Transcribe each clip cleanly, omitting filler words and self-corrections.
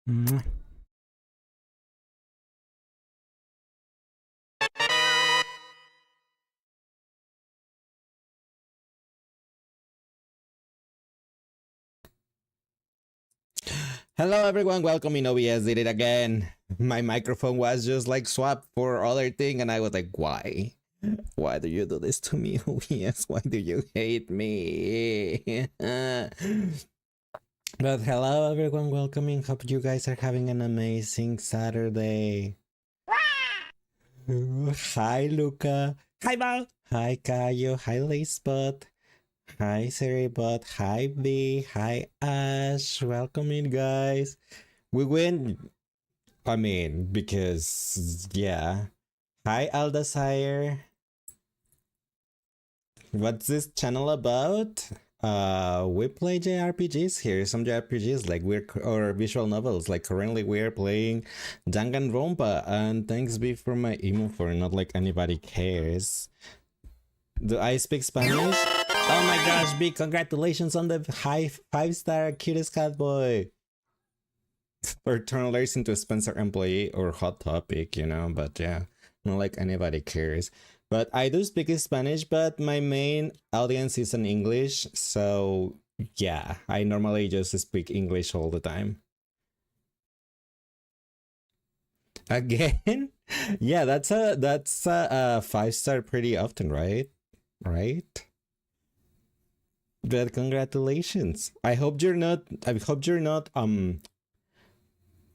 Mwah. Hello everyone, welcome in OBS. Did it again. My microphone was just like swapped for other thing, and I was like, why? Why do you do this to me, OBS? Why do you hate me? But hello everyone, welcome in. Hope you guys are having an amazing Saturday. Hi Luca. Hi Val. Hi Kayo. Hi Lacebot. Hi Seribot. Hi B. Hi Ash. Welcome in, guys. We win. I mean, because yeah. Hi Aldasire. What's this channel about? We play JRPGs here. Some JRPGs like or visual novels. Like currently we're playing Danganronpa, and thanks be for my emo for not like anybody cares. Do I speak Spanish? Oh my gosh, big congratulations on the high 5-star cutest cat boy. Or turn Lars into a Spencer employee or hot topic, you know, but yeah, not like anybody cares. But I do speak Spanish, but my main audience is in English, so yeah, I normally just speak English all the time. Again? Yeah, that's a 5-star pretty often, right? Right? But congratulations. I hope you're not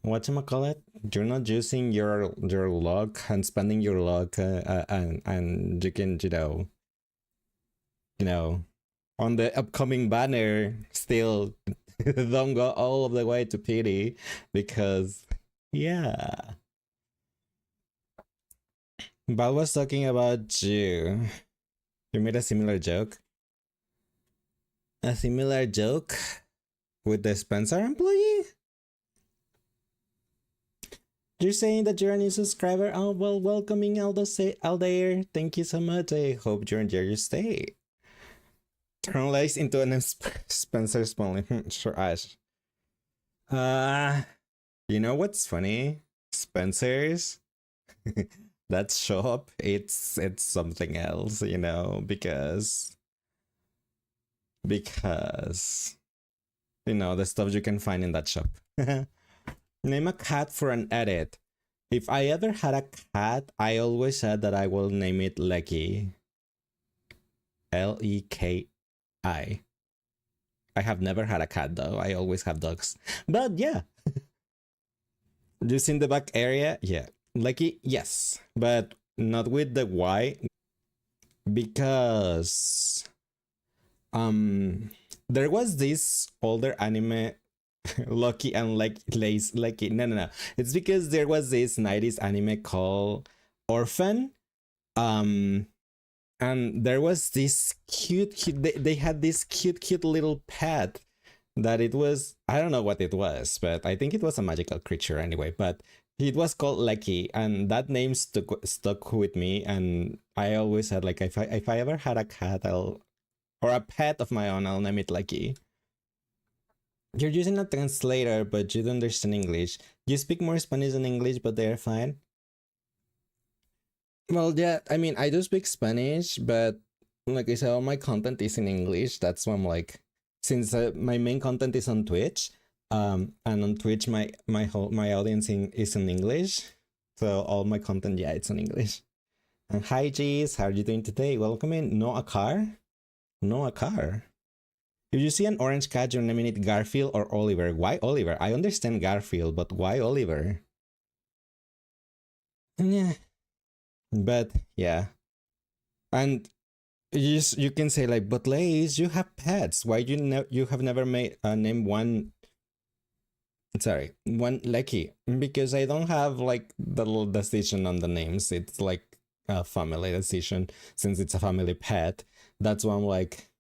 whatchamacallit? You're not using your luck and spending your luck and you can, you know, on the upcoming banner still don't go all of the way to pity because yeah. Val was talking about you. You made a similar joke. A similar joke with the Spencer employee? You're saying that you're a new subscriber? Oh, well, welcoming Aldair. Thank you so much. I hope you enjoy your stay. Turn lights into an Spencer Spaulding. Sure, Ash. Uh, you know what's funny? Spencer's that shop. It's something else, you know, because you know the stuff you can find in that shop. Name a cat for an edit. If I ever had a cat, I always said that I will name it Lecky. Leki. I have never had a cat though. I always have dogs. But yeah. Just in the back area, yeah. Lecky, yes. But not with the Y. Because there was this older anime Lucky and like Lace Lucky. No. It's because there was this 90s anime called Orphan. Um and there was this they had this cute little pet that it was, I don't know what it was, but I think it was a magical creature anyway, but it was called Lucky, and that name stuck with me, and I always said like if I ever had a cat, I'll or a pet of my own, I'll name it Lucky. You're using a translator, but you don't understand English. You speak more Spanish than English, but they're fine. Well, yeah, I mean, I do speak Spanish, but like I said, all my content is in English. That's why I'm like, since my main content is on Twitch, and on Twitch my audience is in English, so all my content, yeah, it's in English. And hi, G's, how are you doing today? Welcome in. No a car? No a car. If you see an orange cat, you're naming it Garfield or Oliver. Why Oliver? I understand Garfield, but why Oliver? Yeah, but yeah, and you can say like, but Lace, you have pets. Why you have never made name one? Sorry, one Lecky, because I don't have like the little decision on the names. It's like a family decision since it's a family pet. That's why I'm like,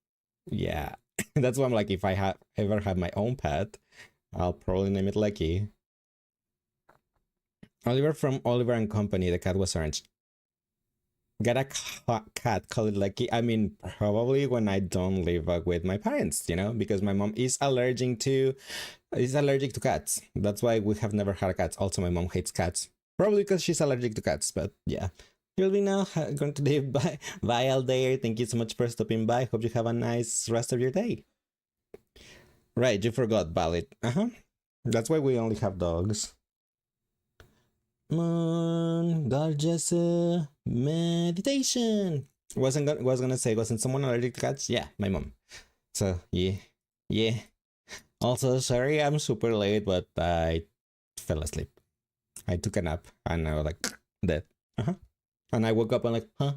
yeah. That's why I'm like, if I have ever have my own pet, I'll probably name it Lecky. Oliver from Oliver and Company. The cat was orange. get a cat, call it Lucky. I mean, probably when I don't live with my parents, you know, because my mom is allergic to cats. That's why we have never had cats. Also, my mom hates cats, probably because she's allergic to cats. But yeah, you'll be now going to leave. Bye, bye, Aldair. Thank you so much for stopping by. Hope you have a nice rest of your day. Right, you forgot Valid. That's why we only have dogs. Moon, gorgeous meditation. Was gonna say, wasn't someone allergic to cats? Yeah, my mom. So yeah. Also, sorry, I'm super late, but I fell asleep. I took a nap and I was like dead. And I woke up and like huh,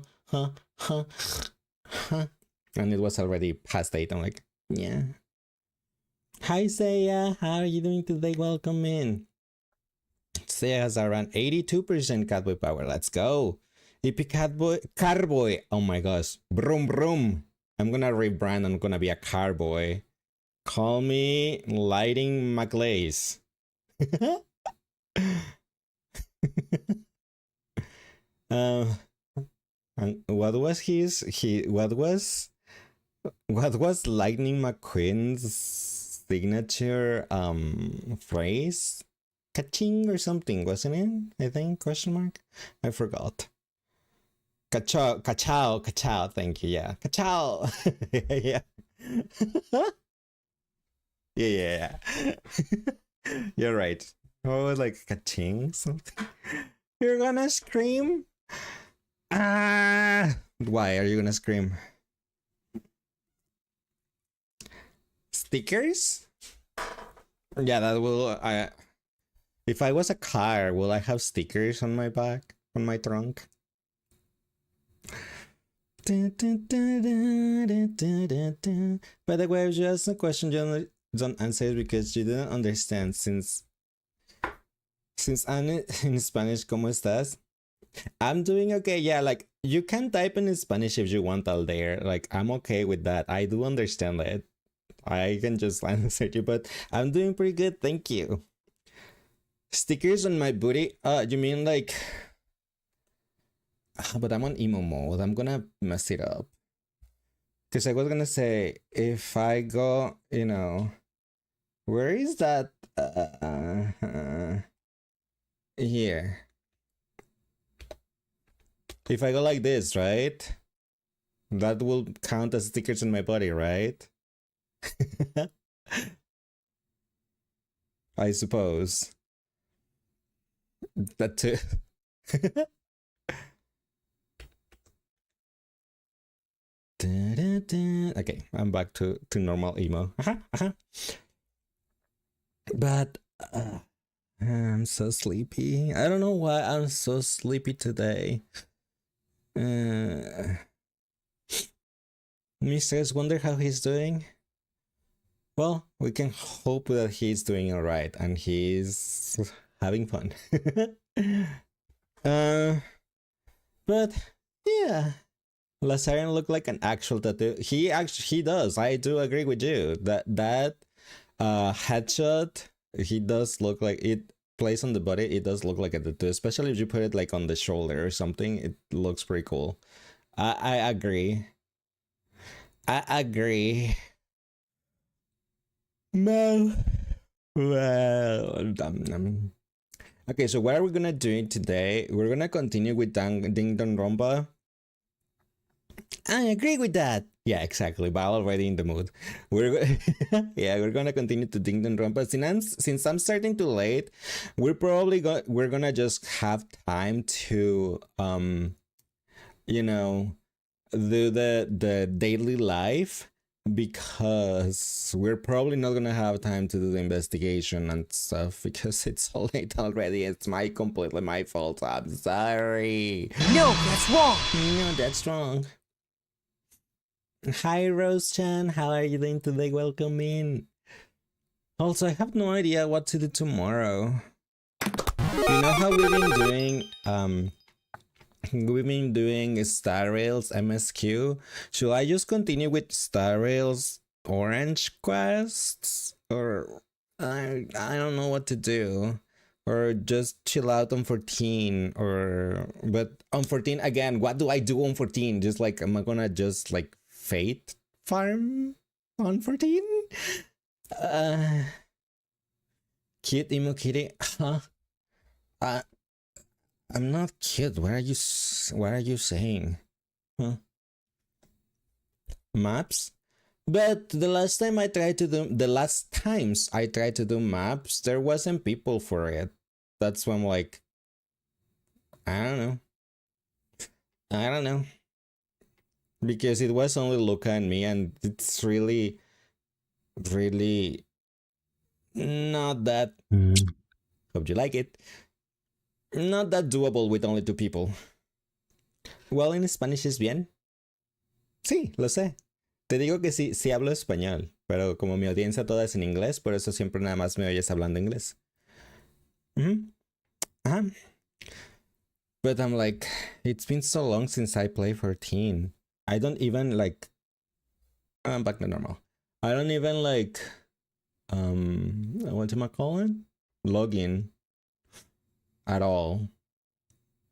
and it was already past 8. I'm like, yeah. Hi Saya, how are you doing today? Welcome in. Saya has around 82% catboy power. Let's go. EP carboy. Oh my gosh. Broom broom. I'm gonna rebrand. I'm gonna be a carboy. Call me Lighting McLace. And what was Lightning McQueen's signature phrase? Kaching or something, wasn't it? I think, question mark? I forgot. Kachao, thank you, yeah. Kachao! Yeah. Yeah. You're right. Oh, like kaching something? You're gonna scream? Ah! Why are you gonna scream? Stickers? Yeah, that will... If I was a car, will I have stickers on my back, on my trunk? By the way, just a question you don't answer because you didn't understand since I'm in Spanish, ¿cómo estás? I'm doing okay. Yeah, like you can type in Spanish if you want out there. Like I'm okay with that. I do understand it. I can just answer you, but I'm doing pretty good. Thank you. Stickers on my booty? You mean like... But I'm on emo mode. I'm gonna mess it up. Because I was gonna say, if I go, you know... Where is that? Here. If I go like this, right? That will count as stickers on my body, right? I suppose. That too. Okay, I'm back to normal emo. But I'm so sleepy. I don't know why I'm so sleepy today. Mr. wonder how he's doing. Well, we can hope that he's doing alright and he's having fun. But yeah, Lazarian looked like an actual tattoo. He does. I do agree with you that headshot. He does look like it plays on the body. It does look like a tattoo, especially if you put it like on the shoulder or something. It looks pretty cool. I agree. I agree. No. Well, okay, so what are we gonna do today? We're gonna continue with Ding Dong Rompa. I agree with that. Yeah, exactly. But already in the mood. We're gonna continue to Ding Dong Rompa. Since I'm starting too late, we're gonna just have time to you know, do the daily life, because we're probably not gonna have time to do the investigation and stuff because it's so late already. It's completely my fault. I'm sorry. No, that's wrong. No, that's wrong. Hi, Rose-chan. How are you doing today? Welcome in. Also, I have no idea what to do tomorrow. You know how we've been doing Star Rails MSQ. Should I just continue with Star Rails Orange quests, or I don't know what to do. or just chill out on 14, or but on 14 again, what do I do on 14? Just like, am I gonna just like fate farm on 14? uh Cute emo kitty, huh? uh I'm not cute. What are you saying? Huh? Maps? But the last times I tried to do maps, there wasn't people for it. That's when I'm like, I don't know. I don't know. Because it was only Luca and me, and it's really, really not that. Hope you like it. Not that doable with only 2 people. Well, in Spanish es bien. Sí, lo sé. Te digo que sí, sí hablo español, pero como mi audiencia toda es en inglés, por eso siempre nada más me oyes hablando inglés. Uh-huh. But I'm like, it's been so long since I played 14. I don't even like. I'm back to normal. I don't even like. What am I calling? Login. At all.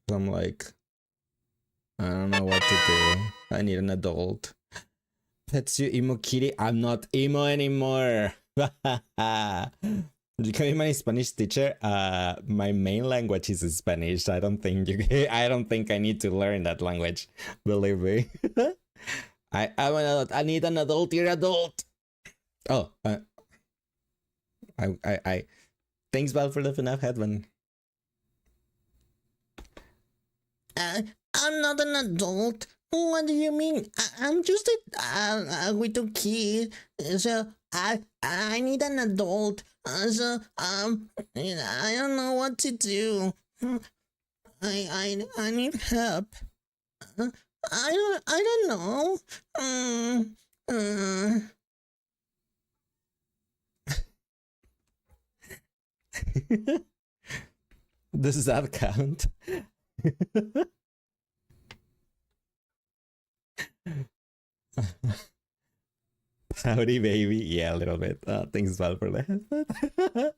So I'm like, I don't know what to do. I need an adult. That's you, emo kitty. I'm not emo anymore. You can be my Spanish teacher. My main language is Spanish. I don't think I don't think I need to learn that language. Believe me. I'm an adult. I need an adult. You're adult. Oh, I. Thanks, Val, for the FNAF headband. I'm not an adult. What do you mean? I'm just a little kid. So I need an adult. So I don't know what to do. I need help. I don't know. Does that count? Howdy, baby. Yeah, a little bit. Thanks, Val, for that.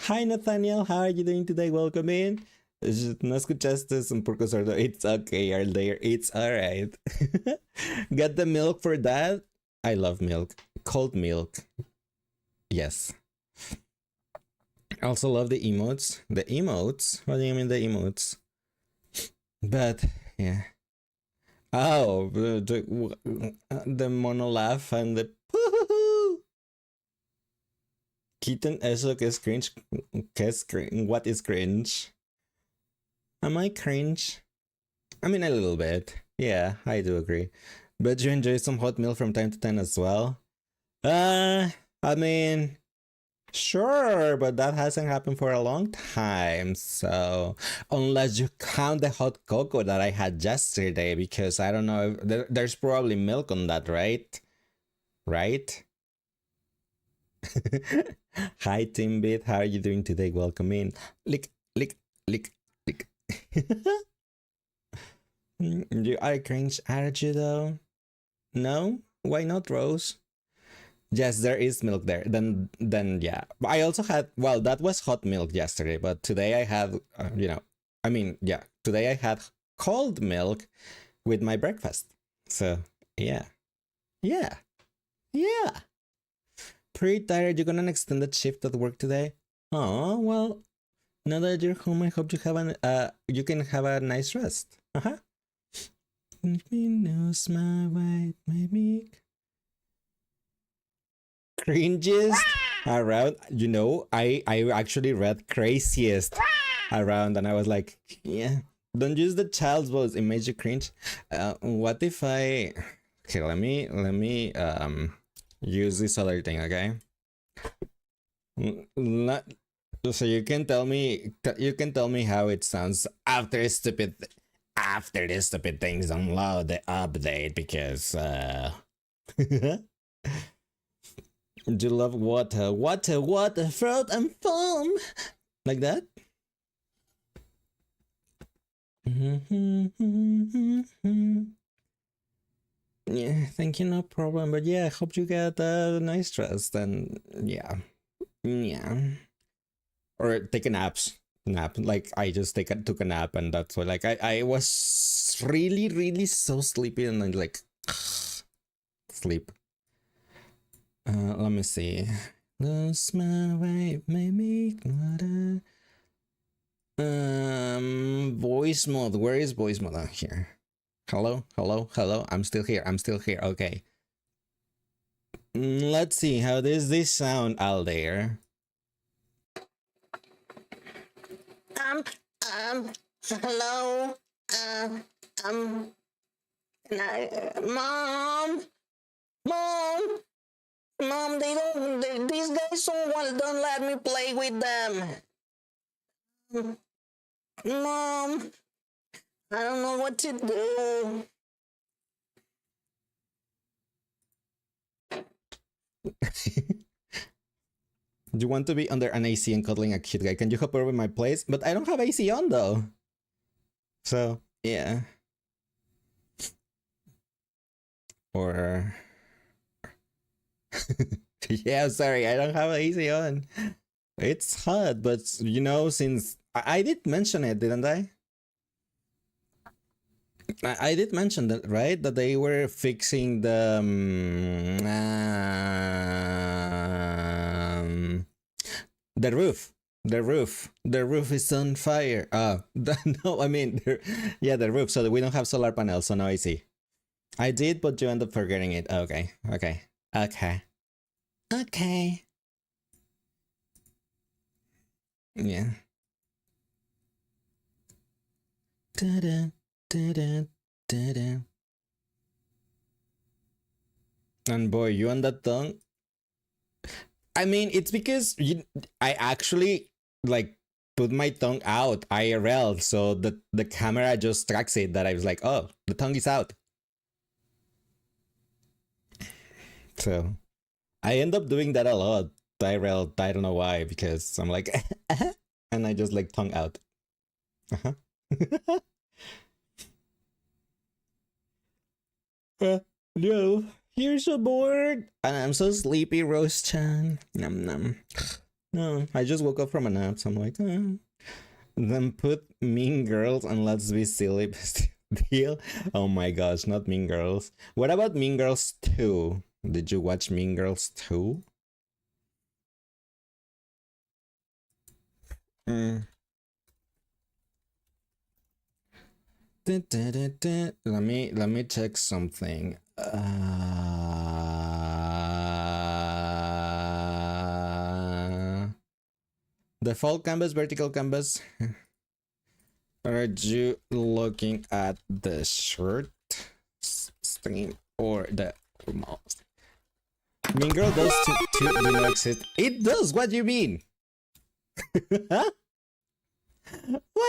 Hi, Nathaniel. How are you doing today? Welcome in. No escuchaste un poco sordo. It's okay, Arlair. It's alright. Got the milk for that? I love milk. Cold milk. Yes. I also love the emotes. The emotes? What do you mean the emotes? But, yeah. Oh, the mono laugh and the Kitten, eso que es cringe. ¿Qué es cringe? What is cringe? Am I cringe? I mean, a little bit. Yeah, I do agree. But you enjoy some hot milk from time to time as well? I mean, sure, but that hasn't happened for a long time. So, unless you count the hot cocoa that I had yesterday, because I don't know, there's probably milk on that, right? Right? Hi, Timbit. How are you doing today? Welcome in. Lick, lick, lick, lick. You are cringe attitude though? No? Why not, Rose? Yes, there is milk there. Then yeah. I also had, well, that was hot milk yesterday, but today I had, today I had cold milk with my breakfast. So yeah, yeah, yeah. Pretty tired. You got an extended shift at work today? Oh well. Now that you're home, I hope you have you can have a nice rest. Me knows my white, maybe cringes around. You know, I actually read craziest around, and I was like, yeah, don't use the child's voice. It makes you cringe. What if I? Okay, let me use this other thing. Okay. So you can tell me how it sounds after the stupid things download the update, because do you love water, fruit and foam like that? Yeah, thank you, no problem. But yeah, I hope you get a nice rest, and yeah. or take a nap. Like I just took a nap, and that's why like I was really so sleepy, and then like sleep. Let me see. Lose my way, maybe not voice mode. Where is voice mode? Oh, here. Hello. I'm still here. Okay. Let's see, how does this sound out there? Um, hello. Mom, mom, these guys don't let me play with them. Mom, I don't know what to do. Do you want to be under an AC and cuddling a cute guy? Can you hop over my place? But I don't have AC on though. So, yeah. Or... yeah, sorry, I don't have AC on. It's hot, but you know, since... I did mention it, didn't I? I did mention that, right? That they were fixing the roof. The roof is on fire. No, I mean, yeah, the roof. So we don't have solar panels, so no AC. I did, but you end up forgetting it. Okay. Yeah. And boy, you and that tongue. I mean, it's because I actually like put my tongue out IRL, so the camera just tracks it. That I was like, oh, the tongue is out. So I end up doing that a lot. IRL, I don't know why, because I'm like, and I just like tongue out. No. You're so bored. And I'm so sleepy, Rose-chan. Num num. No, I just woke up from a nap, so I'm like, Then put Mean Girls and Let's Be Silly. Deal? Oh my gosh, not Mean Girls. What about Mean Girls 2? Did you watch Mean Girls 2? Let me check something. Default canvas, vertical canvas. Are you looking at the shirt stream or the mouse? Mean Girl does do not exist. It does. What do you mean? What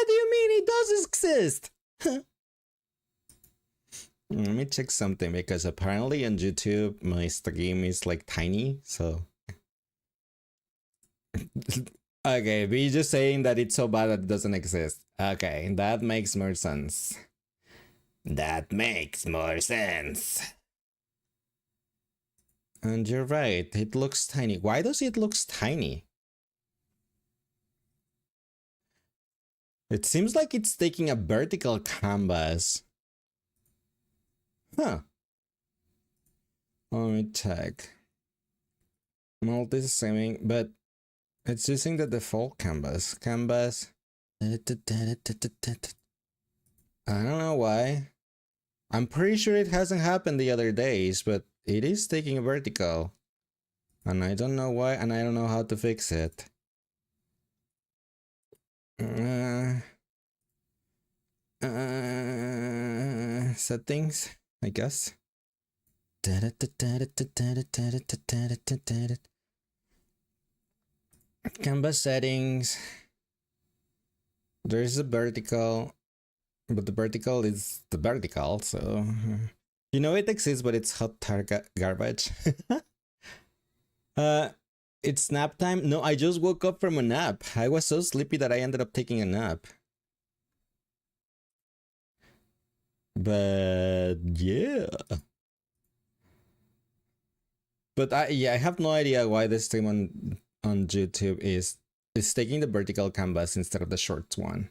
do you mean it does exist? Let me check something, because apparently on YouTube my stream is like tiny, so okay, we're just saying that it's so bad that it doesn't exist. Okay, that makes more sense. That makes more sense. And you're right, it looks tiny. Why does it look tiny? It seems like it's taking a vertical canvas. Huh. Let me check. Multi-streaming, but it's using the default canvas. I don't know why. I'm pretty sure it hasn't happened the other days, but it is taking a vertical. And I don't know why, and I don't know how to fix it. Settings, I guess. Canvas settings. There's a vertical, but the vertical is the vertical, so you know it exists, but it's hot garbage. It's nap time. No, I just woke up from a nap. I was so sleepy that I ended up taking a nap. But yeah. But I have no idea why the stream on YouTube is It's taking the vertical canvas instead of the short one.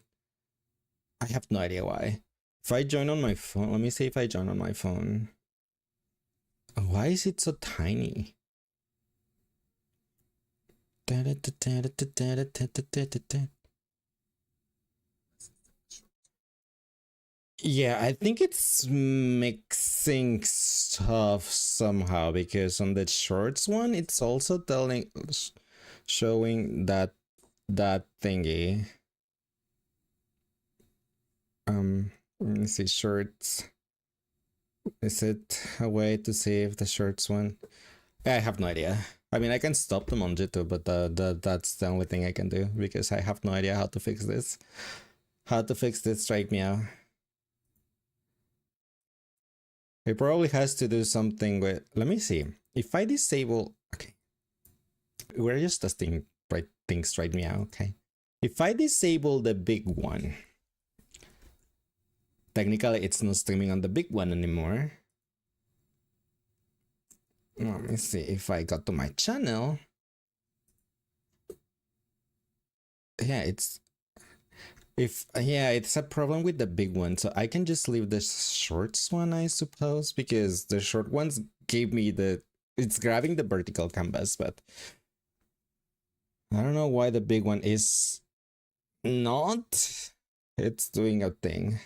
I have no idea why. If I join on my phone, let me see if I join on my phone. Why is it so tiny? Yeah, I think it's mixing stuff somehow, because on the shorts one, it's also showing that thingy. Let me see, shorts. Is it a way to save the shorts one? I have no idea. I mean, I can stop them on YouTube, but that's the only thing I can do, because I have no idea how to fix this. How to fix this, strike me out. It probably has to do something with, let me see. If I disable, okay. We're just testing things right now, okay. If I disable the big one, technically it's not streaming on the big one anymore. Let me see if I go to my channel. Yeah, it's a problem with the big one, so I can just leave the shorts one, I suppose, because the short ones gave me it's grabbing the vertical canvas, but I don't know why the big one is not. It's doing a thing.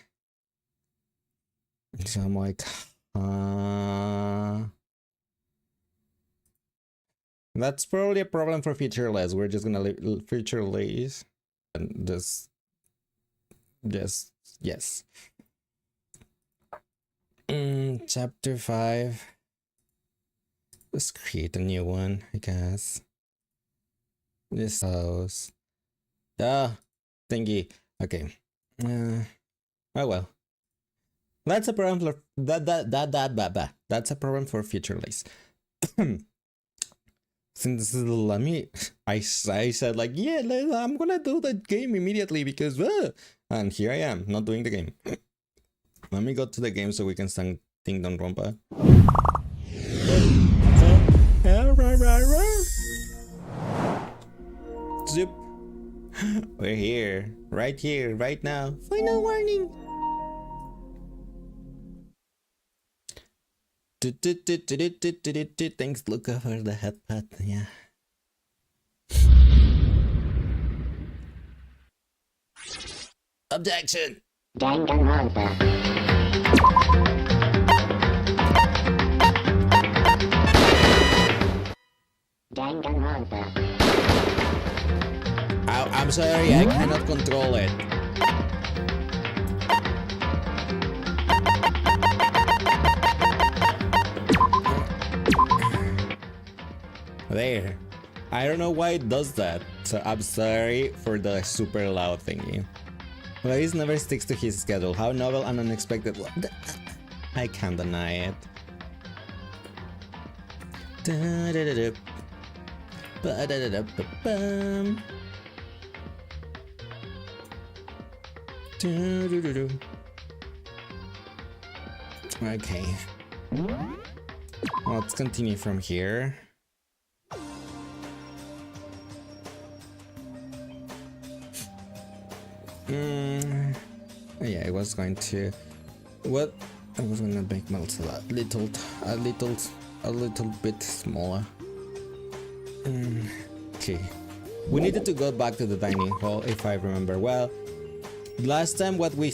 So I'm like, that's probably a problem for featureless. We're just gonna leave featureless and just yes. Chapter 5. Let's create a new one, I guess. This house. Thingy. Okay. Oh well. That's a problem for that's a problem for featureless. Since let me, I said like, yeah, I'm gonna do the game immediately because, and here I am not doing the game. Let me go to the game so we can sing Ding Dong Rompa. Zip. We're here, right now. Final warning. Thanks, Luca, for the headpad. Yeah. Objection. Danganronpa. Danganronpa. I'm sorry, I cannot control it. There. I don't know why it does that, so I'm sorry for the super loud thingy. Blaze never sticks to his schedule. How novel and unexpected. I can't deny it. Okay. Well, let's continue from here. Yeah, I was going to. What? I was gonna make melts a little bit smaller. Okay. We needed to go back to the dining hall, if I remember well. Last time, what we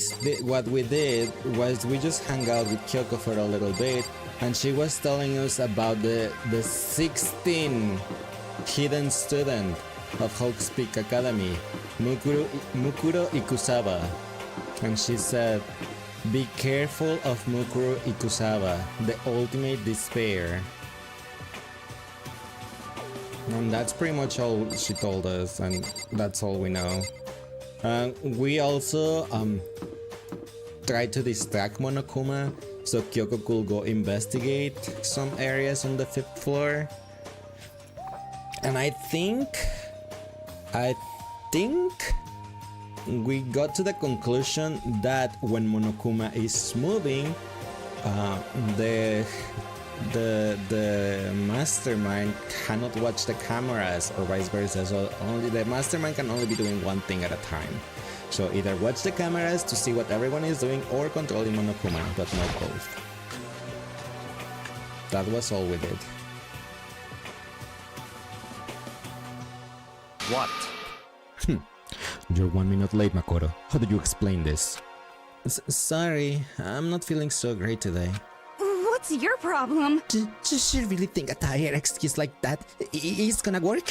did was we just hung out with Kyoko for a little bit, and she was telling us about the 16 hidden student of Hawks Peak Academy, Mukuro Ikusawa. And she said, be careful of Mukuro Ikusawa, the ultimate despair. And that's pretty much all she told us, and that's all we know. We also tried to distract Monokuma so Kyoko could go investigate some areas on the 5th floor. And I think we got to the conclusion that when Monokuma is moving, the the mastermind cannot watch the cameras or vice versa, so only the mastermind can only be doing one thing at a time. So either watch the cameras to see what everyone is doing or controlling Monokuma, but not both. That was all we did. What? You're 1 minute late, Makoto. How do you explain this? Sorry, I'm not feeling so great today. What's your problem? Does she really think a tired excuse like that is gonna work?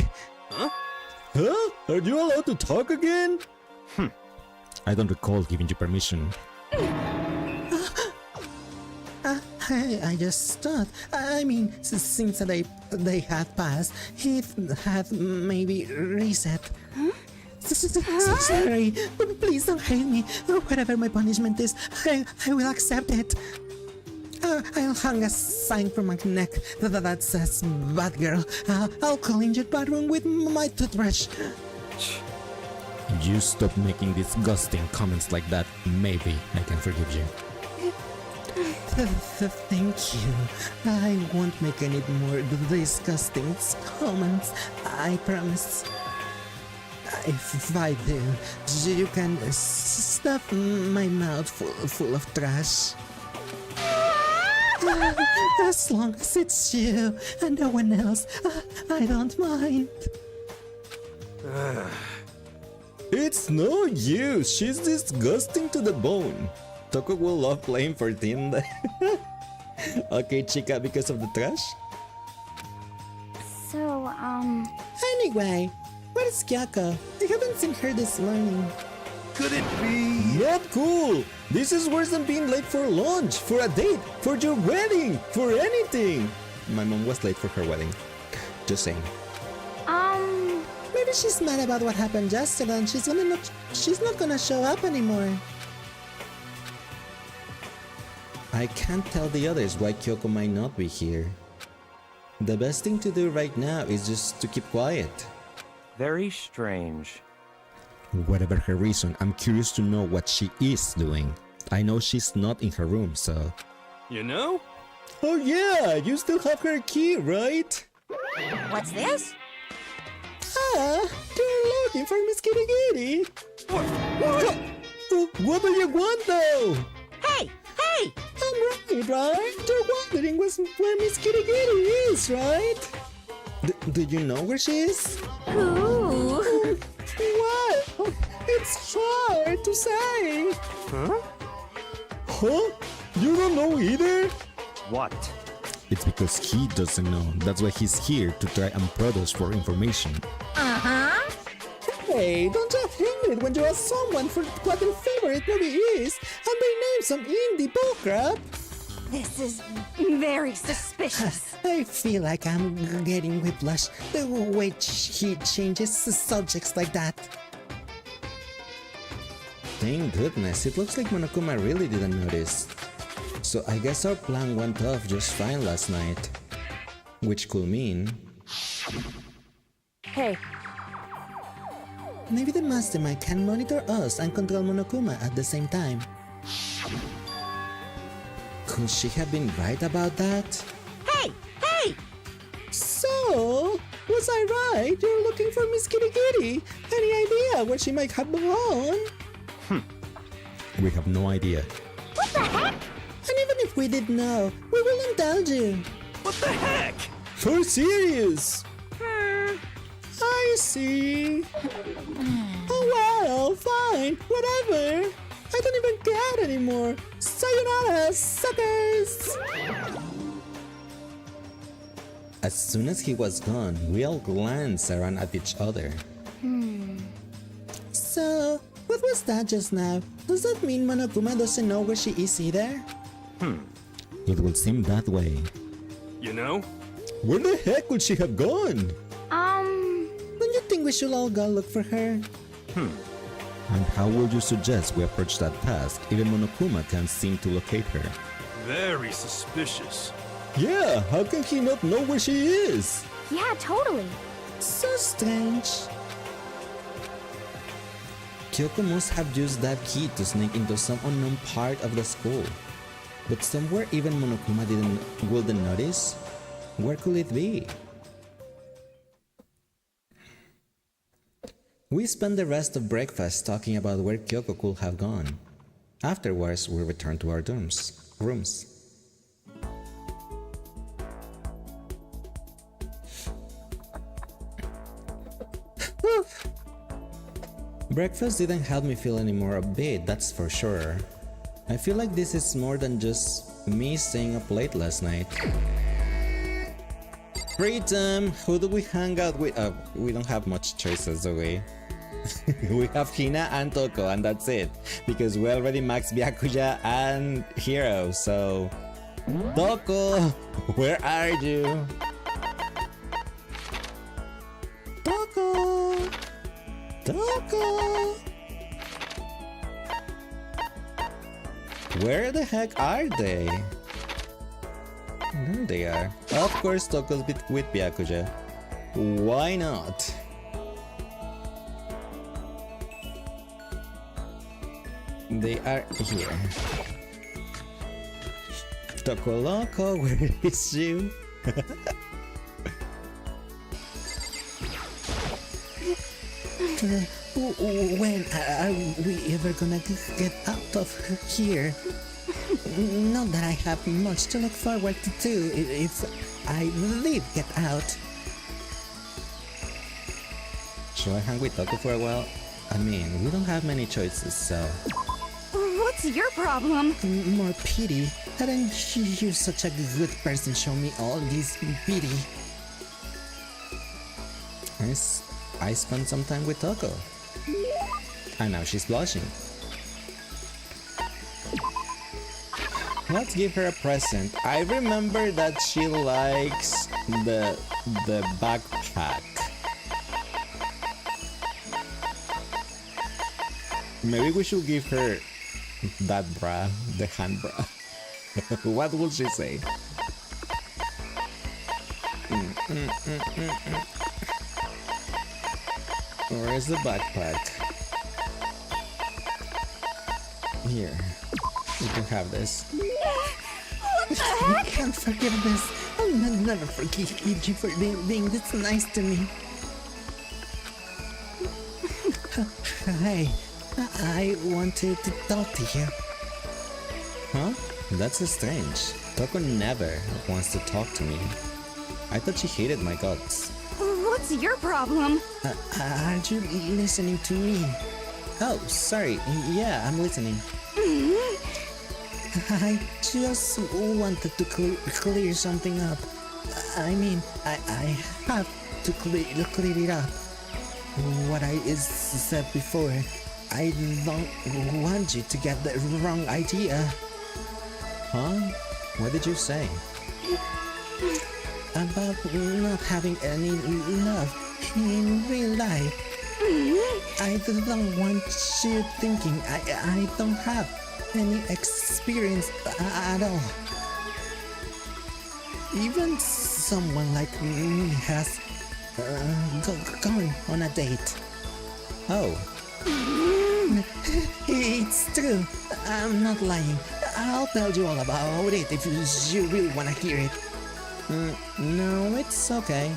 Huh? Huh? Are you allowed to talk again? I don't recall giving you permission. I just thought. I mean, since they had passed, it had maybe reset. Sorry, please don't hate me. Whatever my punishment is, I will accept it. I'll hang a sign from my neck that says "Bad Girl." I'll clean your bathroom with my toothbrush. You stop making disgusting comments like that. Maybe I can forgive you. Thank you. I won't make any more disgusting comments. I promise. If I do, you can stuff my mouth full of trash. As long as it's you and no one else, I don't mind. It's no use. She's disgusting to the bone. Toko will love playing for team. Okay, chica, because of the trash? So, Anyway, where's Kyoko? I haven't seen her this morning. Could it be? Not cool! This is worse than being late for lunch, for a date, for your wedding, for anything! My mom was late for her wedding. Just saying. Maybe she's mad about what happened yesterday and she's not gonna show up anymore. I can't tell the others why Kyoko might not be here. The best thing to do right now is just to keep quiet. Very strange. Whatever her reason, I'm curious to know what she is doing. I know she's not in her room, so... You know? Oh yeah, you still have her key, right? what's this? Ah, you're looking for Miss Kitty Kitty. What do you want though? Hey! Hey! I'm right? You're wondering where Miss Kitty Kitty is, right? Do you know where she is? Ooh! Well, it's hard to say. Huh? Huh? You don't know either? What? It's because he doesn't know. That's why he's here to try and prod us for information. Uh-huh! Hey, don't you hate it when you ask someone for what their favorite movie is and they name some indie bullcrap? This is very suspicious. I feel like I'm getting whiplash the way he changes subjects like that. Thank goodness, it looks like Monokuma really didn't notice. So I guess our plan went off just fine last night. Which could mean... Hey, maybe the mastermind can monitor us and control Monokuma at the same time. Could she have been right about that? hey! Hey! So, was I right? You're looking for Miss Kitty Kitty. Any idea where she might have gone? We have no idea. What the heck? And even if we did know, we will indulge you. What the heck? For serious? I see. Oh well, fine, whatever. I don't even care anymore. Sayonara, suckers! As soon as he was gone, we all glanced around at each other. So, what was that just now? Does that mean Monokuma doesn't know where she is either? It would seem that way. You know? Where the heck would she have gone? Um, Don't you think we should all go look for her? And how would you suggest we approach that task? Even Monokuma can't seem to locate her. Very suspicious. Yeah, how can he not know where she is? yeah, totally. So strange. Kyoko must have used that key to sneak into some unknown part of the school. But somewhere even Monokuma wouldn't notice? Where could it be? We spent the rest of breakfast talking about where Kyoko could have gone. Afterwards, we returned to our rooms. Breakfast didn't help me feel any more upbeat, that's for sure. I feel like this is more than just me staying up late last night. Freedom! Who do we hang out with? We don't have much choices, do we? We have Hina and Toko, and that's it. Because we already maxed Byakuya and Hero, so... Toko! Where are you? Toko! Toko! Where the heck are they? There they are. Of course, Toko's with Byakuya. Why not? They are here. Toko Loco, where is you? When are we ever gonna get out of here? Not that I have much to look forward to if I did get out. Should I hang with Toko for a while? I mean, we don't have many choices, so... What's your problem? More pity. Hadn't you such a good person show me all this pity? I spent some time with Toko. And now she's blushing. Let's give her a present. I remember that she likes the backpack. Maybe we should give her that bra, the hand bra. What will she say? Where's the backpack? Here, you can have this. What the heck? I can't forgive this. I'll never forgive you for being this nice to me. Hey, I wanted to talk to you. Huh? That's strange. Toko never wants to talk to me. I thought she hated my guts. What's your problem? Are you listening to me? Oh, sorry. Yeah, I'm listening. I just wanted to clear something up. I mean, I have to clear it up. What I said before. I don't want you to get the wrong idea. Huh? What did you say? About not having any love in real life. I don't want you thinking I don't have any experience at all. Even someone like me has gone on a date. Oh. It's true. I'm not lying. I'll tell you all about it if you really want to hear it. No, it's okay.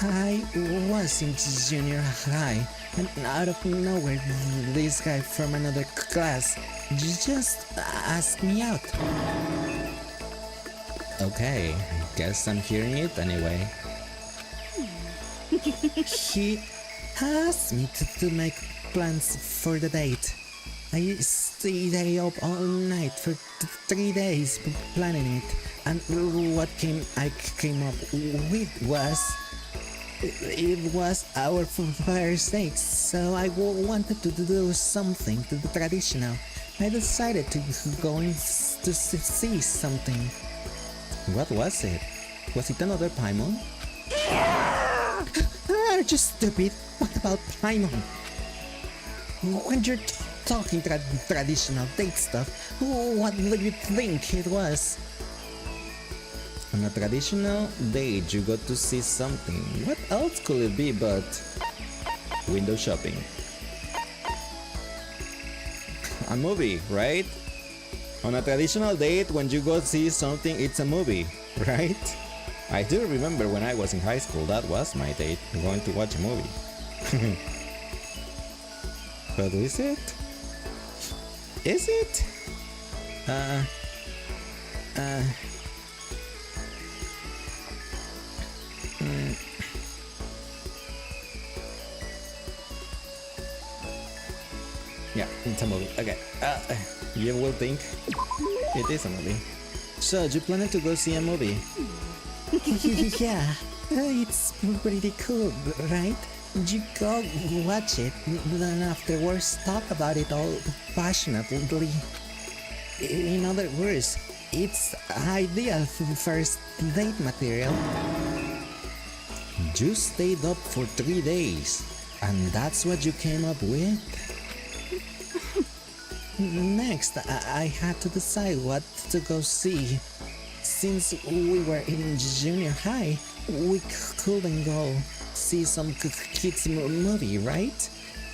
I was in junior high, and out of nowhere, this guy from another class just asked me out. Okay, guess I'm hearing it anyway. He asked me to make plans for the date. I stayed up all night for 3 days planning it, and what I came up with was... It was our first date, so I wanted to do something traditional. I decided to go in to see something. What was it? Was it another Paimon? Are you stupid? What about Paimon? When you're talking traditional date stuff, what do you think it was? On a traditional date, you got to see something. What else could it be but window shopping? A movie, right? On a traditional date, when you go see something, it's a movie, right? I do remember when I was in high school, that was my date, going to watch a movie. But is it? Is it? Yeah, it's a movie. Okay. You will think it is a movie. So, you planning to go see a movie? Yeah, it's pretty cool, right? You go watch it, then afterwards talk about it all passionately. In other words, it's ideal first date material. You stayed up for 3 days, and that's what you came up with? Next, I had to decide what to go see. Since we were in junior high, we couldn't go see some kids movie, right?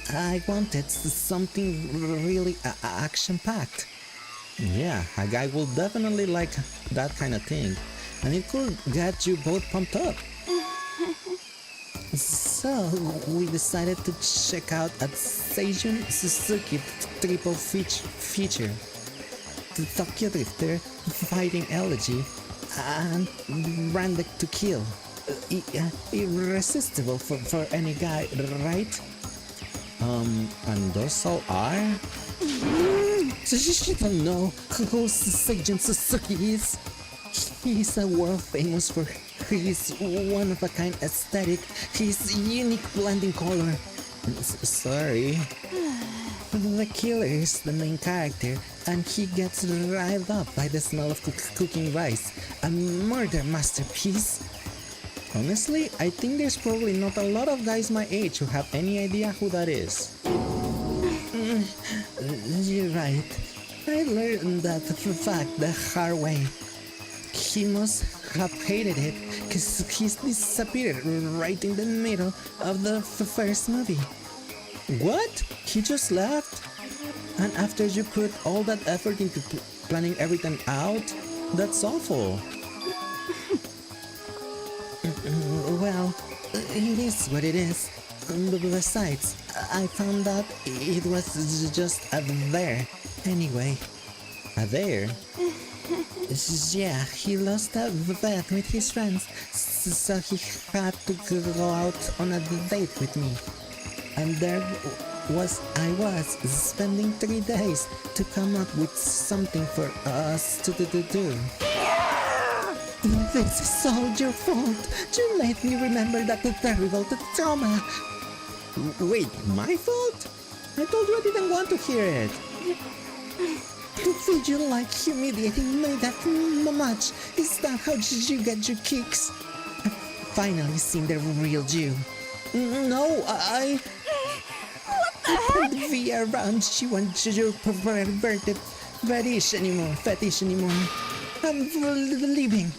I wanted something really action-packed. Yeah, a guy will definitely like that kind of thing, and it could get you both pumped up. So, we decided to check out a Seijun Suzuki triple feature. The Tokyo Drifter, Fighting Elegy, and Branded to Kill. Irresistible for any guy, right? And those all are? So you don't know who Seijun Suzuki is? He's a world famous for his one-of-a-kind aesthetic, his unique blending color. Sorry. The killer is the main character, and he gets riled up by the smell of cooking rice, a murder masterpiece. Honestly, I think there's probably not a lot of guys my age who have any idea who that is. You're right. I learned that fact the hard way. He must have hated it, cause he's disappeared right in the middle of the first movie. What? He just left? And after you put all that effort into planning everything out? That's awful. Well, it is what it is. Besides, I found out it was just a there. Anyway. A there? Yeah, he lost a bet with his friends, so he had to go out on a date with me. And there I was, spending 3 days to come up with something for us to do. This is all your fault. You made me remember that terrible trauma. Wait, my fault? I told you I didn't want to hear it. Did you like humiliating me that much? Is that how you get your kicks? I've finally seen the real you. No, I couldn't be around you and your perverted fetish anymore. I'm leaving.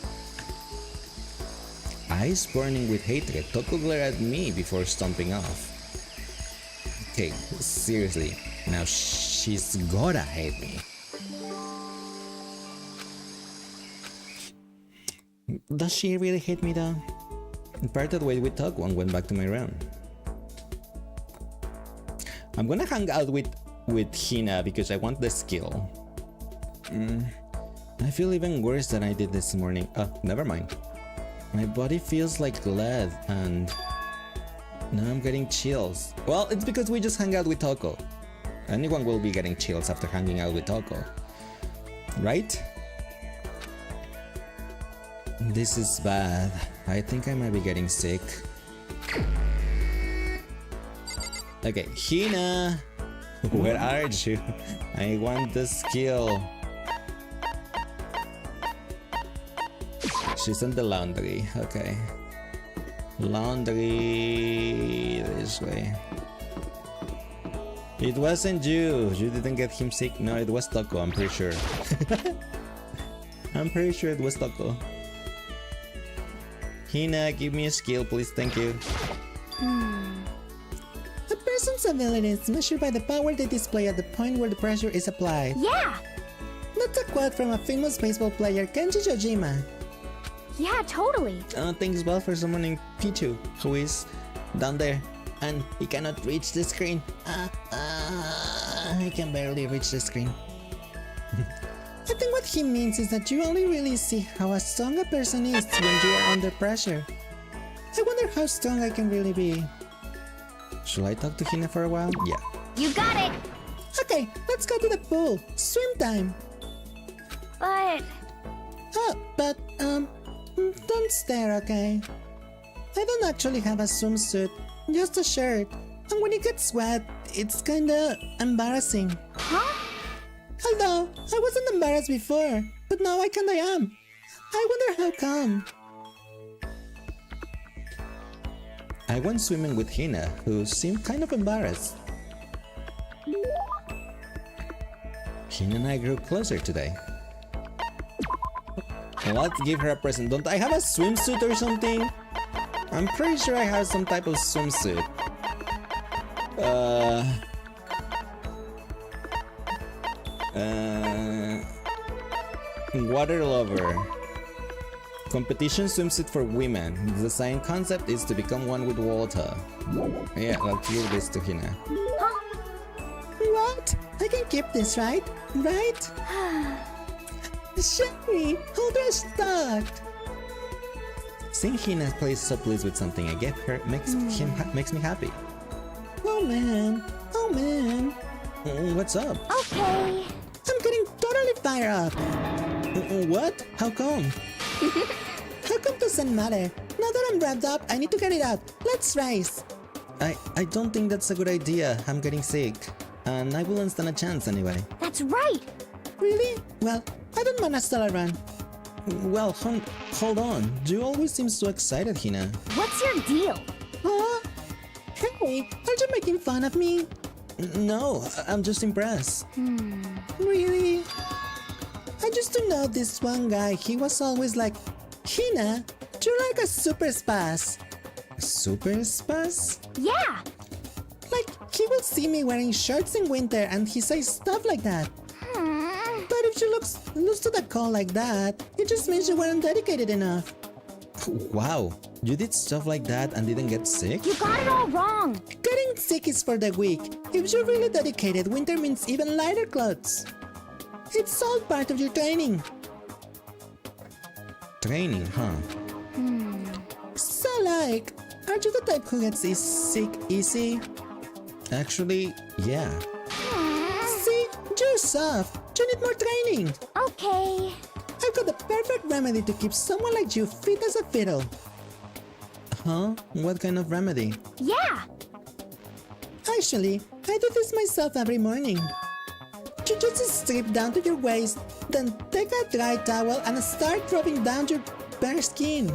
Eyes burning with hatred, Toko glared at me before stomping off. Okay, seriously, now she's gotta hate me. Does she really hate me though? I parted ways with Toko and went back to my room. I'm gonna hang out with Hina because I want the skill. I feel even worse than I did this morning. Oh, never mind. My body feels like lead and now I'm getting chills. Well, it's because we just hung out with Toko. Anyone will be getting chills after hanging out with Toko, right? This is bad. I think I might be getting sick. Okay, Hina! Where are you? I want the skill. She's in the laundry. Okay. Laundry this way. It wasn't you. You didn't get him sick. No, it was Toko, I'm pretty sure. I'm pretty sure it was Toko. Hina, give me a skill, please. Thank you. A person's ability is measured by the power they display at the point where the pressure is applied. Yeah! That That's a quote from a famous baseball player, Kenji Jojima. Yeah, totally. Thanks well for someone named Pichu, who is down there, and he cannot reach the screen. He can barely reach the screen. I think what he means is that you only really see how a strong a person is when you are under pressure. I wonder how strong I can really be. Should I talk to Hina for a while? Yeah. You got it. Okay, let's go to the pool. Swim time. But Oh, but, don't stare, okay? I don't actually have a swimsuit, just a shirt. And when it gets wet, it's kinda embarrassing. huh? Although, I wasn't embarrassed before, but now I kinda am. I wonder how come. I went swimming with Hina, who seemed kind of embarrassed. Hina and I grew closer today. Let's give her a present. Don't I have a swimsuit or something? I'm pretty sure I have some type of swimsuit. Water lover. Competition swimsuit for women. The design concept is to become one with water. Yeah, let's give this to Hina. What? I can keep this, right? Right? Sherry, hold her start. Seeing Hina plays so pleased with something I gave her makes me happy. Oh man, oh man. What's up? Okay. I'm getting totally fired up. What? How come? How come doesn't matter? Now that I'm wrapped up, I need to get it out. Let's race. I don't think that's a good idea. I'm getting sick. And I wouldn't stand a chance anyway. That's right. Really? Well, I don't mind a stellar run. Well, hold on. You always seem so excited, Hina. What's your deal? Huh? Hey, are you making fun of me? No, I'm just impressed. Really? I used to know this one guy. He was always like, Hina, you're like a super spaz. Super spaz? Yeah. Like, he will see me wearing shorts in winter and he says stuff like that. But if you lose to the call like that, it just means you weren't dedicated enough. Wow, you did stuff like that and didn't get sick? You got it all wrong. Getting sick is for the weak. If you're really dedicated, winter means even lighter clothes. It's all part of your training. Training, huh? So like, are you the type who gets sick easy? Actually, yeah. See, you're soft. You need more training. Okay. I've got the perfect remedy to keep someone like you fit as a fiddle. Huh? What kind of remedy? Yeah. Actually, I do this myself every morning. You just strip down to your waist, then take a dry towel and start rubbing down your bare skin.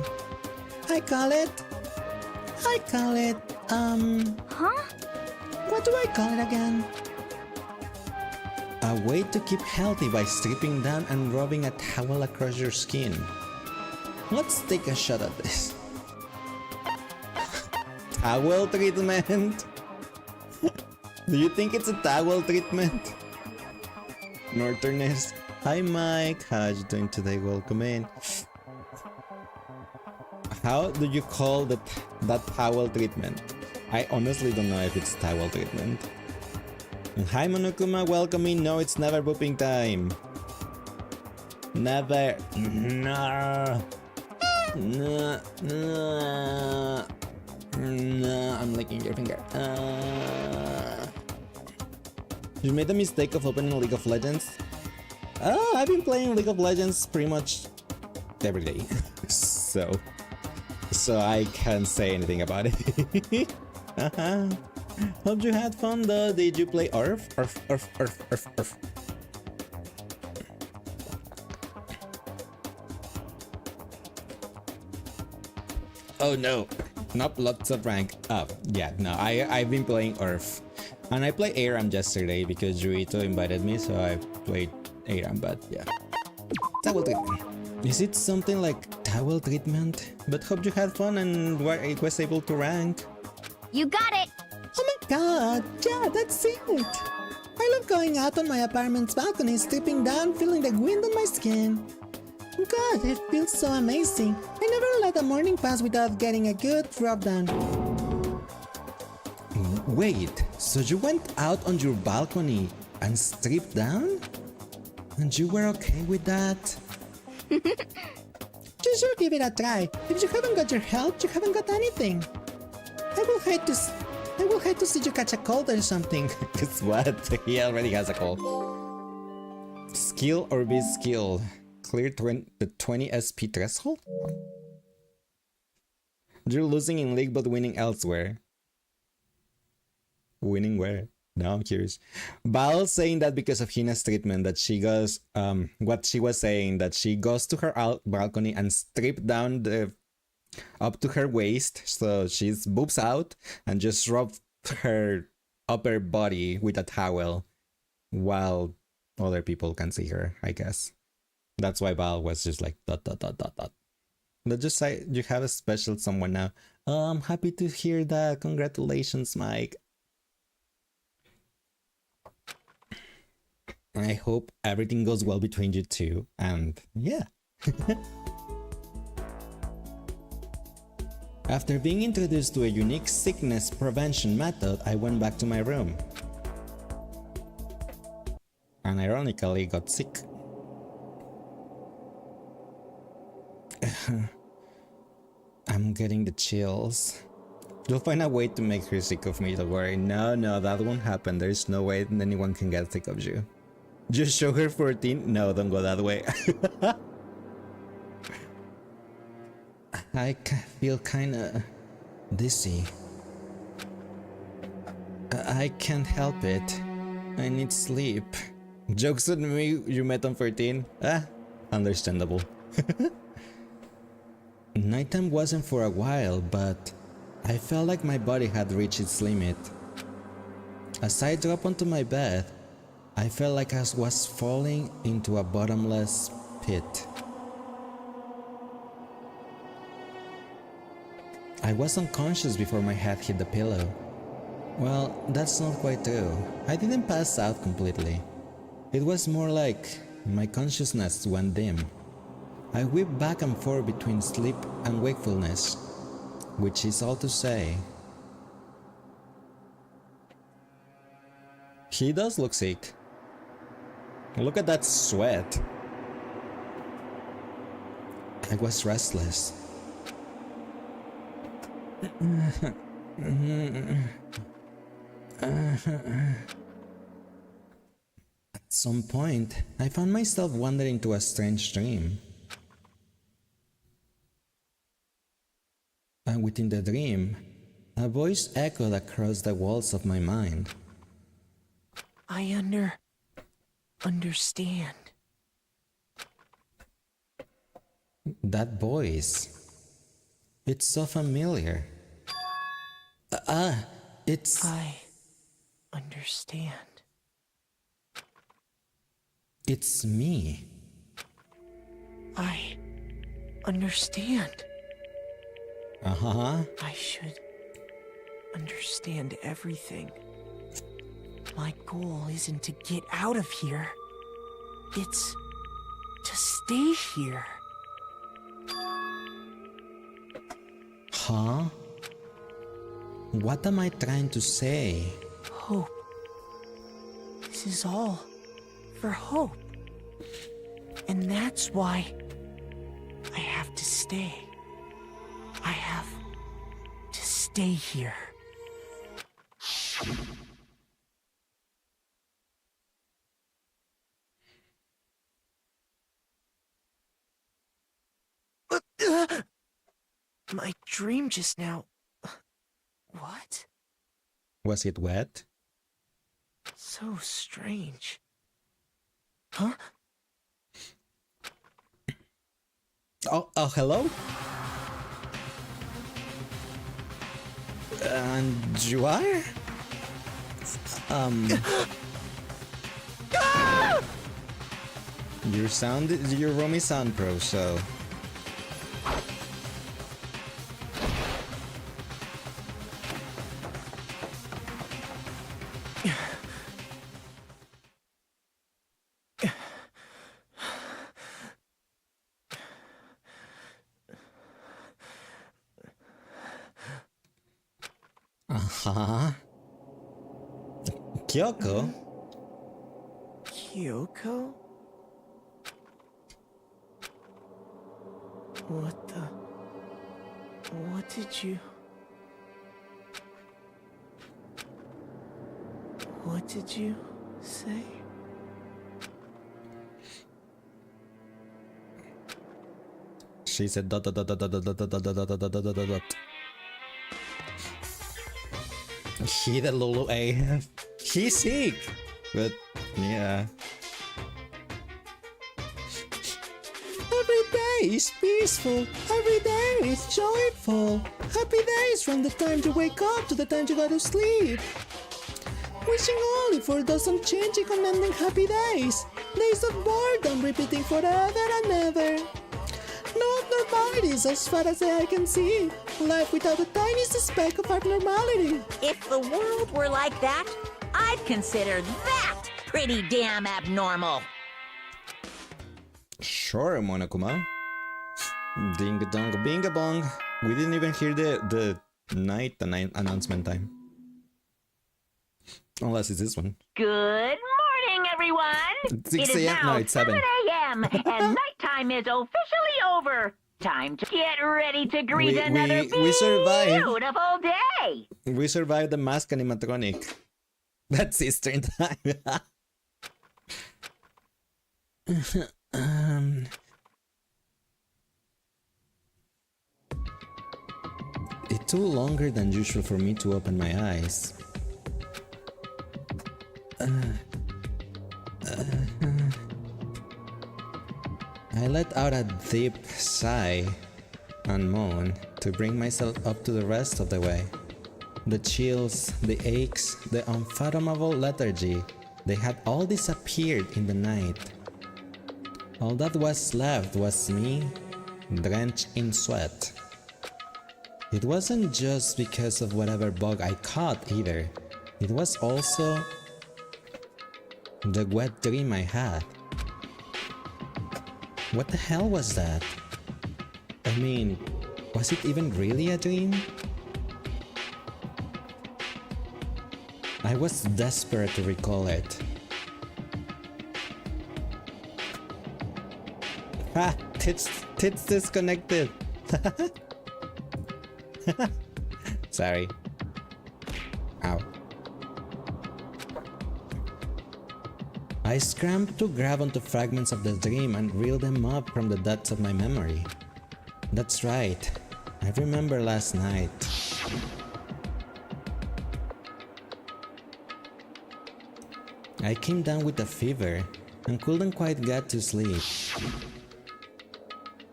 I call it... Huh? What do I call it again? A way to keep healthy by stripping down and rubbing a towel across your skin. Let's take a shot at this. Towel treatment? Do you think it's a towel treatment? Northerners. Hi Mike, how are you doing today? Welcome in. How do you call that towel treatment? I honestly don't know if it's towel treatment. And hi Monokuma, welcome in. No, it's never booping time. Never. No. No. No. No. I'm licking your finger. You made the mistake of opening League of Legends. Oh, I've been playing League of Legends pretty much every day. so I can't say anything about it. Hope you had fun though. Did you play Orf? Orf. Oh no, not lots of rank up. Yeah, no, I've been playing Orf. And I played ARAM yesterday because Ruito invited me, so I played ARAM, but yeah. Towel treatment. Is it something like towel treatment? But hope you had fun and was able to rank. You got it. Oh my god, yeah, that's it! I love going out on my apartment's balcony, stepping down, feeling the wind on my skin. God, it feels so amazing. I never let a morning pass without getting a good rub down. Wait, so you went out on your balcony and stripped down? And you were okay with that? You should give it a try. If you haven't got your help, you haven't got anything. I will hate to see you catch a cold or something. Guess what? He already has a cold. Skill or be skilled. Clear the 20 SP threshold? You're losing in league but winning elsewhere. Winning where? Now I'm curious. Val saying that because of Hina's treatment, that she goes, what she was saying, that she goes to her balcony and stripped down up to her waist, so she's boobs out, and just rub her upper body with a towel while other people can see her, I guess. That's why Val was just like, dot, dot, dot, dot, dot. Let's just say you have a special someone now. I'm happy to hear that. Congratulations, Mike. I hope everything goes well between you two, and yeah. After being introduced to a unique sickness prevention method, I went back to my room. And ironically got sick. I'm getting the chills. You'll find a way to make her sick of me, don't worry. No, that won't happen. There's no way anyone can get sick of you. Just show her 14? No, don't go that way. I feel kinda dizzy. I can't help it. I need sleep. Jokes on me, you met on 14? Understandable. Nighttime wasn't for a while, but I felt like my body had reached its limit. As I dropped onto my bed, I felt like I was falling into a bottomless pit. I was unconscious before my head hit the pillow. Well, that's not quite true. I didn't pass out completely. It was more like my consciousness went dim. I whipped back and forth between sleep and wakefulness, which is all to say. He does look sick. Look at that sweat. I was restless. At some point, I found myself wandering into a strange dream. And within the dream, a voice echoed across the walls of my mind. I understand. That voice. It's so familiar. It's... I understand. It's me. I understand. Uh-huh. I should understand everything. My goal isn't to get out of here. It's to stay here. Huh? What am I trying to say? Hope. This is all for hope. And that's why I have to stay. I have to stay here. My dream just now. What? Was it wet? So strange. Huh? Oh, hello? And you are? Your room is sound pro, so... Kyoko? Kyoko? What the... What did you... What did you say? She said dot dot dot dot dot dot dot dot dot dot dot dot dot dot. He the Lulu A. He's sick. But yeah. Every day is peaceful. Every day is joyful. Happy days from the time you wake up to the time you go to sleep. Wishing only for those unchanging, unending happy days. Days of boredom repeating forever and ever. No abnormalities as far as the eye can see. Life without the tiniest speck of abnormality. If the world were like that, I'd consider that pretty damn abnormal. Sure, Monokuma. Ding dong, bing a bong. We didn't even hear the night announcement time. Unless it's this one. Good morning, everyone. 6 It is a.m. now No, it's 7. a.m. and nighttime is officially over. Time to get ready to greet another we survived. beautiful day. We survived the mask animatronic. That's Eastern time. It took longer than usual for me to open my eyes. I let out a deep sigh and moan to bring myself up to the rest of the way. The chills, the aches, the unfathomable lethargy, they had all disappeared in the night. All that was left was me, drenched in sweat. It wasn't just because of whatever bug I caught either. It was also the wet dream I had. What the hell was that? I mean, was it even really a dream? I was desperate to recall it. Ha! Tits disconnected! Sorry. Ow. I scrambled to grab onto fragments of the dream and reel them up from the depths of my memory. That's right. I remember last night. I came down with a fever and couldn't quite get to sleep.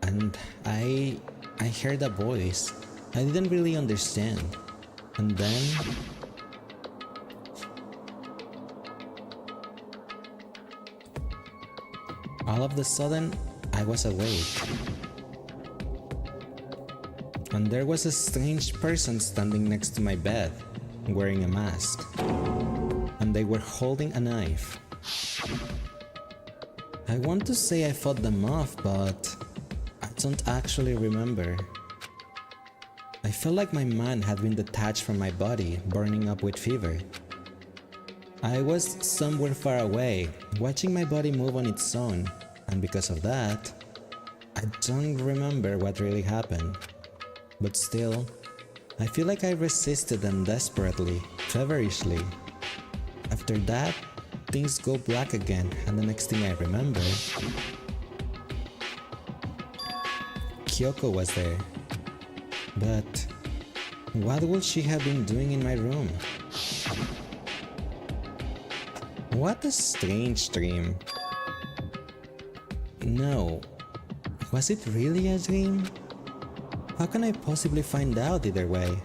And I heard a voice I didn't really understand. And then all of a sudden, I was awake. And there was a strange person standing next to my bed, wearing a mask. And they were holding a knife. I want to say I fought them off, but I don't actually remember. I felt like my mind had been detached from my body, burning up with fever. I was somewhere far away, watching my body move on its own, and because of that, I don't remember what really happened. But still, I feel like I resisted them desperately, feverishly. After that, things go black again, and the next thing I remember, Kyoko was there. But what would she have been doing in my room? What a strange dream. No, was it really a dream? How can I possibly find out either way?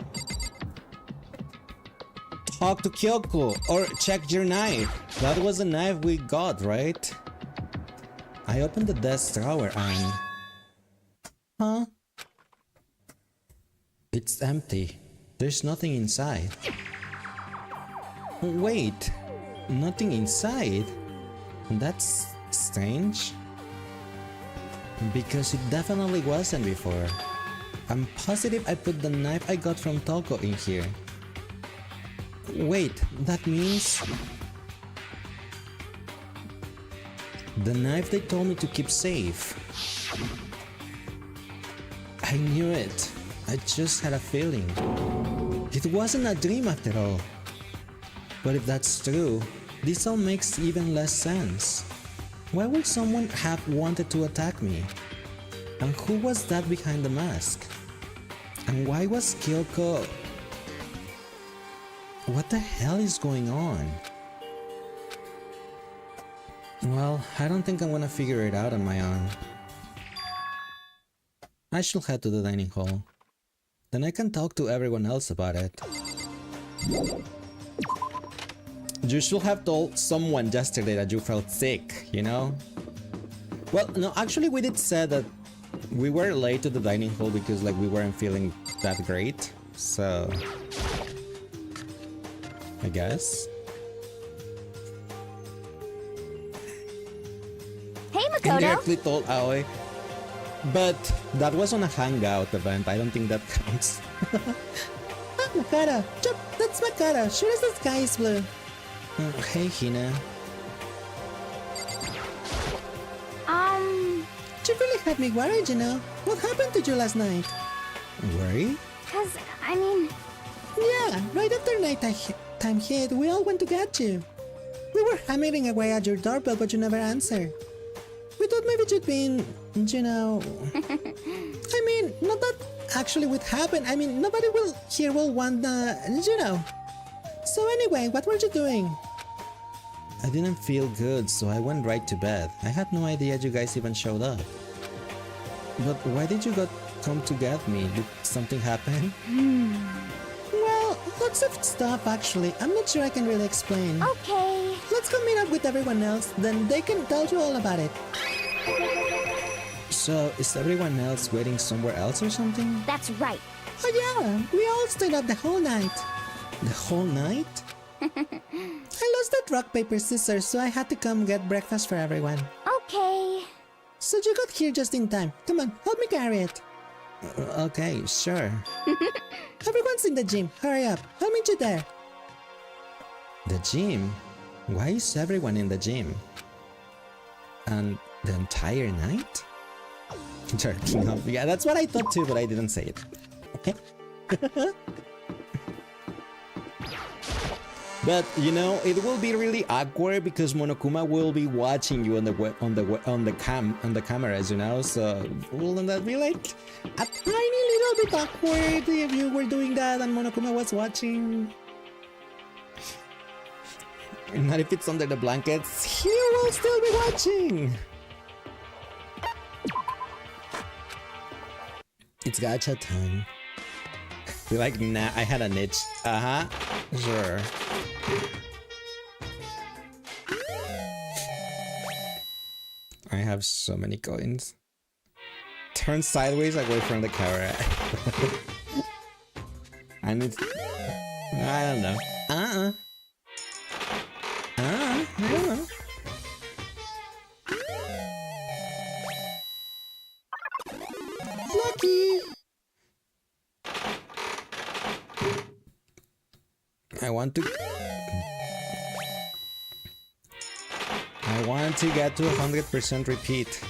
Talk to Kyoko or check your knife. That was the knife we got, right? I opened the desk drawer and... Huh? It's empty. There's nothing inside. Wait, nothing inside? That's strange. Because it definitely wasn't before. I'm positive I put the knife I got from Toko in here. Wait, that means The knife they told me to keep safe. I knew it. I just had a feeling. It wasn't a dream after all. But if that's true, this all makes even less sense. Why would someone have wanted to attack me? And who was that behind the mask? And why was Kyoko... What the hell is going on? Well, I don't think I'm gonna figure it out on my own. I should head to the dining hall. Then I can talk to everyone else about it. You should have told someone yesterday that you felt sick, you know? Well, no, actually we did say that we were late to the dining hall because like we weren't feeling that great, so... I guess. Hey, Makoto. Indirectly told Aoi. But that was on a hangout event. I don't think that counts. Ah, Makara! Chup, that's Makara! Sure as the sky is blue. Hey, Hina. You really had me worried, you know. What happened to you last night? Worry? Cause, I mean... Yeah, right after time hit, we all went to get you. We were hammering away at your doorbell, but you never answered. We thought maybe you'd been, you know... I mean, not that actually would happen. I mean, nobody here will want you know. So anyway, what were you doing? I didn't feel good, so I went right to bed. I had no idea you guys even showed up. But why did you come to get me? Did something happen? Well, lots of stuff actually. I'm not sure I can really explain. Okay. Let's go meet up with everyone else, then they can tell you all about it. So, is everyone else waiting somewhere else or something? That's right. Oh yeah, we all stayed up the whole night. The whole night? I lost that rock, paper, scissors, so I had to come get breakfast for everyone. Okay. So you got here just in time. Come on, help me carry it. Okay, sure. Everyone's in the gym. Hurry up. I'll meet you there. The gym? Why is everyone in the gym? And the entire night? Jerking off. Yeah, that's what I thought too, but I didn't say it. Okay. But you know, it will be really awkward because Monokuma will be watching you on the cameras, you know. So wouldn't that be like a tiny little bit awkward if you were doing that and Monokuma was watching? Not if it's under the blankets. He will still be watching. It's gacha time. Be like, nah, I had an itch. Sure. I have so many coins. Turn sideways away from the camera. I need... I don't know. I don't know. Lucky! I want to get to 100% repeat.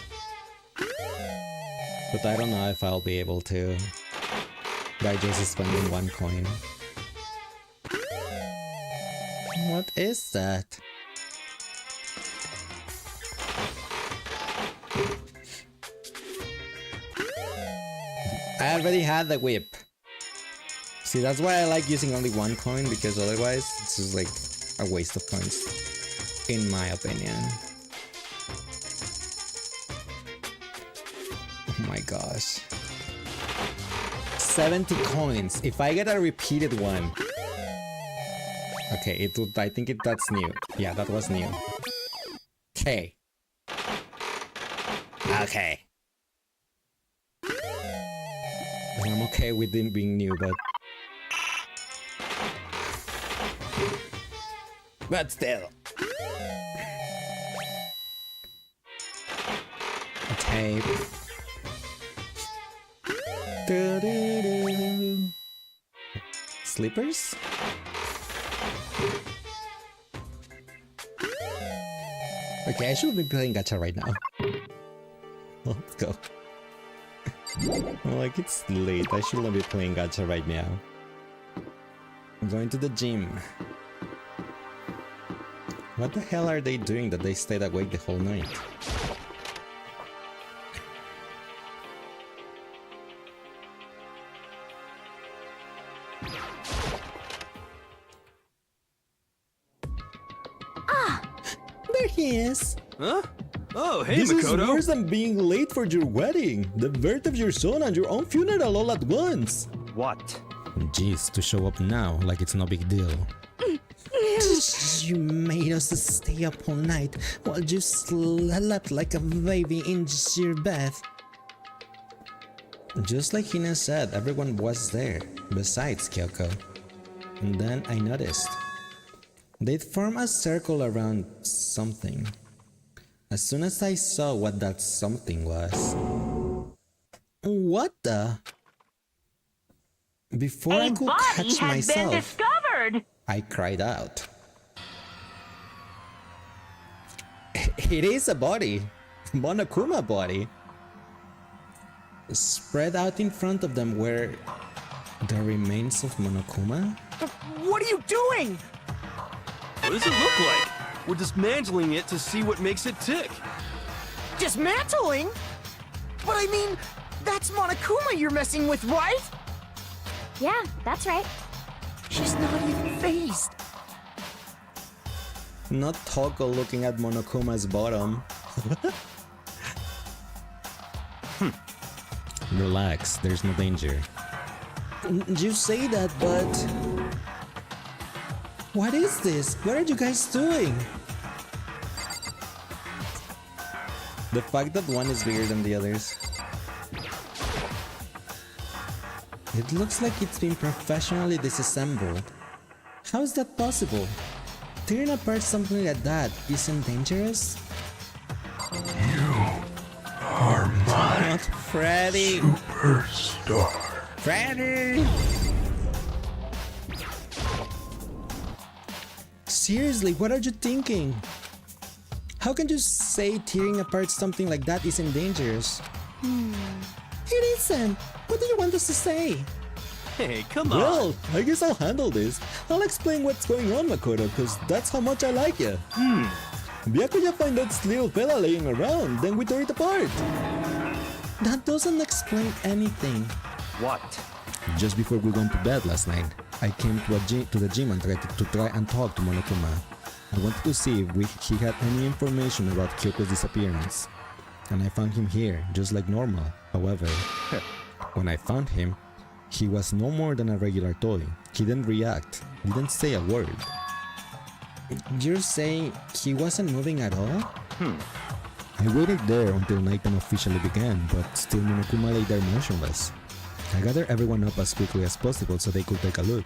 But I don't know if I'll be able to by just spending one coin. What is that? I already had the whip. See, that's why I like using only one coin, because otherwise it's just like a waste of coins, in my opinion. Oh my gosh. 70 coins. If I get a repeated one. Okay, I think that's new. Yeah, that was new. Okay. Okay. I'm okay with it being new, but still. A tape. Slippers? Okay, I should be playing gacha right now. Let's go. Like, it's late. I shouldn't be playing gacha right now. I'm going to the gym. What the hell are they doing that they stayed awake the whole night? There he is! Huh? Oh, hey, This is Makoto. worse than being late for your wedding, the birth of your son, and your own funeral all at once. What? Jeez, to show up now like it's no big deal. You made us stay up all night while you slept like a baby in your bed. Just like Hina said, everyone was there, besides Kyoko. And then I noticed. They'd form a circle around something. As soon as I saw what that something was... What the? Before I could catch myself, discovered. I cried out. It is a body. Monokuma body. Spread out in front of them were the remains of Monokuma. What are you doing? What does it look like? We're dismantling it to see what makes it tick. Dismantling? But I mean, that's Monokuma you're messing with, right? Yeah, that's right. She's not even phased. Not Toko looking at Monokuma's bottom. Relax, there's no danger. You say that, but... What is this? What are you guys doing? The fact that one is bigger than the others. It looks like it's been professionally disassembled. How is that possible? Tearing apart something like that isn't dangerous? Are my Not Freddy! superstar. Freddy! Seriously, what are you thinking? How can you say tearing apart something like that isn't dangerous? It isn't! What do you want us to say? Hey, come on. Well, I guess I'll handle this. I'll explain what's going on, Makoto, because that's how much I like you. Byakuya find that little fella laying around, then we tore it apart. That doesn't explain anything. What? Just before we went to bed last night, I came to the gym and tried to try and talk to Monokuma. I wanted to see if he had any information about Kyoko's disappearance. And I found him here, just like normal. However, when I found him, he was no more than a regular toy. He didn't react, didn't say a word. You're saying he wasn't moving at all? I waited there until nighttime officially began, but still Monokuma lay there motionless. I gathered everyone up as quickly as possible so they could take a look.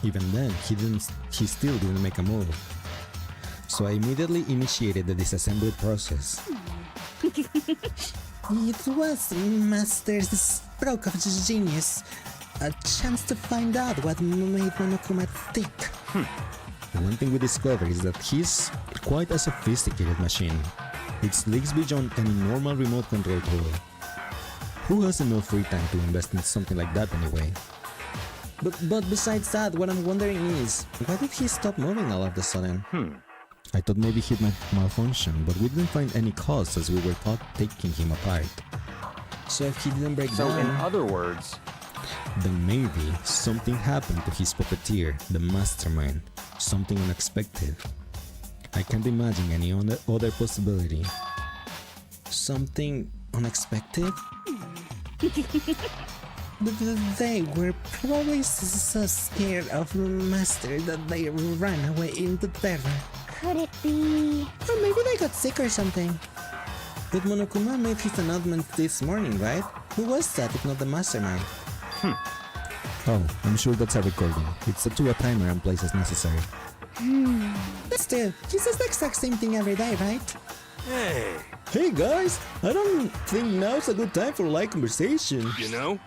Even then, he still didn't make a move. So I immediately initiated the disassembly process. It was Master's stroke of genius. A chance to find out what made Monokuma tick. One thing we discovered is that he's quite a sophisticated machine. Its leaks beyond any normal remote control tool. Who has enough free time to invest in something like that anyway? But besides that, what I'm wondering is, why did he stop moving all of a sudden? I thought maybe he'd malfunction, but we didn't find any cause as we were taking him apart. So if he didn't break So, in down, other words, then maybe something happened to his puppeteer, the mastermind. Something unexpected. I can't imagine any other possibility. Something unexpected? They were probably so scared of Master that they ran away into terror. Could it be... Or maybe they got sick or something. But Monokuma made his announcement this morning, right? Who was that if not the mastermind? Oh, I'm sure that's a recording. It's set to a timer and placed as necessary. But still, he says the exact same thing every day, right? hey, Hey guys, I don't think now's a good time for light conversation. you know?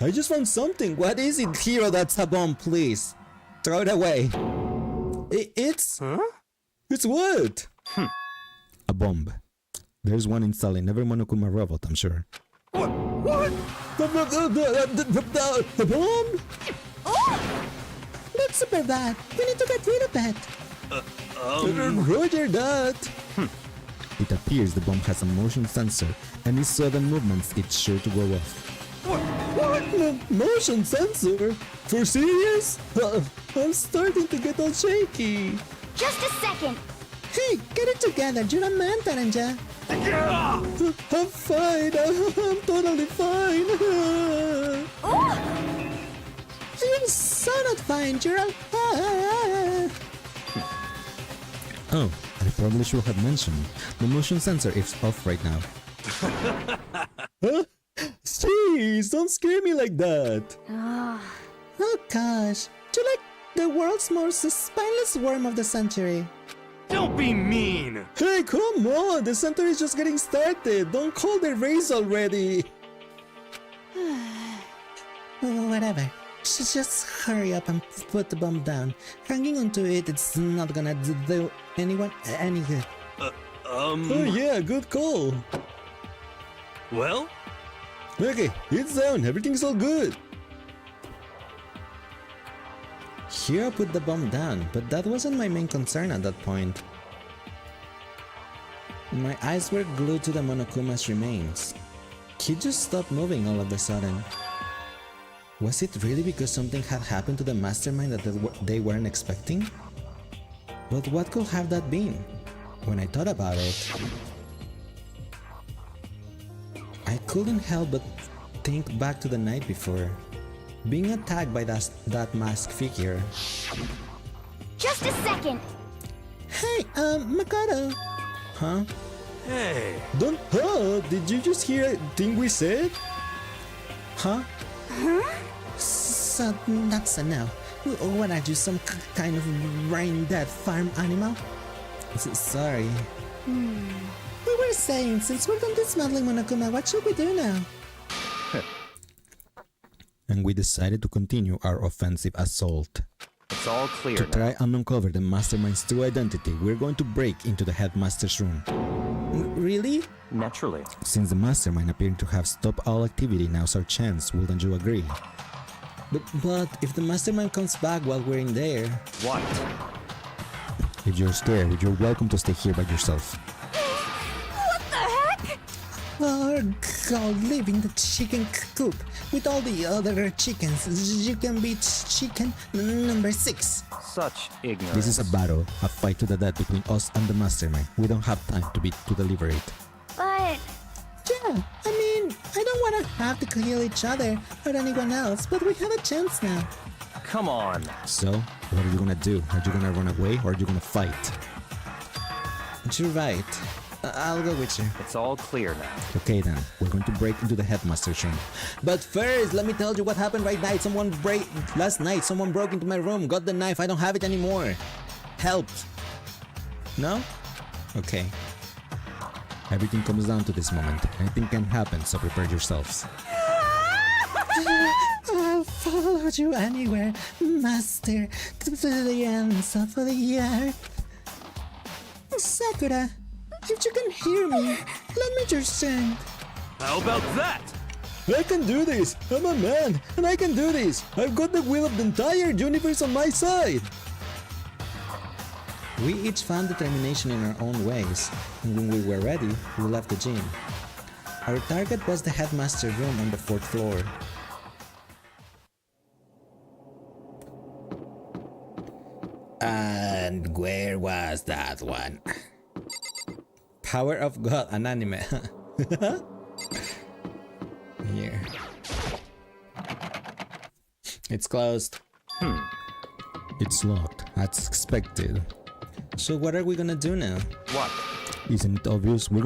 I just found something. What is it, Hiro? That's a bomb, please. Throw it away. It's... Huh? It's what? A bomb. There's one installed in every Monokuma robot, I'm sure. What? What? The bomb? Look, Super Dad. We need to get rid of it. Roger that. It appears the bomb has a motion sensor. Any sudden movements, it's sure to go off. What? Motion sensor? For serious? I'm starting to get all shaky. Just a second. Hey, get it together. You're a man, Taranja. I'm fine. I'm totally fine. You're so not fine, Gerald. Oh, I probably should have mentioned. The motion sensor is off right now. Huh? Jeez, don't scare me like that. Oh gosh, you're like the world's most spineless worm of the century. Don't be mean. Hey, come on! The center is just getting started. Don't call the race already. Whatever. Just hurry up and put the bomb down. Hanging onto it, it's not gonna do anyone any good. Oh yeah, good call. Well? Okay, it's down. Everything's all good. Here I put the bomb down, but that wasn't my main concern at that point. My eyes were glued to the Monokuma's remains. He just stopped moving all of a sudden. Was it really because something had happened to the mastermind that they weren't expecting? But what could have that been? When I thought about it, I couldn't help but think back to the night before. Being attacked by that masked figure. Just a second. Hey, Makoto. Huh? Hey. Don't, did you just hear a thing we said? Huh? So, that's a no. What are you, some kind of brain-dead farm animal? Sorry. We were saying, since we're done dismantling Monokuma, what should we do now? And we decided to continue our offensive assault. It's all clear To now. try and uncover the mastermind's true identity, we're going to break into the headmaster's room. Really? Naturally. Since the mastermind appeared to have stopped all activity, now's our chance, wouldn't you agree? But if the mastermind comes back while we're in there... What? If you're scared, you're welcome to stay here by yourself. What the heck? Oh God, live in the chicken coop with all the other chickens. You can beat chicken number 6. Such ignorance. This is a battle, a fight to the death between us and the mastermind. We don't have time to deliberate. But Yeah, I mean, I don't want to have to kill each other or anyone else, but we have a chance now. Come on. So, what are you gonna do? Are you gonna run away or are you gonna fight? You're right. I'll go with you. It's all clear now. Okay then, we're going to break into the headmaster's room. But first, let me tell you what happened right now. Last night, someone broke into my room, got the knife, I don't have it anymore. Help! No? Okay. Everything comes down to this moment. Anything can happen, so prepare yourselves. I'll follow you anywhere, master, to the ends of the earth. Sakura, if you can hear me, let me just sing. How about that? I can do this! I'm a man, and I can do this! I've got the will of the entire universe on my side! We each found determination in our own ways, and when we were ready, we left the gym. Our target was the headmaster room on the 4th floor. And where was that one? Power of God, an anime. Here. It's closed. It's locked, as expected. So what are we gonna do now? What? Isn't it obvious? We're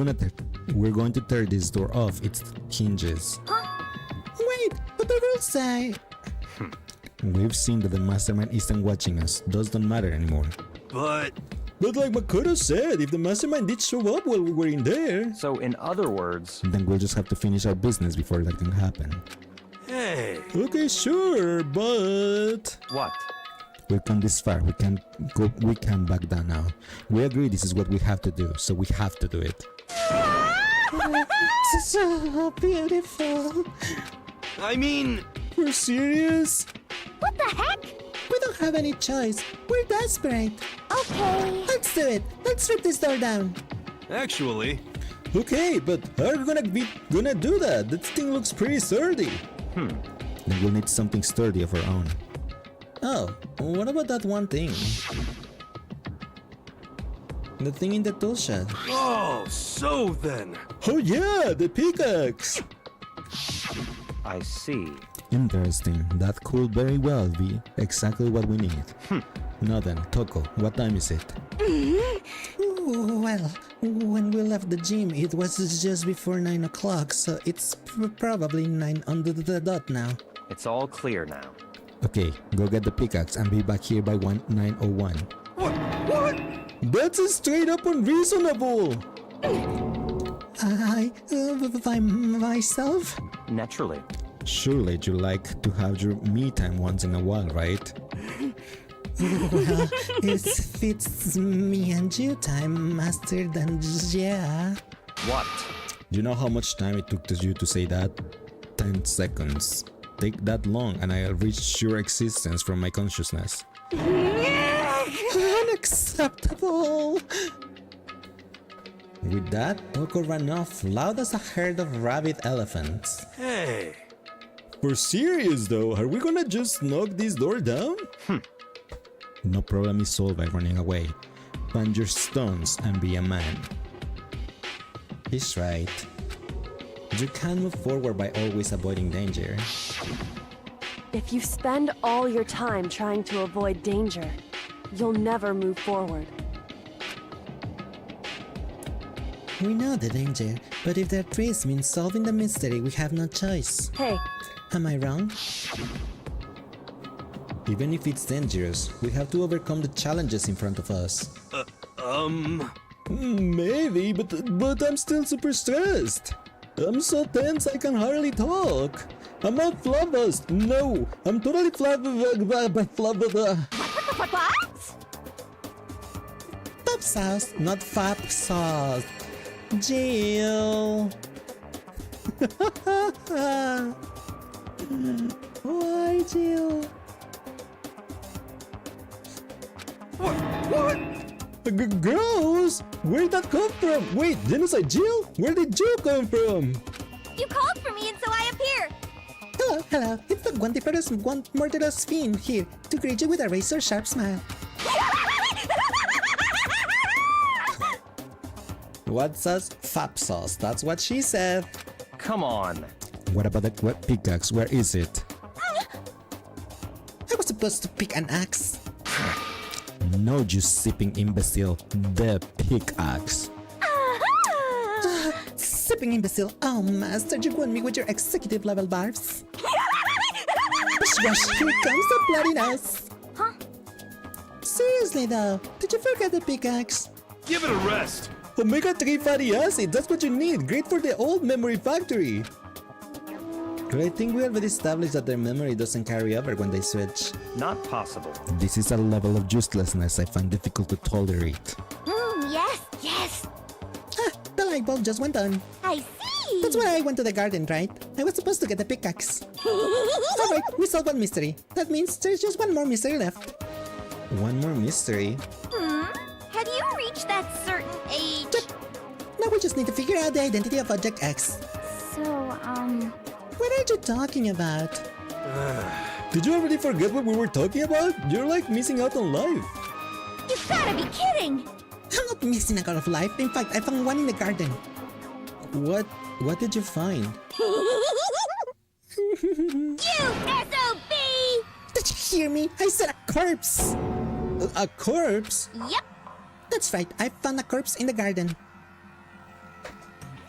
going to tear this door off its hinges. Wait, but the rules say... We've seen that the mastermind isn't watching us. Those don't matter anymore. But like Makoto said, if the mastermind did show up while we were in there... So in other words... Then we'll just have to finish our business before that can happen. hey, Okay, sure, but... What? We've come this far. We can't go. We can't back down now. We agree this is what we have to do, so we have to do it. So beautiful. I mean, We're serious? What the heck? We don't have any choice. We're desperate. Okay. Let's do it. Let's rip this door down. actually, Okay, but how are we gonna do that? That thing looks pretty sturdy. Then we'll need something sturdy of our own. Oh, what about that one thing? The thing in the tool shed. oh, so then. Oh yeah, the pickaxe! I see. Interesting. That could very well be exactly what we need. Now then, Toko, what time is it? Well, when we left the gym, it was just before 9 o'clock, so it's probably 9 on the dot now. It's all clear now. Okay, go get the pickaxe and be back here by 9:01. What? What? That's straight up unreasonable! By myself? Naturally. Surely you like to have your me time once in a while, right? Well, it fits me and you time, Master yeah. What? Do you know how much time it took you to say that? 10 seconds. Take that long and I'll reach your existence from my consciousness. Unacceptable! With that, Toko ran off loud as a herd of rabid elephants. Hey. For serious though, are we gonna just knock this door down? No problem is solved by running away. Find your stones and be a man. He's right. You can't move forward by always avoiding danger. If you spend all your time trying to avoid danger, you'll never move forward. We know the danger, but if that race means solving the mystery, we have no choice. Hey, Am I wrong? Even if it's dangerous, we have to overcome the challenges in front of us. Maybe, but I'm still super stressed. I'm so tense I can hardly talk. I'm not flabbergasted. No, I'm totally flabbergasted. What? Pop sauce, not fap sauce. Jill. Why, Jill? What? Gross! Where'd that come from? Wait, Genocide Jill? Where did Jill come from? You called for me and so I appeared. Hello. It's the Murderous Fiend here to greet you with a razor-sharp smile. What sauce? Fap sauce. That's what she said. Come on. What about the pickaxe? Where is it? I was supposed to pick an axe. No, you sipping imbecile. The pickaxe. Sipping imbecile. Oh, Master, you won me with your executive level barbs. Gosh, here comes the bloody nose. Huh? Seriously though, did you forget the pickaxe? Give it a rest. Omega-3 fatty acid, that's what you need. Great for the old memory factory. But I think we already established that their memory doesn't carry over when they switch. Not possible. This is a level of uselessness I find difficult to tolerate. Yes. The light bulb just went on. I see. That's why I went to the garden, right? I was supposed to get the pickaxe. Alright, we solved one mystery. That means there's just one more mystery left. One more mystery? Have you reached that certain age? Now we just need to figure out the identity of Object X. So, What are you talking about? Did you already forget what we were talking about? You're like missing out on life. you gotta be kidding. I'm not missing out of life. In fact, I found one in the garden. What did you find? You SOB! Did you hear me? I said a corpse. A corpse? Yep. That's right. I found a corpse in the garden.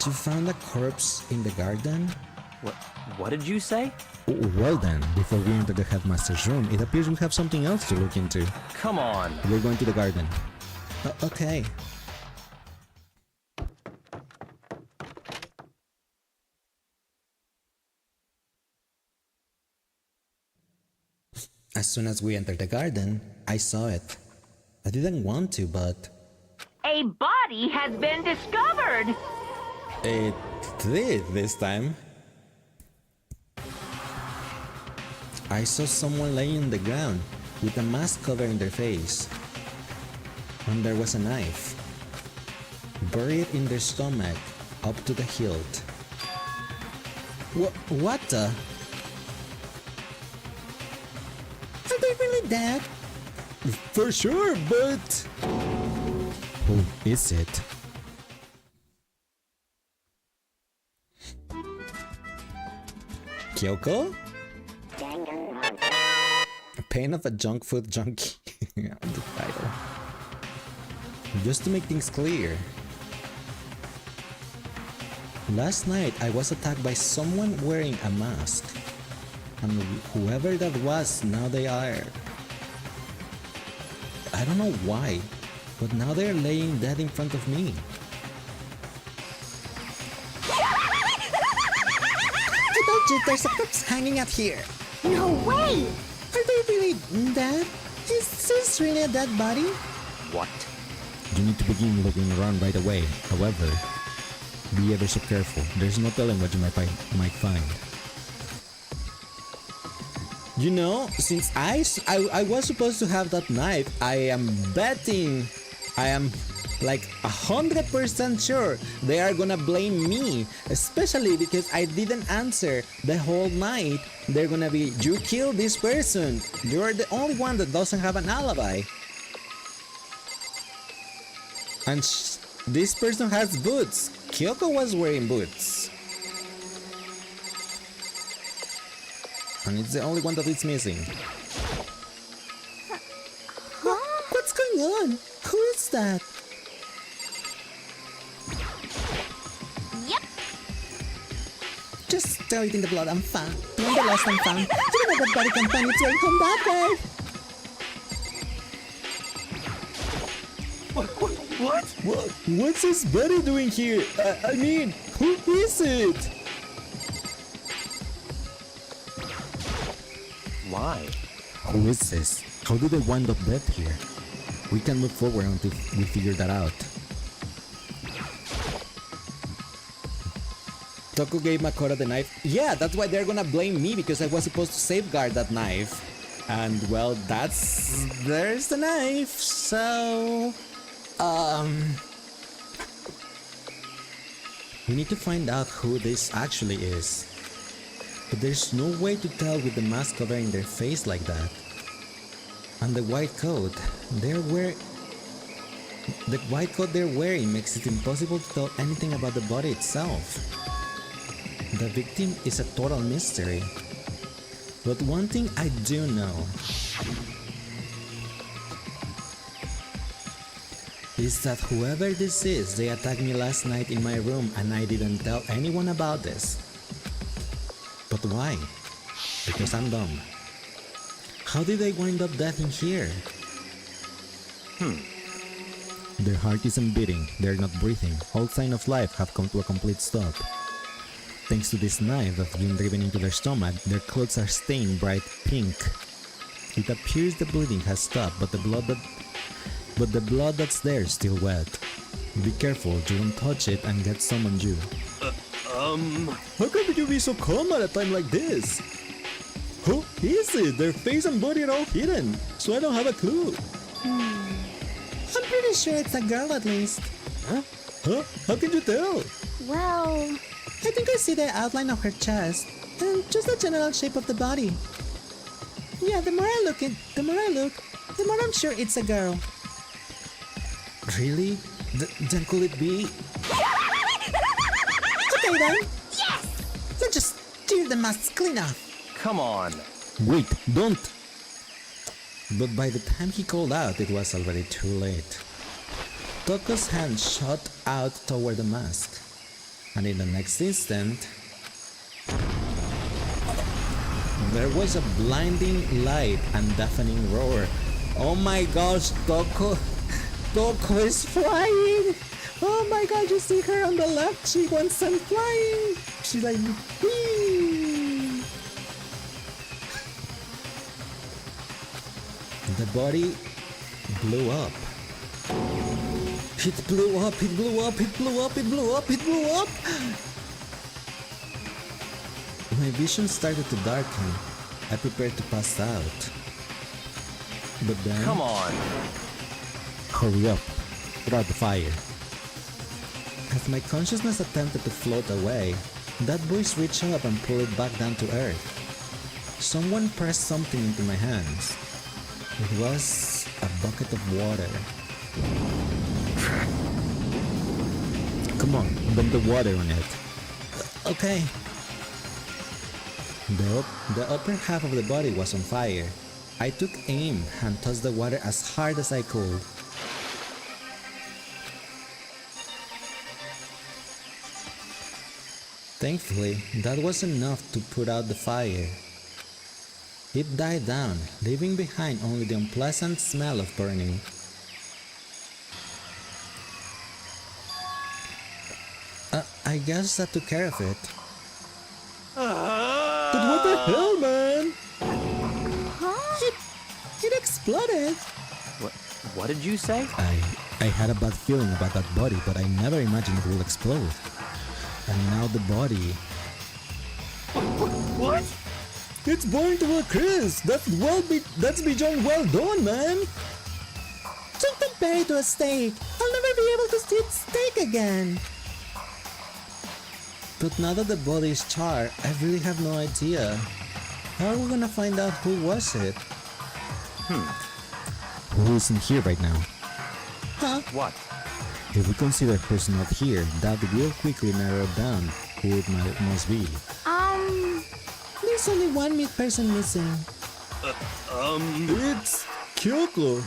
You found a corpse in the garden? What did you say? Well then, before we enter the headmaster's room, it appears we have something else to look into. Come on. We're going to the garden. Okay. As soon as we entered the garden, I saw it. I didn't want to, but A body has been discovered! it did this time. I saw someone laying on the ground with a mask covering their face. And there was a knife buried in their stomach up to the hilt. What the? Are they really dead? For sure, but who is it? Kyoko? Pain of a junk food junkie. The title. Just to make things clear, last night I was attacked by someone wearing a mask. And whoever that was, now they are... I don't know why, but now they're laying dead in front of me. I told you there's a corpse hanging out here. No way! Are they really dead? Is this really a dead body? What? You need to begin looking around right away. However, be ever so careful. There's no telling what you might find. You know, since I was supposed to have that knife, I am betting, I am like 100% sure they are gonna blame me, especially because I didn't answer the whole night. They're gonna be, you killed this person. You're the only one that doesn't have an alibi. And this person has boots. Kyoko was wearing boots. And it's the only one that is missing. What's going on? Who is that? Yep. Just throw it in the blood, I'm fine. Remember last time, fine? You know that body can find its way home that way. What? What's this body doing here? I mean, who is it? Why? Who is this? How did they wind up dead here? We can move forward until we figure that out. Toku gave Makora the knife. Yeah, that's why they're gonna blame me because I was supposed to safeguard that knife. And well, there's the knife. So, we need to find out who this actually is. But there's no way to tell with the mask covering their face like that. And the white coat they're wearing makes it impossible to tell anything about the body itself. The victim is a total mystery. But one thing I do know is that whoever this is, they attacked me last night in my room and I didn't tell anyone about this. But why? Because I'm dumb. How did they wind up dead in here? Their heart isn't beating, they're not breathing. All sign of life have come to a complete stop. Thanks to this knife that's been driven into their stomach, their clothes are stained bright pink. It appears the bleeding has stopped, but the blood that's there is still wet. Be careful, you don't touch it and get some on you. How could you be so calm at a time like this? Who is it? Their face and body are all hidden, so I don't have a clue. I'm pretty sure it's a girl at least. Huh? How can you tell? Well, I think I see the outline of her chest and just the general shape of the body. Yeah, the more I look, the more I'm sure it's a girl. Really? Then could it be? Okay then. Yes! Let's just tear the masks clean off. Come on. Wait, don't! But by the time he called out, it was already too late. Toko's hand shot out toward the mask, and in the next instant, there was a blinding light and deafening roar. Oh my gosh, Toko is flying! Oh my god, you see her on the left, she wants some flying! She's like, whee! The body blew up. It blew up, it blew up, it blew up, it blew up, it blew up! My vision started to darken. I prepared to pass out. But then... Come on. Hurry up. Put out the fire. As my consciousness attempted to float away, that voice reached up and pulled it back down to earth. Someone pressed something into my hands. It was a bucket of water. Come on, dump the water on it. Okay. The upper half of the body was on fire. I took aim and tossed the water as hard as I could. Thankfully, that was enough to put out the fire. It died down, leaving behind only the unpleasant smell of burning. I guess that took care of it. But what the hell, man? It exploded! What did you say? I had a bad feeling about that body, but I never imagined it would explode. And now the body... What? It's burned to a crisp! That's beyond well done, man! Don't compare it to a steak! I'll never be able to eat steak again! But now that the body is charred, I really have no idea. How are we gonna find out who was it? Who isn't here right now? Huh? What? If we consider a person not here, that will quickly narrow down who it must be. There's only one person missing. It's Kyoko.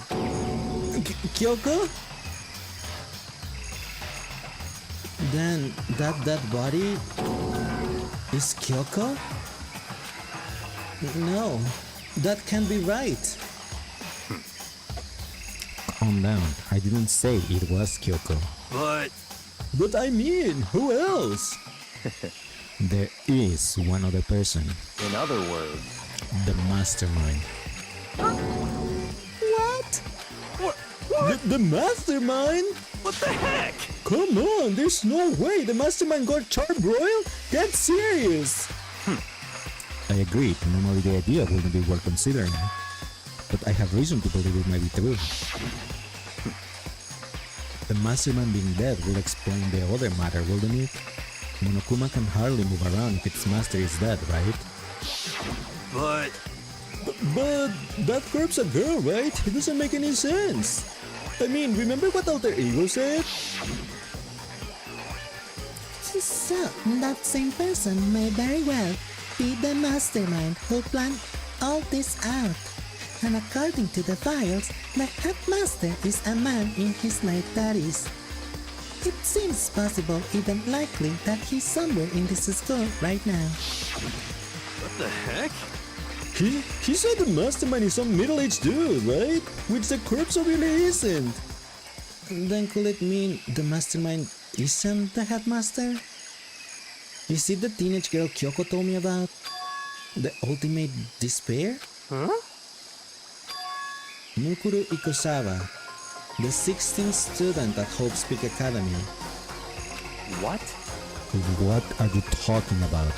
Kyoko? Then that body is Kyoko? No, that can't be right. Calm down. I didn't say it was Kyoko. But I mean, who else? There is one other person. In other words, The mastermind. What? The mastermind? What the heck? Come on, there's no way the mastermind got charbroiled? Get serious! I agree, normally the idea wouldn't be worth considering. But I have reason to believe it might be true. The mastermind being dead will explain the other matter, wouldn't it? Monokuma can hardly move around if its master is dead, right? But that corpse a girl, right? It doesn't make any sense. I mean, remember what Alter Ego said? So, that same person may very well be the mastermind who planned all this out. And according to the files, the headmaster is a man in his late 30s. It seems possible, even likely, that he's somewhere in this school right now. what the heck? He said the mastermind is some middle-aged dude, right? Which the corpse really isn't. Then could it mean the mastermind isn't the headmaster? Is it the teenage girl Kyoko told me about? The ultimate despair? Huh? Mukuru Ikusawa, the 16th student at Hope Peak Academy. what? What are you talking about?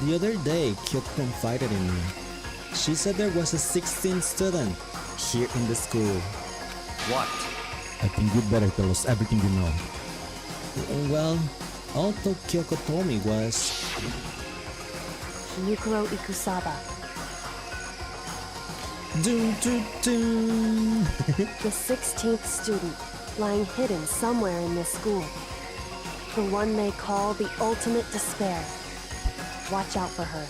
The other day, Kyoko confided in me. She said there was a 16th student here in the school. What? I think you'd better tell us everything you know. Well, all Kyoko told me was... Yukuro Ikusawa, Doom, doom, doom. the 16th student, lying hidden somewhere in this school. The one they call the ultimate despair. Watch out for her.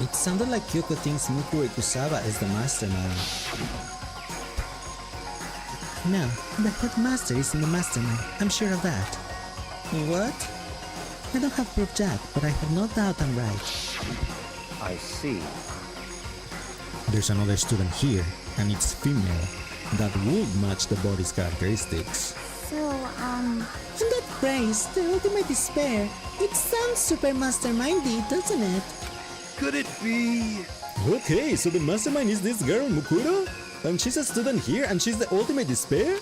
It sounded like Kyoko thinks Mukuro Ikusawa is the mastermind. No, the headmaster isn't the mastermind. I'm sure of that. What? I don't have proof yet, but I have no doubt I'm right. I see. There's another student here, and it's female. That would match the body's characteristics. So, And that phrase, the ultimate despair, it sounds super mastermindy, doesn't it? Could it be... Okay, so the mastermind is this girl, Mukuro? And she's a student here and she's the ultimate despair?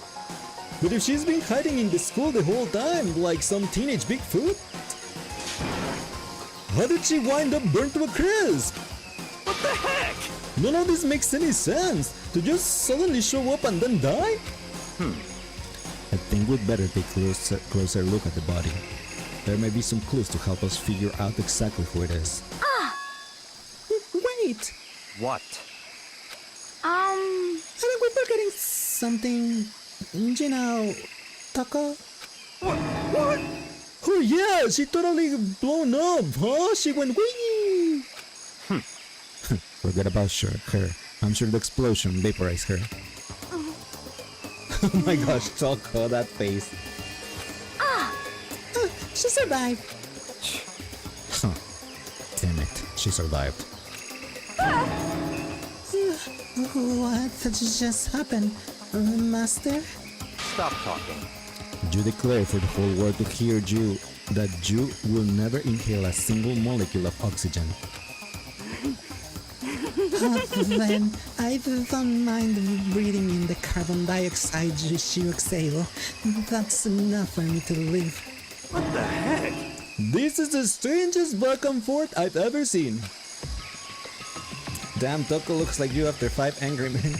But if she's been hiding in the school the whole time, like some teenage Bigfoot? How did she wind up burnt to a crisp? What the heck? None of this makes any sense. To just suddenly show up and then die? I think we'd better take a closer look at the body. There may be some clues to help us figure out exactly who it is. Wait! What? I think we're forgetting something. You know, Taco? What? Oh yeah, she totally blown up, huh? She went wee! Forget about her. I'm sure the explosion vaporized her. Oh my gosh, Taco, that face. She survived. Huh. Damn it, she survived. What just happened, Master? Stop talking. You declare for the whole world to hear you that you will never inhale a single molecule of oxygen. Then I don't mind breathing in the carbon dioxide you exhale. That's enough for me to live. What the heck? This is the strangest back and forth I've ever seen. Damn, Toko looks like you after 5 angry men.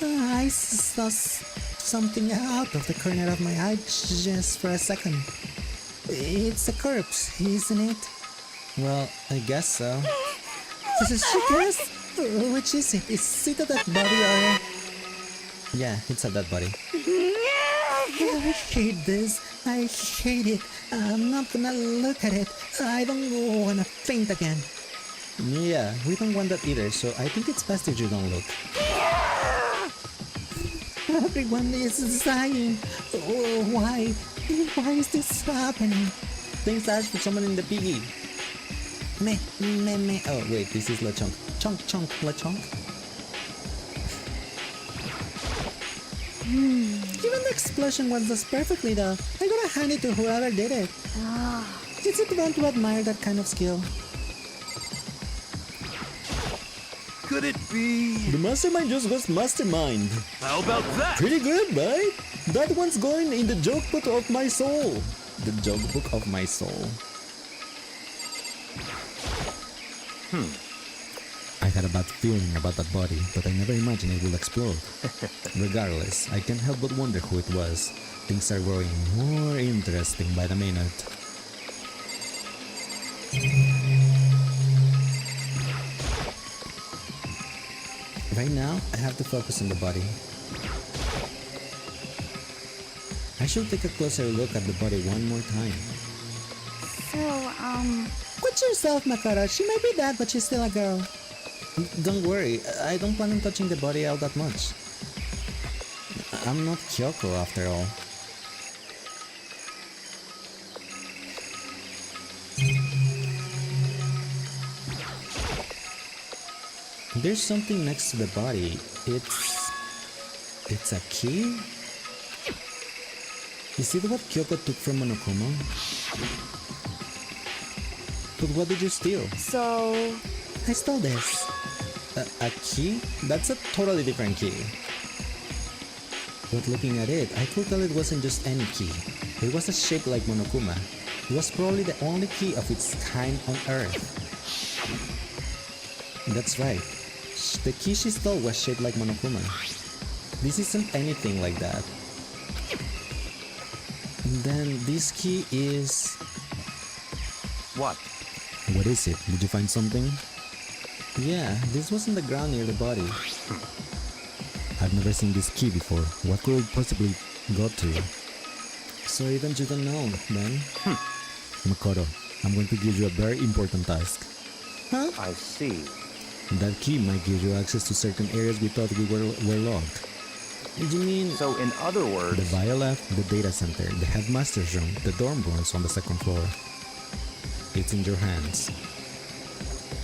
I saw something out of the corner of my eye just for a second. It's a corpse, isn't it? Well, I guess so. She guess? Which is it? Is it a dead body or... Yeah, it's a dead body. I hate this. I hate it. I'm not gonna look at it. I don't wanna faint again. Yeah, we don't want that either, so I think it's best if you don't look. Everyone is dying. Oh, why? Why is this happening? Thanks Ash for someone in the piggy. Me. Oh wait, this is Lechonk. Chonk, Lechonk. Even the explosion was just perfectly though. I gotta hand it to whoever did it. It's it fun to admire that kind of skill. Could it be... The mastermind just goes mastermind. How about that? Pretty good, right? That one's going in the joke book of my soul. The joke book of my soul. I had a bad feeling about that body, but I never imagined it would explode. Regardless, I can't help but wonder who it was. Things are growing more interesting by the minute. Right now, I have to focus on the body. I should take a closer look at the body one more time. Watch yourself, Makara. She might be dead, but she's still a girl. Don't worry, I don't plan on touching the body all that much. I'm not Kyoko after all. There's something next to the body. It's a key? Is it what Kyoko took from Monokuma? But what did you steal? So... I stole this. A key? That's a totally different key. But looking at it, I could tell it wasn't just any key. It was a shape like Monokuma. It was probably the only key of its kind on Earth. That's right. The key she stole was shaped like Monokuma. This isn't anything like that. Then this key is... What? What is it? Did you find something? Yeah, this was on the ground near the body. I've never seen this key before. What could it possibly go to? So even you don't know, then? Makoto, I'm going to give you a very important task. Huh? I see. That key might give you access to certain areas we thought we were locked. You mean... So in other words... The Violab, the data center, the headmaster's room, the dorm rooms on the second floor. It's in your hands.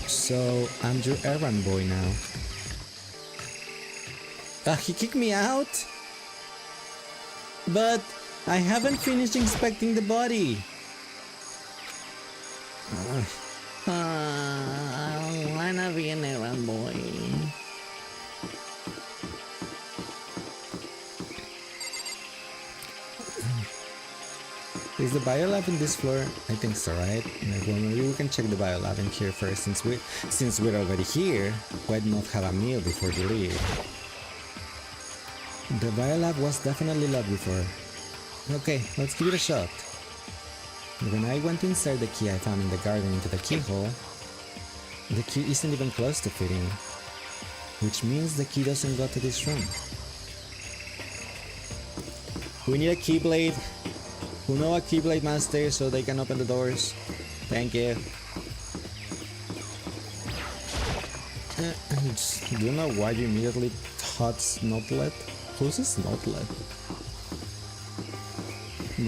So, I'm your errand boy now. He kicked me out? But I haven't finished inspecting the body. I wanna be an errand boy. Is the biolab in this floor? I think so, right? Well, maybe we can check the biolab in here first, since we're already here. Why not have a meal before we leave? The biolab was definitely locked before. Okay, let's give it a shot. When I went to insert the key I found in the garden into the keyhole, the key isn't even close to fitting, which means the key doesn't go to this room. We need a keyblade. Who know a keyblade master so they can open the doors? Thank you. Do you know why you immediately thought Snotlet? Who's a Snotlet?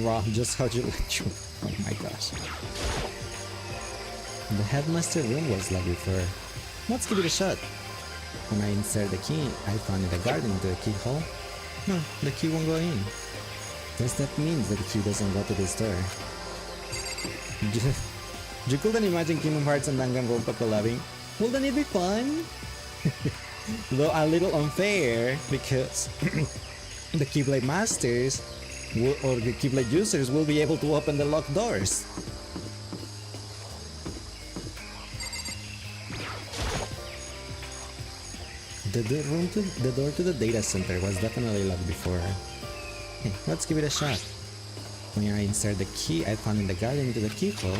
Raw, just how you let you. Oh my gosh. The headmaster room was locked before. Let's give it a shot. When I insert the key I found in the garden into the keyhole, no, the key won't go in. Guess that means that the key doesn't go to this door. You couldn't imagine Kingdom Hearts and Danganronpa collabing? Wouldn't it be fun? Though a little unfair, because the Keyblade Masters or the Keyblade users will be able to open the locked doors. The door to the data center was definitely locked before. Okay, let's give it a shot. When I insert the key I found in the garden into the keyhole,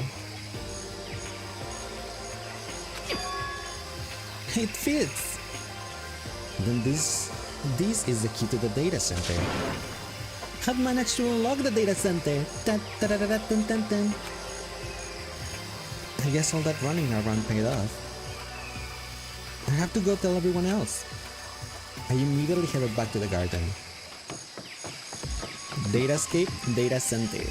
it fits! Then this is the key to the data center. I've managed to unlock the data center! Dun, dun, dun, dun, dun, dun, dun. I guess all that running around paid off. I have to go tell everyone else. I immediately headed back to the garden. Datascape, data center.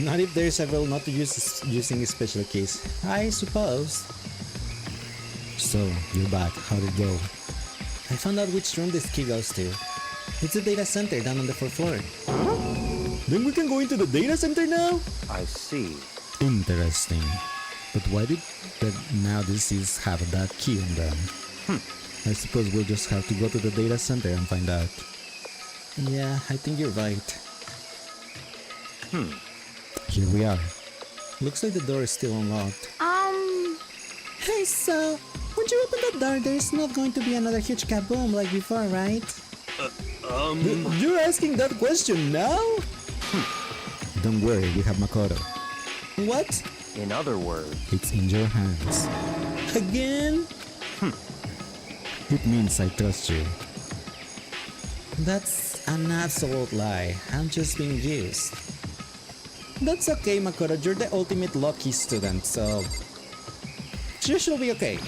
Not if there's a rule not to use using special keys, I suppose. So, you're back. How'd it go? I found out which room this key goes to. It's the data center down on the 4th floor. Then we can go into the data center now? I see. Interesting. But why did the now DCs have that key on them? I suppose we'll just have to go to the data center and find out. Yeah, I think you're right. Here we are. Looks like the door is still unlocked. Hey, so when you open the door, there's not going to be another huge kaboom like before, right? You're asking that question now? Don't worry, we have Makoto. What? In other words, It's in your hands. Again? It means I trust you. That's an absolute lie. I'm just being used. That's okay, Makoto. You're the ultimate lucky student, so you should be okay.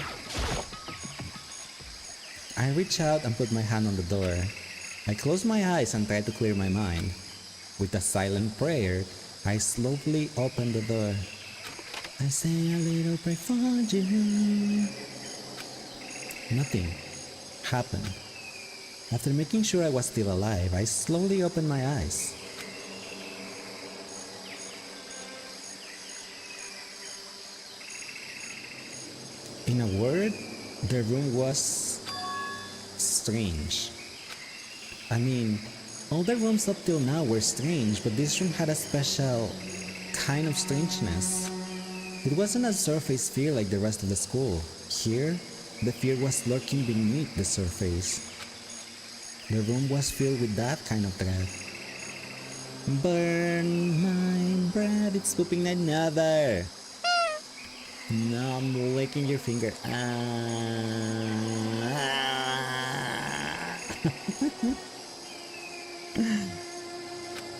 I reach out and put my hand on the door. I close my eyes and try to clear my mind. With a silent prayer, I slowly open the door. I say a little prayer for you. Nothing happened. After making sure I was still alive, I slowly opened my eyes. In a word, the room was strange. I mean, all the rooms up till now were strange, but this room had a special kind of strangeness. It wasn't a surface fear like the rest of the school. Here, the fear was lurking beneath the surface. The room was filled with that kind of dread. Burn my breath, it's pooping another. Now I'm licking your finger.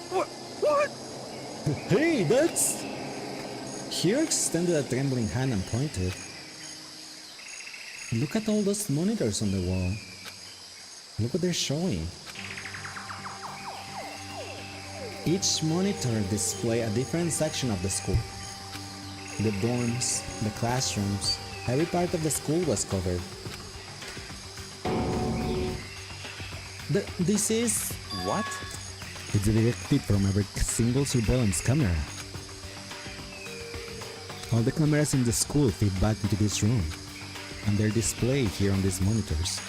What? Hey, that's... Here extended a trembling hand and pointed. Look at all those monitors on the wall. Look what they're showing. Each monitor displays a different section of the school. The dorms, the classrooms, every part of the school was covered. This is... What? It's a direct feed from every single surveillance camera. All the cameras in the school feed back into this room, and they're displayed here on these monitors.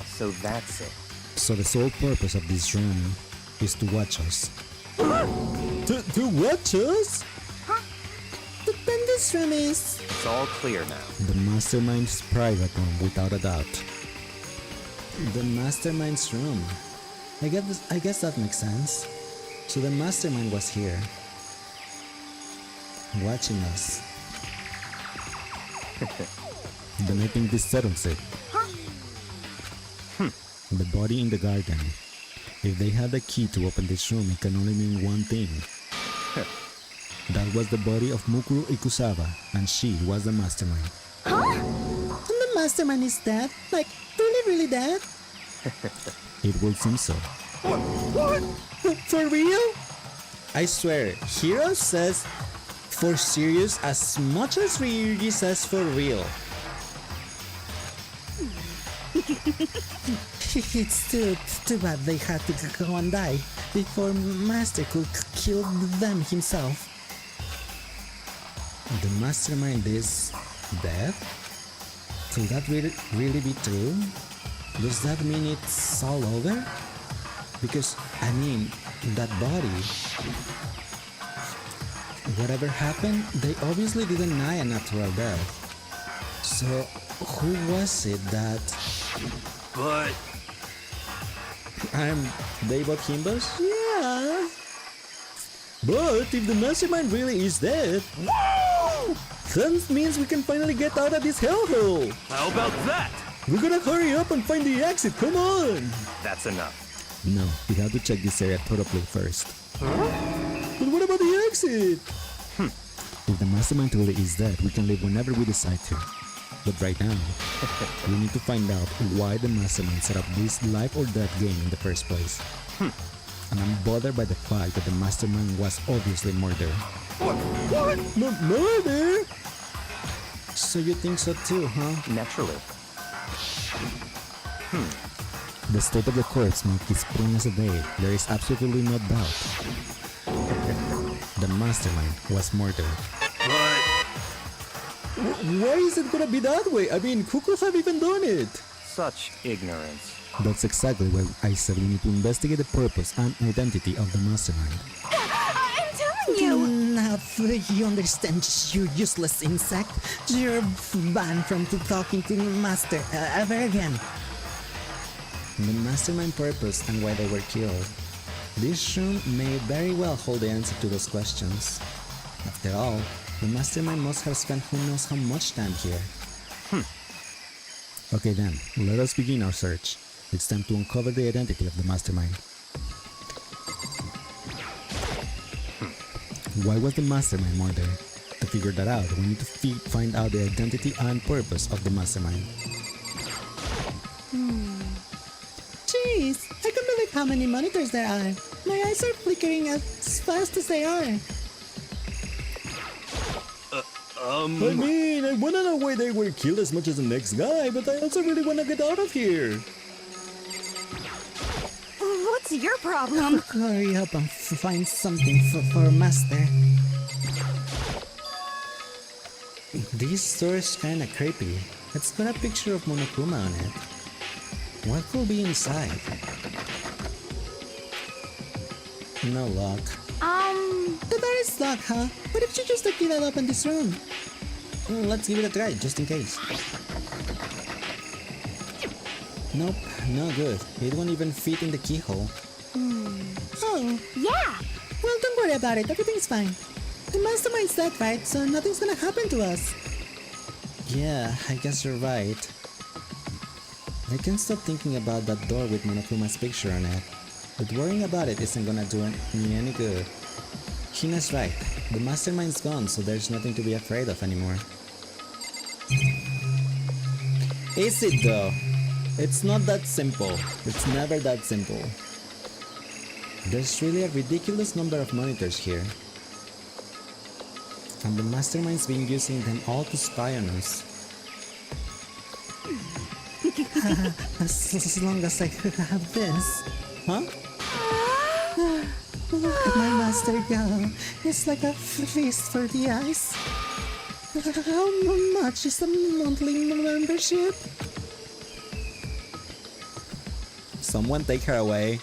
So that's it. So the sole purpose of this room is to watch us. To watch us? Then this room is... It's all clear now. The Mastermind's private room, without a doubt. The Mastermind's room. I guess that makes sense. So the Mastermind was here, watching us. Then I think this settles it. The body in the garden. If they had the key to open this room, it can only mean one thing. That was the body of Mukuro Ikusawa, and she was the Mastermind. Huh? And the Mastermind is dead? Like, really dead? It would seem so. What? For real? I swear, Hiro says for serious as much as Ryuji says for real. It's too bad they had to go and die before Master could kill them himself. The Mastermind is dead? Could that really be true? Does that mean it's all over? Because, I mean, that body... Whatever happened, they obviously didn't die a natural death. So, who was it that... But They bought Himbos? Yeah. But if the Mastermind really is dead... Woo! That means we can finally get out of this hellhole! how about that? We gotta hurry up and find the exit, come on! That's enough. No, we have to check this area totally first. But what about the exit? If the Mastermind truly is dead, we can leave whenever we decide to. But right now, we need to find out why the Mastermind set up this life or death game in the first place. And I'm bothered by the fact that the Mastermind was obviously murdered. What? Murder? So you think so too, huh? Naturally. The state of the corpse makes this plain as a day. There is absolutely no doubt. The Mastermind was murdered. But Why is it gonna be that way? I mean, who could have even done it? Such ignorance. That's exactly why I said we need to investigate the purpose and identity of the Mastermind. I'm telling you! Now, you understand, you useless insect? You're banned from talking to Master ever again. The Mastermind purpose and why they were killed. This room may very well hold the answer to those questions. After all, the Mastermind must have spent who knows how much time here. Okay then, let us begin our search. It's time to uncover the identity of the Mastermind. Why was the Mastermind murdered? To figure that out, we need to find out the identity and purpose of the Mastermind. Jeez, I can't believe how many monitors there are. My eyes are flickering as fast as they are. I mean, I wanna know why they were killed as much as the next guy, but I also really wanna get out of here. What's your problem? Hurry up and find something for Master. This store is kinda creepy. It's got a picture of Monokuma on it. What could be inside? No luck. The door is locked, huh? What if you just key that up in this room? Let's give it a try, just in case. Nope, no good. It won't even fit in the keyhole. Oh, Yeah! well, don't worry about it. Everything's fine. The Mastermind's dead, right? So nothing's gonna happen to us. Yeah, I guess you're right. I can't stop thinking about that door with Monokuma's picture on it. But worrying about it isn't gonna do me any good. Hina's right. The Mastermind's gone, so there's nothing to be afraid of anymore. Is it though? It's not that simple. It's never that simple. There's really a ridiculous number of monitors here. And the Mastermind's been using them all to spy on us. As long as I have this. Huh? Look at my master go. It's like a feast for the eyes. How much is the monthly membership? Someone take her away.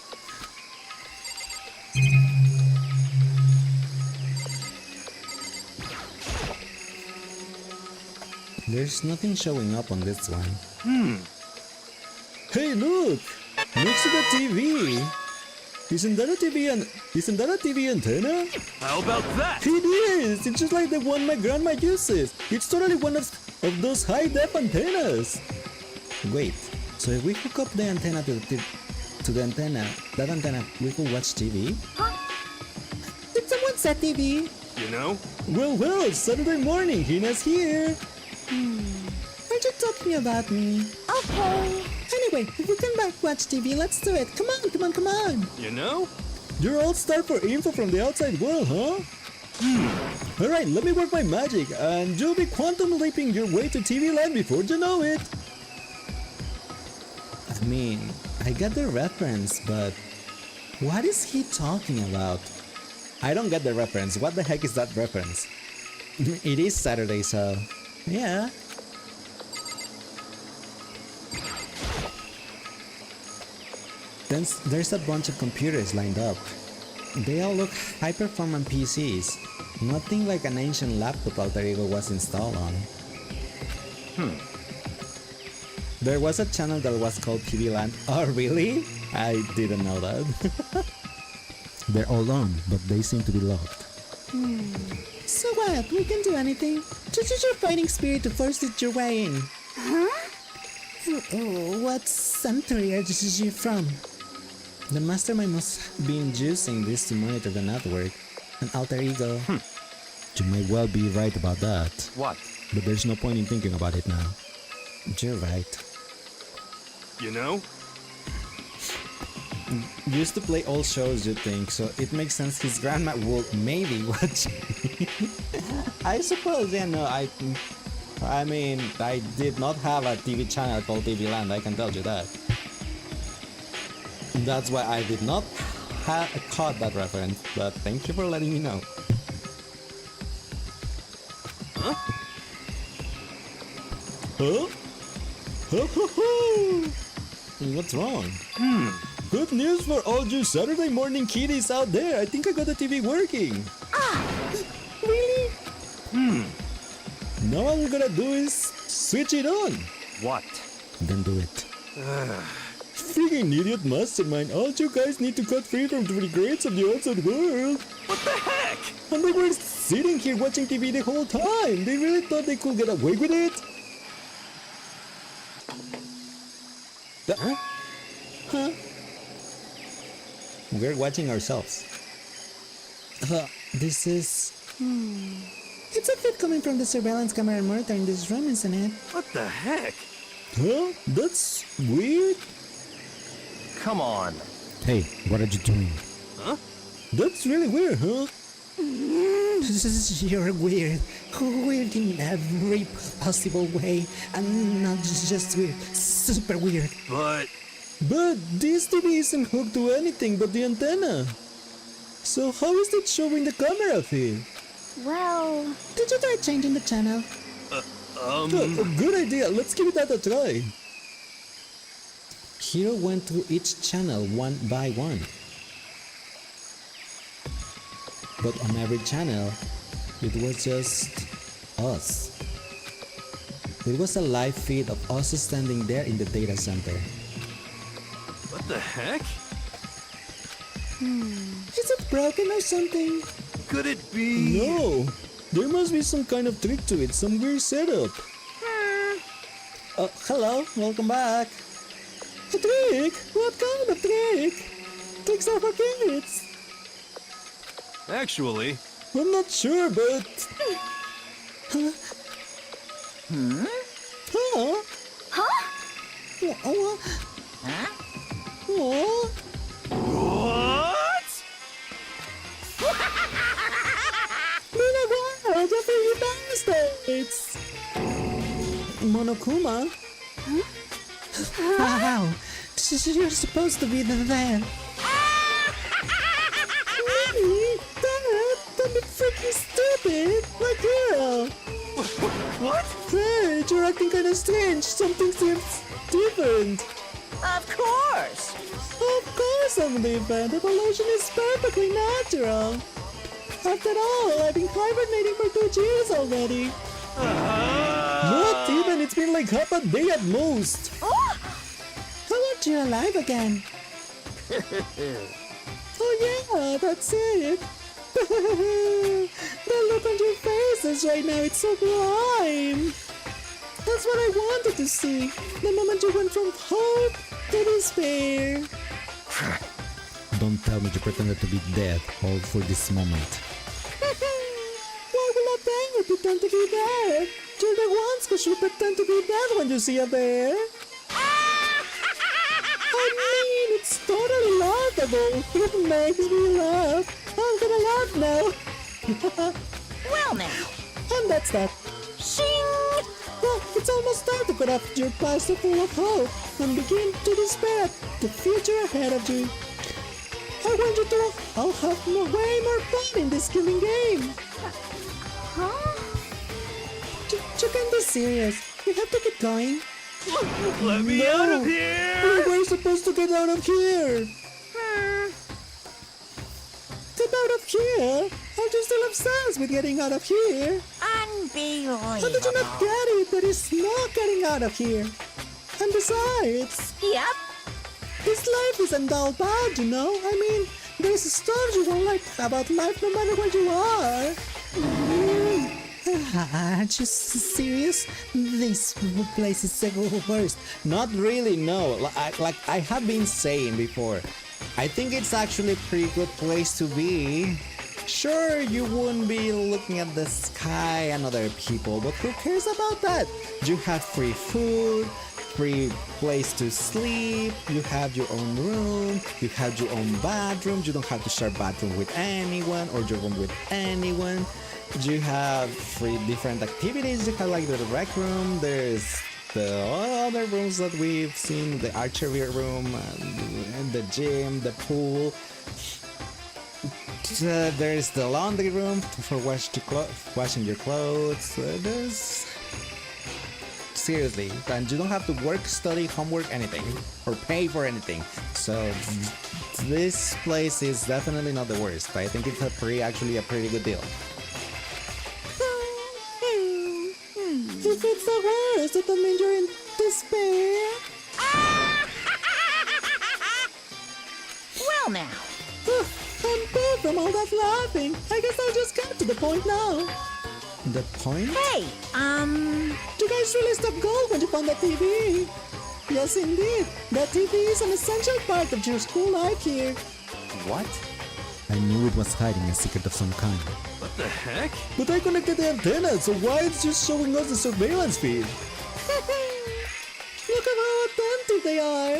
There's nothing showing up on this one. Hey, look! Next to the TV! Isn't that a TV antenna? How about that? It is! It's just like the one my grandma uses. It's totally one of those high-def antennas. Wait, so if we hook up the antenna to the antenna, that antenna, we could watch TV? Did someone set TV? You know? Well, it's Saturday morning. Hina's here. Are you talking about me? Okay. Anyway, if we can watch TV, let's do it. Come on. You know? You're all star for info from the outside world, huh? Alright, let me work my magic, and you'll be quantum leaping your way to TV land before you know it. I mean, I get the reference, but what is he talking about? I don't get the reference. What the heck is that reference? It is Saturday, so yeah. Then there's a bunch of computers lined up. They all look high-performance PCs. Nothing like an ancient laptop Alter Ego was installed on. There was a channel that was called TV Land. Oh, really? I didn't know that. They're all on, but they seem to be locked. So what? We can do anything. Just use your fighting spirit to force it your way in. What century are you from? The mastermind must have been using this to monitor the network. An Alter Ego. You may well be right about that. What? But there's no point in thinking about it now. You're right. You know? Used to play all shows, you think, so it makes sense his grandma would maybe watch. I suppose, yeah, no, I mean, I did not have a TV channel called TV Land, I can tell you that. That's why I did not caught that reference, but thank you for letting me know. Huh? Huh? Ho ho ho! What's wrong? Good news for all you Saturday morning kiddies out there. I think I got the TV working. Really? Now all we're gonna do is switch it on. What? Then do it. Freaking idiot mastermind. All you guys need to cut free from the regrets of the outside world. What the heck? And they were sitting here watching TV the whole time. They really thought they could get away with it? Huh? We're watching ourselves. This is... It's a fit coming from the surveillance camera monitor in this room, isn't it? What the heck? Huh? That's weird. Come on. Hey, what are you doing? Huh? That's really weird, huh? You're weird. Weird in every possible way. And not just weird, super weird. But this TV isn't hooked to anything but the antenna. So how is it showing the camera feed? Well, Did you try changing the channel? Good idea. Let's give that a try. Hiro went through each channel one by one. But on every channel, it was just us. It was a live feed of us standing there in the data center. what the heck? Is it broken or something? Could it be? No! There must be some kind of trick to it, some weird setup. Hello, welcome back. A trick? What kind of trick? Tricks are for kids. Actually, I'm not sure, but... Huh? Huh? Huh? Oh. what? It's Monokuma. Wow. You're supposed to be there. kinda strange. Something seems different. Of course. Of course I'm different. Evolution is perfectly natural. After all, I've been hibernating for 2 years already. Not even. It's been like half a day at most. Oh! How aren't you alive again? Oh yeah, that's it. The look on your faces right now, it's sublime. That's what I wanted to see. The moment you went from hope to despair. Don't tell me you pretended to be dead all for this moment. Why will a bear pretend to be dead? You're the ones who should pretend to be dead when you see a bear. I mean, it's totally laughable. It makes me laugh. I'm gonna laugh now. Well now. And that's that. Shing! Well, it's almost time to cut off your past full of hope and begin to despair at the future ahead of you. I want you to all have way more fun in this killing game. Huh? You can't be serious. You have to keep going. Let me out of here! We're supposed to get out of here. Get out of here? Aren't you still obsessed with getting out of here? Unbelievable. How did you not get it? There is no getting out of here. And besides, Yep. this life isn't all bad, you know? I mean, there's stuff you don't like about life no matter where you are. Aren't you serious? This place is the worst. Not really, no. Like I have been saying before, I think it's actually a pretty good place to be. Sure, you wouldn't be looking at the sky and other people, but who cares about that? You have free food, free place to sleep, you have your own room, you have your own bathroom, you don't have to share bathroom with anyone or your room with anyone. You have free different activities. You have like the rec room, there's the other rooms that we've seen, the archery room, and the gym, the pool. There's the laundry room for washing your clothes. There's seriously, and you don't have to work, study, homework, anything, or pay for anything. So this place is definitely not the worst. I think it's actually a pretty good deal. If it's the worst, it doesn't mean you're in despair. Well now. I'm bored from all that laughing. I guess I'll just get to the point now. The point? Hey, You guys really stop gold when you found the TV. Yes, indeed. The TV is an essential part of your school life here. What? I knew it was hiding a secret of some kind. What the heck? But I connected the antenna, so why it's just showing us the surveillance feed? Look at how attentive they are.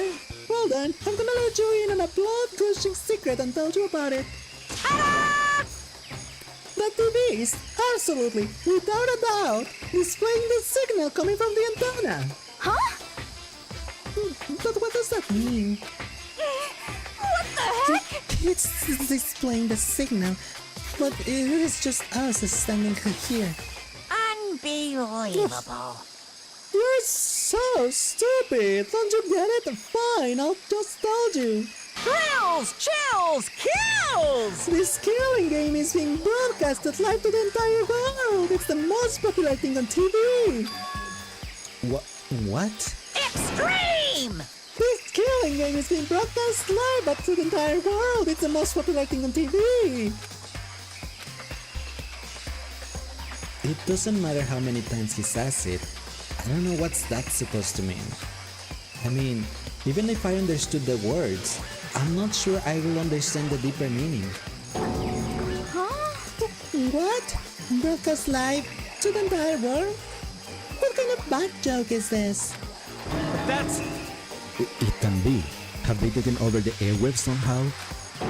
Well then, I'm gonna let you in on a blood-crushing secret and tell you about it. The TV is absolutely, without a doubt, displaying the signal coming from the antenna. huh? But what does that mean? What the heck? It's displaying the signal, but it is just us standing here. Unbelievable. You're so stupid! Don't you get it? Fine, I'll just tell you. Thrills, chills, kills! This killing game is being broadcasted live to the entire world. It's the most popular thing on TV. What? Extreme! This killing game is being broadcast live up to the entire world. It's the most popular thing on TV. It doesn't matter how many times he says it. I don't know what's that supposed to mean. I mean, even if I understood the words, I'm not sure I will understand the deeper meaning. Huh? What? Broadcast live to the entire world? What kind of bad joke is this? That's... It can be. Have they taken over the airwaves somehow?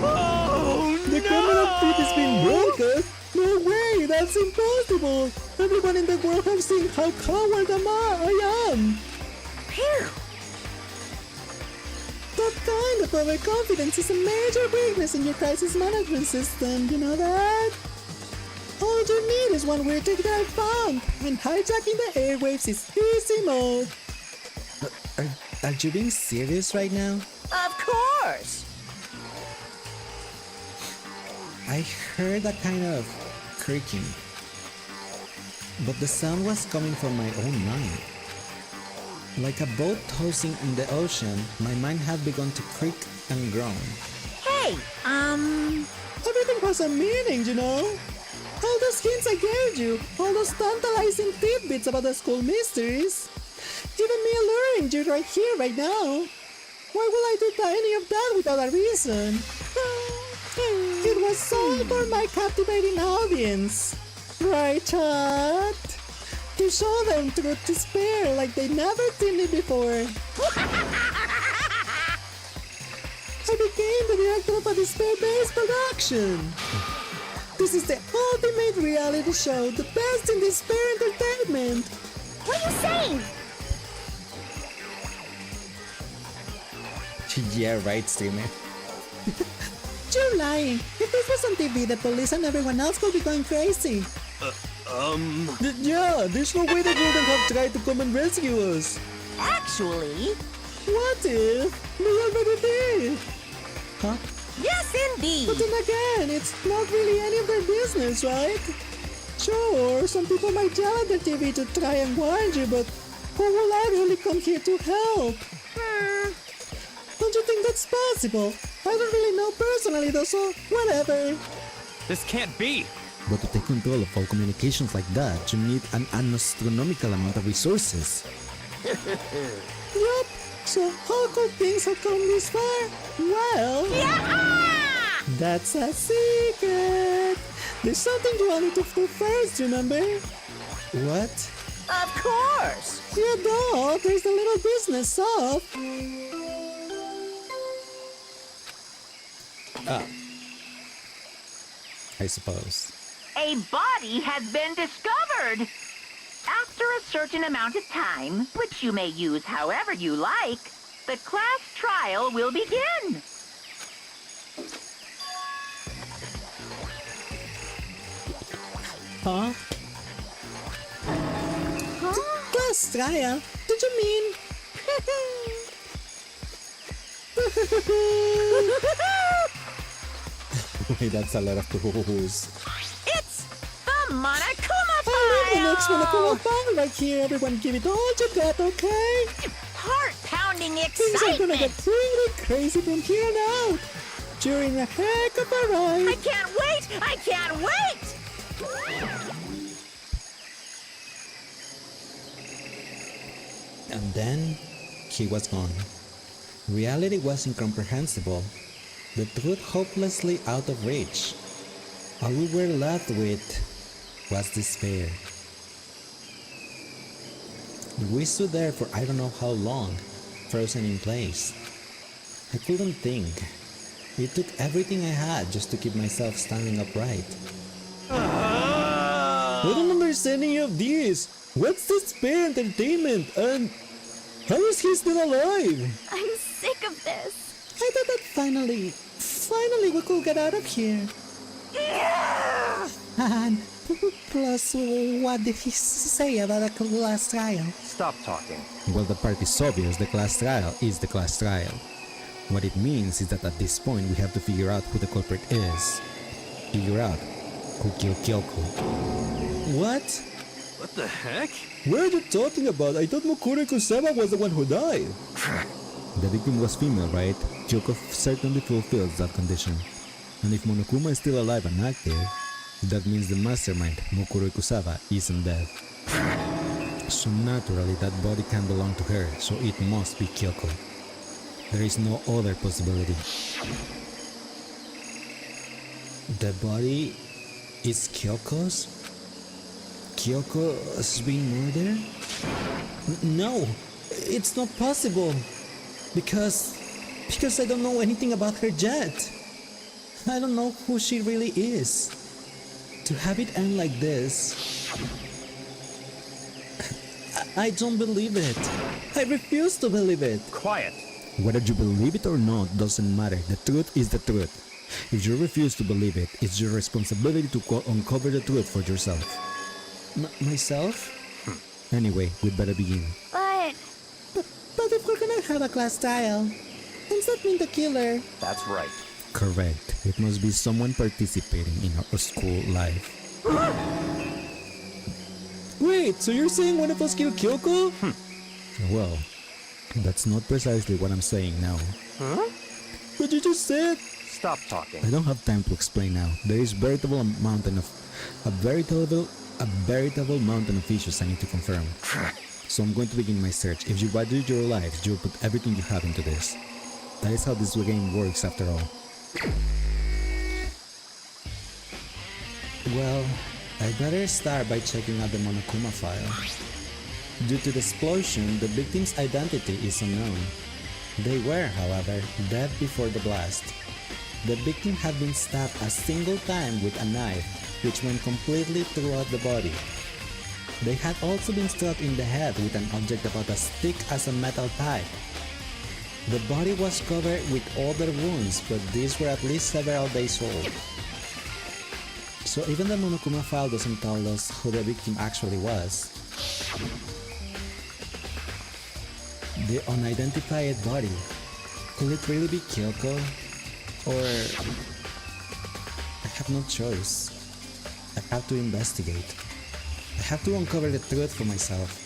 Oh, The camera feed is being broadcast? No way, that's impossible! Everyone in the world has seen how coward I am! Phew! That kind of overconfidence is a major weakness in your crisis management system, you know that? All you need is one weird trick that I found, and hijacking the airwaves is easy mode. Are you being serious right now? Of course. I heard a kind of creaking, but the sound was coming from my own mind. Like a boat tossing in the ocean, my mind had begun to creak and groan. Hey, Everything has a meaning, you know? All those hints I gave you, all those tantalizing tidbits about the school mysteries, even me alluring you right here, right now. Why will I do any of that without a reason? It was all for my captivating audience. Right, chat? To show them truth to spare like they never seen it before. I became the director of a despair-based production. This is the ultimate reality show, the best in despair entertainment. What are you saying? Yeah, right, streamer. You're lying. If this was on TV, the police and everyone else would be going crazy. Yeah, there's no way they wouldn't have tried to come and rescue us. actually, What if we already did? Huh? yes indeed. But then again, it's not really any of their business, right? Sure, some people might yell at the TV to try and warn you, but who will actually come here to help? Don't you think that's possible? I don't really know personally though, so whatever. This can't be. But to take control of all communications like that, you need an astronomical amount of resources. Yup. So how could things have come this far? Well, that's a secret. There's something you wanted to do first, remember? What? Of course. Yeah, duh. There's the little business of... I suppose. A body has been discovered. After a certain amount of time, which you may use however you like, the class trial will begin. Huh? Class trial? Did you mean... Wait, that's a lot of rules. It's the Monokuma I love the next one. file! File right here. Everyone give it all you got, okay? Heart-pounding Things are gonna get excitement! really crazy from here on out. During a heck of a I ride. can't wait! I can't wait! And then he was gone. Reality was incomprehensible. The truth hopelessly out of reach. All we were left with was despair. We stood there for I don't know how long, frozen in place. I couldn't think. It took everything I had just to keep myself standing upright. I don't understand any of this. What's despair entertainment and how is he still alive? I'm sick of this. I thought that finally we could get out of here. And plus, what did he say about the class trial? Stop talking. Well, the part is obvious. The class trial is the class trial. What it means is that at this point we have to figure out who the culprit is. Figure out who killed Kyoko. What? What the heck? What are you talking about? I thought Mukuro Kusama was the one who died. The victim was female, right? Kyoko certainly fulfills that condition. And if Monokuma is still alive and active, that means the mastermind, Mukuro Ikusawa, isn't dead. So naturally that body can belong to her, so it must be Kyoko. There is no other possibility. The body is Kyoko's? Kyoko's being murdered? No, it's not possible. Because I don't know anything about her yet. I don't know who she really is. To have it end like this, I don't believe it. I refuse to believe it. Quiet. Whether you believe it or not doesn't matter. The truth is the truth. If you refuse to believe it, it's your responsibility to uncover the truth for yourself. Myself? Anyway, we'd better begin. But But if we're gonna have a class trial, does that mean the killer? That's right. Correct. It must be someone participating in our school life. Wait, so you're saying one of us killed Kyoko? Well, that's not precisely what I'm saying now. Huh? But you just said... Stop talking. I don't have time to explain now. There is a veritable mountain of issues I need to confirm. So I'm going to begin my search. If you value your life, you'll put everything you have into this. That is how this game works after all. Well, I'd better start by checking out the Monokuma file. Due to the explosion, the victim's identity is unknown. They were, however, dead before the blast. The victim had been stabbed a single time with a knife, which went completely throughout the body. They had also been struck in the head with an object about as thick as a metal pipe. The body was covered with other wounds, but these were at least several days old. So even the Monokuma file doesn't tell us who the victim actually was. The unidentified body. Could it really be Kyoko? Or... I have no choice. I have to investigate. I have to uncover the truth for myself.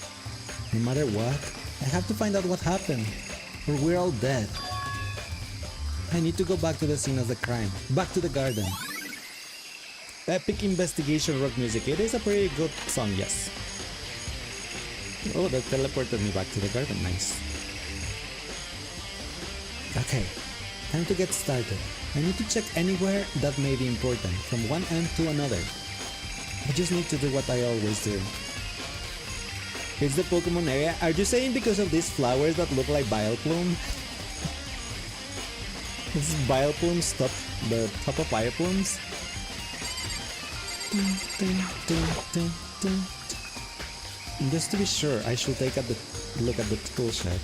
No matter what, I have to find out what happened. Or we're all dead. I need to go back to the scene of the crime. Back to the garden. Epic investigation rock music. It is a pretty good song, yes. Oh, that teleported me back to the garden. Nice. Okay, time to get started. I need to check anywhere that may be important, from one end to another. I just need to do what I always do. It's the Pokemon area. Are you saying because of these flowers that look like Vileplume? This is Vileplume's top, the top of Vileplumes? Just to be sure, I should take a look at the tool shed.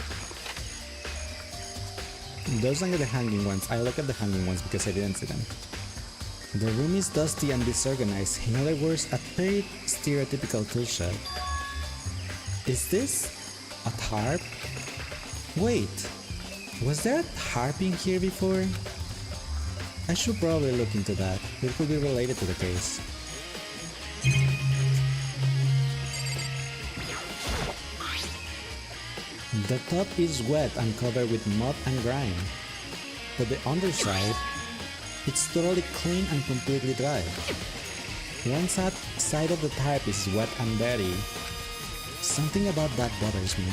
Those are the hanging ones. I look at the hanging ones because I didn't see them. The room is dusty and disorganized. In other words, a very stereotypical tool shed. Is this a harp? Wait, was there a harp in here before? I should probably look into that. It could be related to the case. The top is wet and covered with mud and grime, but the underside, it's totally clean and completely dry. One side of the type is wet and dirty. Something about that bothers me.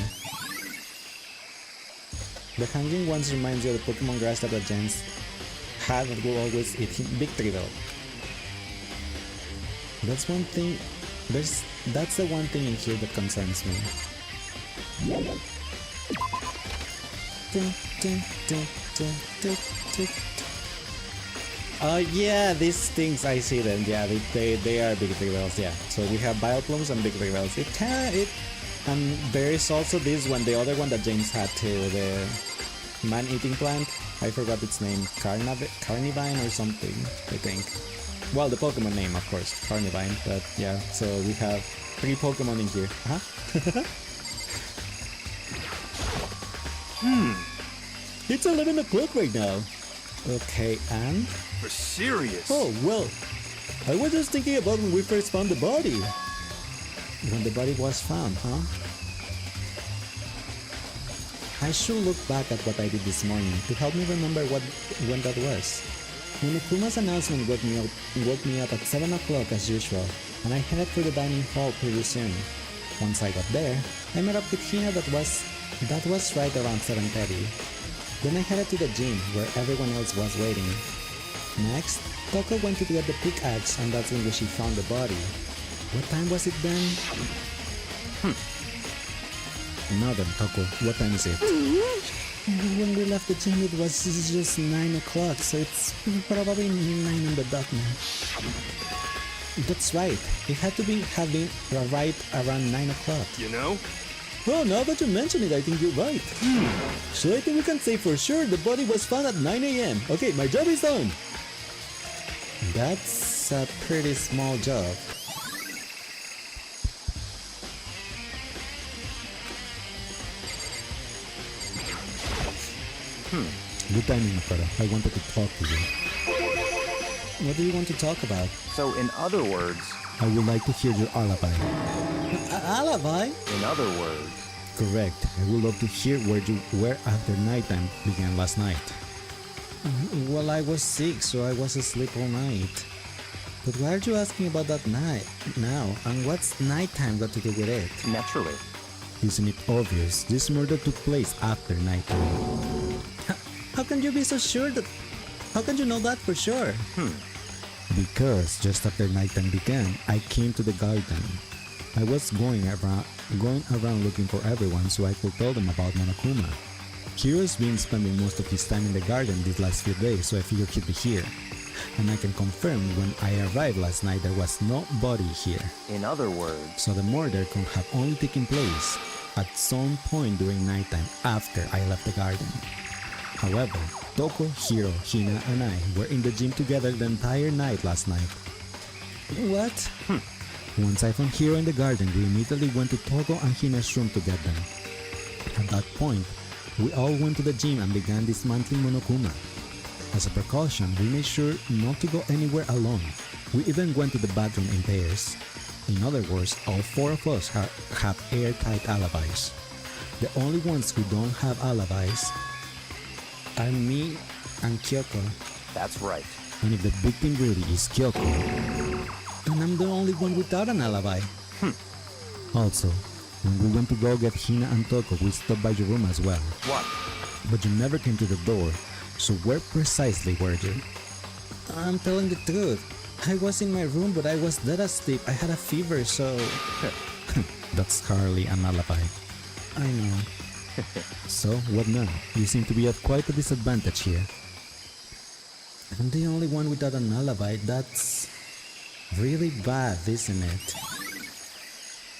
The hanging ones reminds you of the Pokemon grass that the gens had that will always eat Victreebel. That's the one thing in here that concerns me. Yeah, these things, I see them. Yeah, they are Victreebels, yeah. So we have Vileplumes and Victreebels. And there is also this one, the other one that James had too, the man-eating plant. I forgot its name, Carnivine or something, I think. Well, the Pokemon name, of course, Carnivine, but yeah, so we have 3 Pokemon in here. It's 11 o'clock right now. Okay, and? For serious? Oh, well, I was just thinking about when we first found the body. When the body was found, huh? I should look back at what I did this morning to help me remember when that was. Monokuma's announcement woke me up at 7 o'clock as usual, and I headed for the dining hall pretty soon. Once I got there, I met up with Hina that was right around 7:30. Then I headed to the gym, where everyone else was waiting. Next, Toko went to get the pickaxe, and that's when she found the body. What time was it then? Now then, Toko, what time is it? When we left the gym, it was just 9 o'clock, so it's probably 9 on the dot now. That's right. It had to have been right around 9 o'clock. You know? Well, now that you mention it, I think you're right. So I think we can say for sure the body was found at 9 a.m. Okay, my job is done. That's a pretty small job. Good timing, Makoto. I wanted to talk to you. What do you want to talk about? So, in other words, I would like to hear your alibi. Alibi? in other words, Correct. I would love to hear where you were after nighttime began last night. Well, I was sick, so I was asleep all night. But why are you asking about that night now? And what's nighttime got to do with it? naturally. Isn't it obvious? This murder took place after nighttime. How can you be so sure that... How can you know that for sure? Because just after nighttime began, I came to the garden. I was going around looking for everyone so I could tell them about Monokuma. Hiro's been spending most of his time in the garden these last few days, so I figured he'd be here. And I can confirm when I arrived last night there was nobody here. In other words, So the murder could have only taken place at some point during nighttime after I left the garden. However, Toko, Hiro, Hina, and I were in the gym together the entire night last night. What? Once I found Hiro in the garden, we immediately went to Toko and Hina's room to get them. At that point, we all went to the gym and began dismantling Monokuma. As a precaution, we made sure not to go anywhere alone. We even went to the bathroom in pairs. In other words, all four of us have airtight alibis. The only ones who don't have alibis are me and Kyoko. that's right. And if the victim really is Kyoko, then I'm the only one without an alibi. Also, when we went to go get Hina and Toko, we stopped by your room as well. What? But you never came to the door, so where precisely were you? I'm telling the truth. I was in my room, but I was dead asleep. I had a fever, so... That's hardly an alibi. I know. So, what now? You seem to be at quite a disadvantage here. I'm the only one without an alibi. That's really bad, isn't it?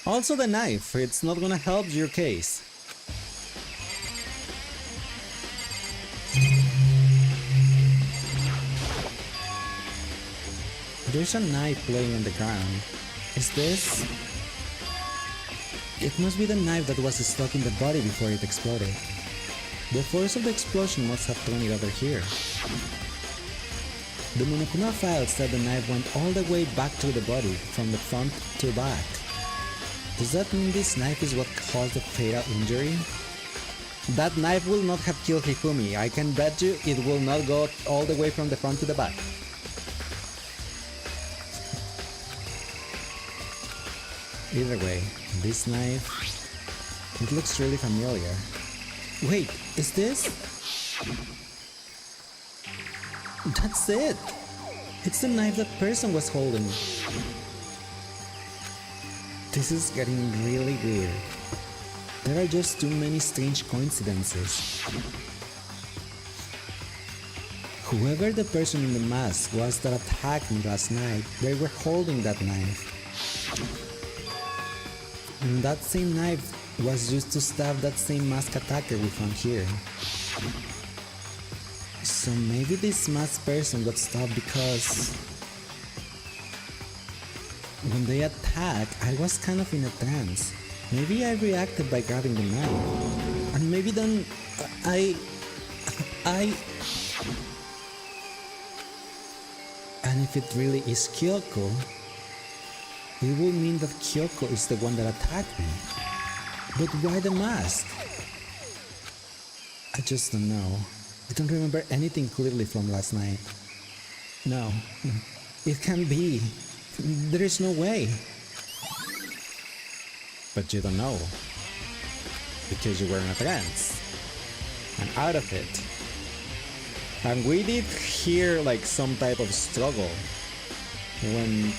Also the knife. It's not gonna help your case. There's a knife laying on the ground. Is this? It must be the knife that was stuck in the body before it exploded. The force of the explosion must have thrown it over here. The Monokuma file said the knife went all the way back to the body, from the front to back. Does that mean this knife is what caused the fatal injury? That knife will not have killed Hifumi. I can bet you it will not go all the way from the front to the back. Either way, this knife, it looks really familiar. Wait, is this? That's it! It's the knife that person was holding. This is getting really weird. There are just too many strange coincidences. Whoever the person in the mask was that attacked me last night, they were holding that knife. And that same knife was used to stab that same masked attacker we found here. So maybe this masked person got stabbed because... when they attacked, I was kind of in a trance. Maybe I reacted by grabbing the knife. And maybe then... And if it really is Kyoko, it will mean that Kyoko is the one that attacked me. But why the mask? I just don't know. I don't remember anything clearly from last night. No, it can't be. There is no way. But you don't know. Because you were in a trance. And out of it. And we did hear like some type of struggle. When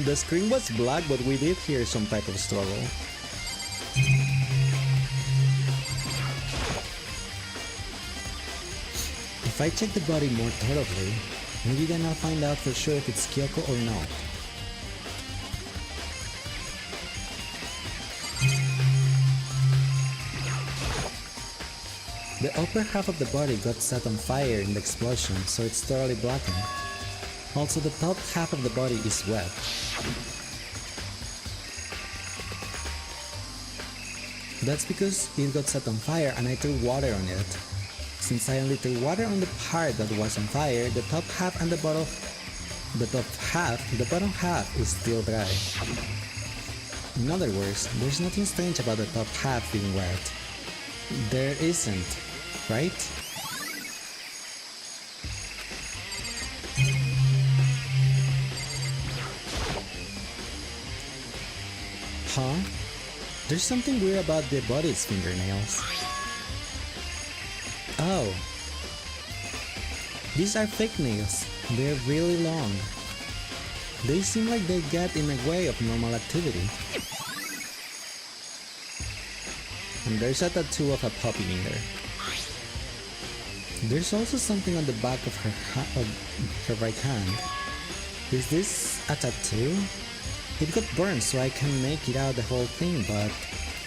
the screen was black, but we did hear some type of struggle. If I check the body more thoroughly, maybe then I'll find out for sure if it's Kyoko or not. The upper half of the body got set on fire in the explosion, so it's thoroughly blackened. Also, the top half of the body is wet. That's because it got set on fire and I threw water on it. Since I only threw water on the part that was on fire, the top half and the bottom half is still dry. In other words, there's nothing strange about the top half being wet. There isn't, right? Huh? There's something weird about the body's fingernails. Oh. These are fake nails. They're really long. They seem like they get in the way of normal activity. And there's a tattoo of a puppy in there. There's also something on the back of her right hand. Is this a tattoo? It got burned so I can make it out the whole thing, but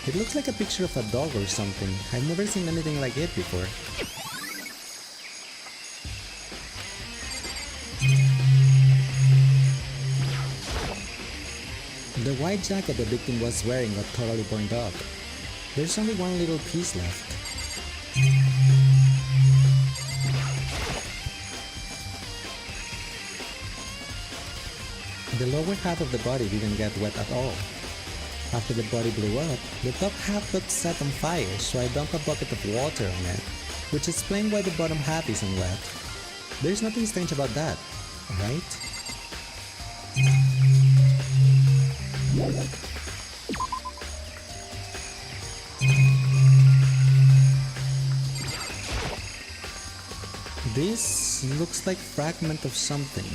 it looks like a picture of a dog or something. I've never seen anything like it before. The white jacket the victim was wearing got totally burned up. There's only one little piece left. The lower half of the body didn't get wet at all. After the body blew up, the top half got set on fire, so I dumped a bucket of water on it, which explains why the bottom half isn't wet. There's nothing strange about that, right? This looks like fragment of something.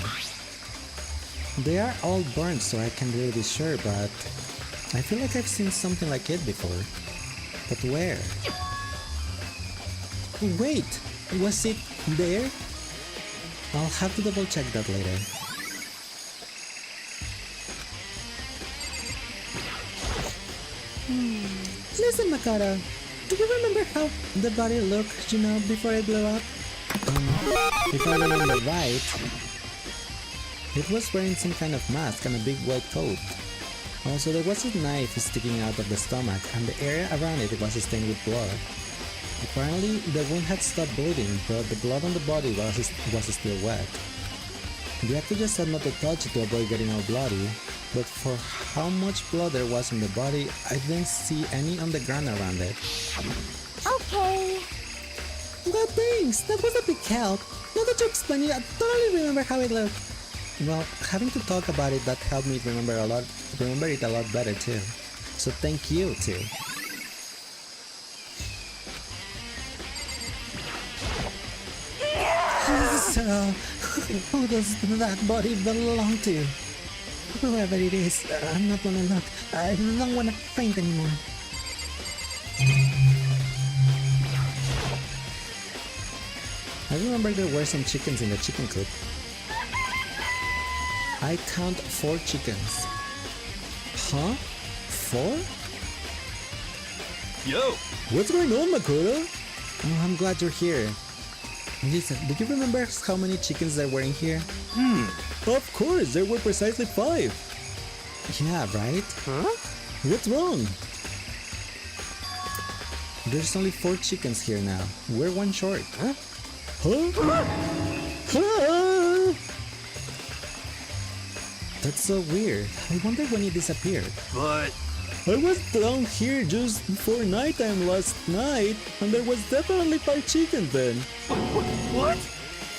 They are all burned, so I can't really be sure, but I feel like I've seen something like it before. But where? Wait! Was it there? I'll have to double check that later. Listen, Makoto, do you remember how the body looked, before it blew up? If I remember right, it was wearing some kind of mask and a big white coat. Also, there was a knife sticking out of the stomach, and the area around it was stained with blood. Apparently, the wound had stopped bleeding, but the blood on the body was still wet. The actor just said not to touch it to avoid getting all bloody, but for how much blood there was on the body, I didn't see any on the ground around it. Okay. Well, thanks! That was a big help! Now that you explained it, I totally remember how it looked. Well, having to talk about it, that helped me remember it a lot better too. So thank you too. So, who does that body belong to? Whoever it is, I'm not gonna look. I don't wanna faint anymore. I remember there were some chickens in the chicken coop. I count 4 chickens. Huh? 4? Yo! What's going on, Makoto? Oh, I'm glad you're here. Listen, do you remember how many chickens there were in here? Of course, there were precisely 5. Yeah, right? Huh? What's wrong? There's only 4 chickens here now. We're 1 short. Huh? Huh? That's so weird. I wonder when it disappeared. But I was down here just before nighttime last night, and there was definitely 5 chickens then. what?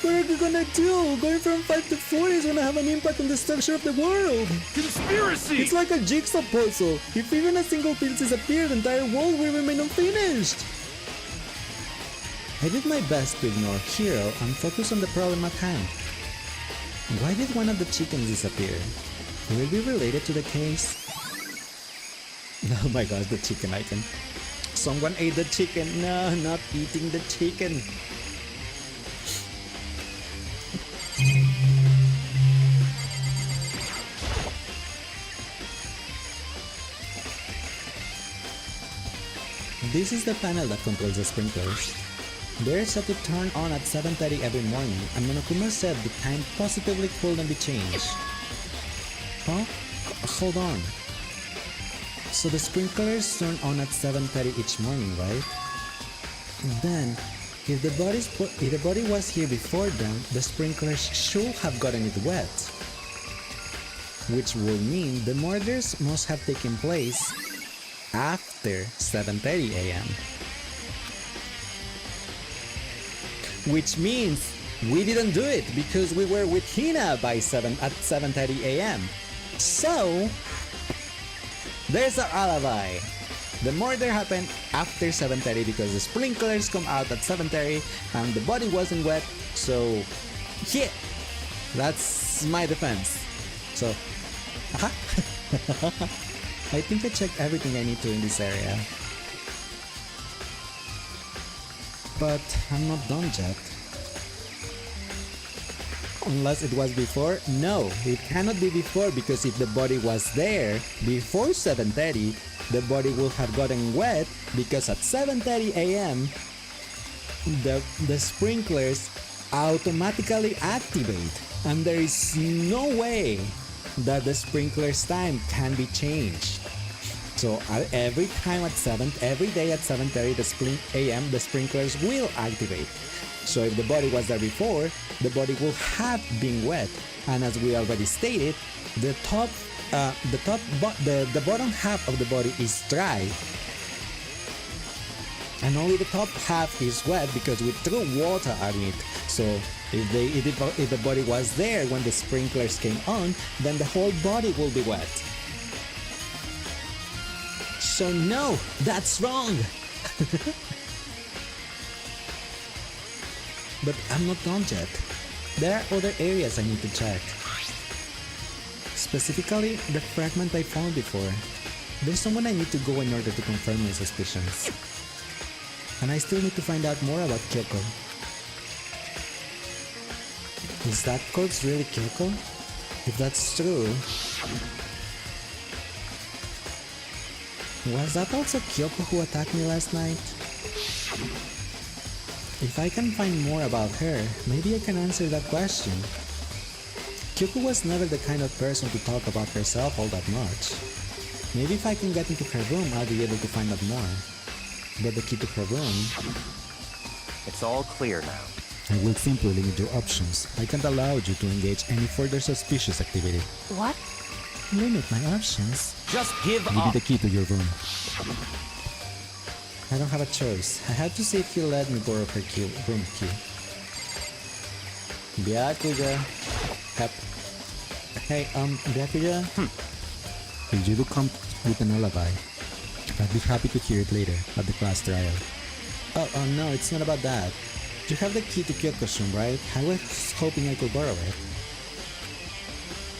What are you gonna do? Going from 5 to 4 is gonna have an impact on the structure of the world. Conspiracy! It's like a jigsaw puzzle. If even a single piece disappears, the entire world will remain unfinished. I did my best to ignore Hiro and focus on the problem at hand. Why did one of the chickens disappear? Will it be related to the case? Oh my gosh, the chicken icon. Someone ate the chicken. No, not eating the chicken. This is the panel that controls the sprinklers. They're set to turn on at 7:30 every morning, and Monokuma said the time positively couldn't be changed. Huh? Hold on. So the sprinklers turn on at 7:30 each morning, right? Then, if the body was here before them, the sprinklers should have gotten it wet. Which would mean the murders must have taken place after 7:30 a.m. Which means we didn't do it because we were with Hina at 7:30 a.m. So there's our alibi. The murder happened after 7:30 because the sprinklers come out at 7:30 and the body wasn't wet. So yeah, that's my defense. So I think I checked everything I need to in this area. But I'm not done yet. Unless it was before? No, it cannot be before because if the body was there before 7:30, the body would have gotten wet because at 7:30 a.m. the sprinklers automatically activate and there is no way that the sprinklers time can be changed. So every day at 7:30 a.m. the sprinklers will activate. So if the body was there before, the body will have been wet, and as we already stated, the bottom half of the body is dry, and only the top half is wet because we threw water on it. So if the body was there when the sprinklers came on, then the whole body will be wet. So no, that's wrong. But I'm not done yet. There are other areas I need to check. Specifically, the fragment I found before. There's someone I need to go in order to confirm my suspicions. And I still need to find out more about Kyoko. Is that corpse really Kyoko? If that's true... Was that also Kyoko who attacked me last night? If I can find more about her, maybe I can answer that question. Kyoko was never the kind of person to talk about herself all that much. Maybe if I can get into her room, I'll be able to find out more. But the key to her room... It's all clear now. I will simply limit your options. I can't allow you to engage any further suspicious activity. What? Limit my options? Just give Give me up. the key to your room. I don't have a choice. I have to see if he'll let me borrow her room key. Byakuya. Hep. Hey, Byakuya? If you do come with an alibi, I'd be happy to hear it later at the class trial. Oh, no, it's not about that. You have the key to Kyoko's room, right? I was hoping I could borrow it.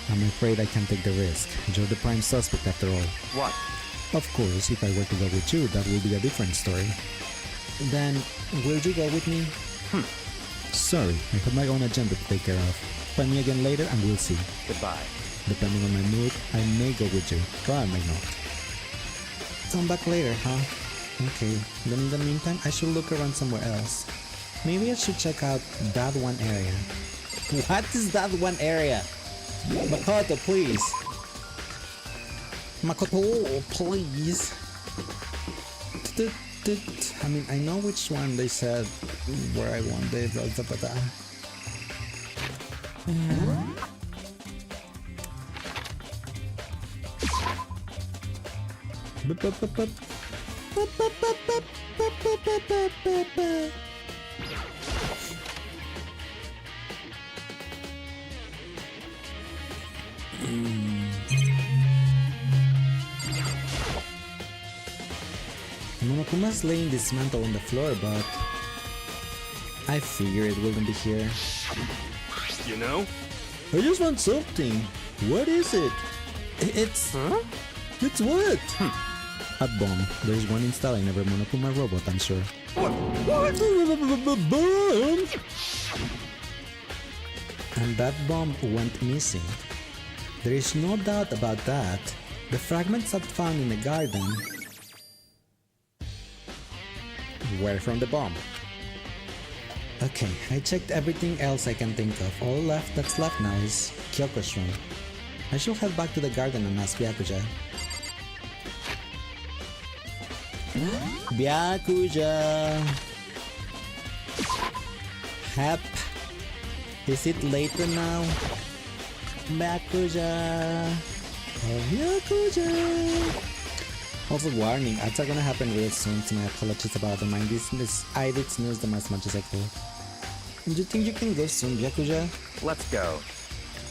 I'm afraid I can't take the risk. You're the prime suspect after all. What? Of course, if I were to go with you, that would be a different story. Then, will you go with me? Sorry, I have my own agenda to take care of. Find me again later and we'll see. Goodbye. Depending on my mood, I may go with you, or I may not. Come back later, huh? Okay, then in the meantime, I should look around somewhere else. Maybe I should check out that one area. What is that one area? Makoto, please. Makoto, please. I mean, I know which one they said where I wanted. Monokuma's laying this mantle on the floor, but I figure it wouldn't be here. You know? I just want something. What is it? It's... Huh? It's what? A bomb. There's one installed in every Monokuma robot, I'm sure. What? Bomb! And that bomb went missing. There is no doubt about that. The fragments that found in the garden were from the bomb. Okay, I checked everything else I can think of. All that's left now is Kyoko's room. I should head back to the garden and ask Byakuya. Byakuya! Hep. Is it later now? Byakuya! Oh, Byakuya! Also, warning, ads are gonna happen real soon, so my apologies about the mind. I did snooze them as much as I could. Do you think you can go soon, Byakuya? Let's go.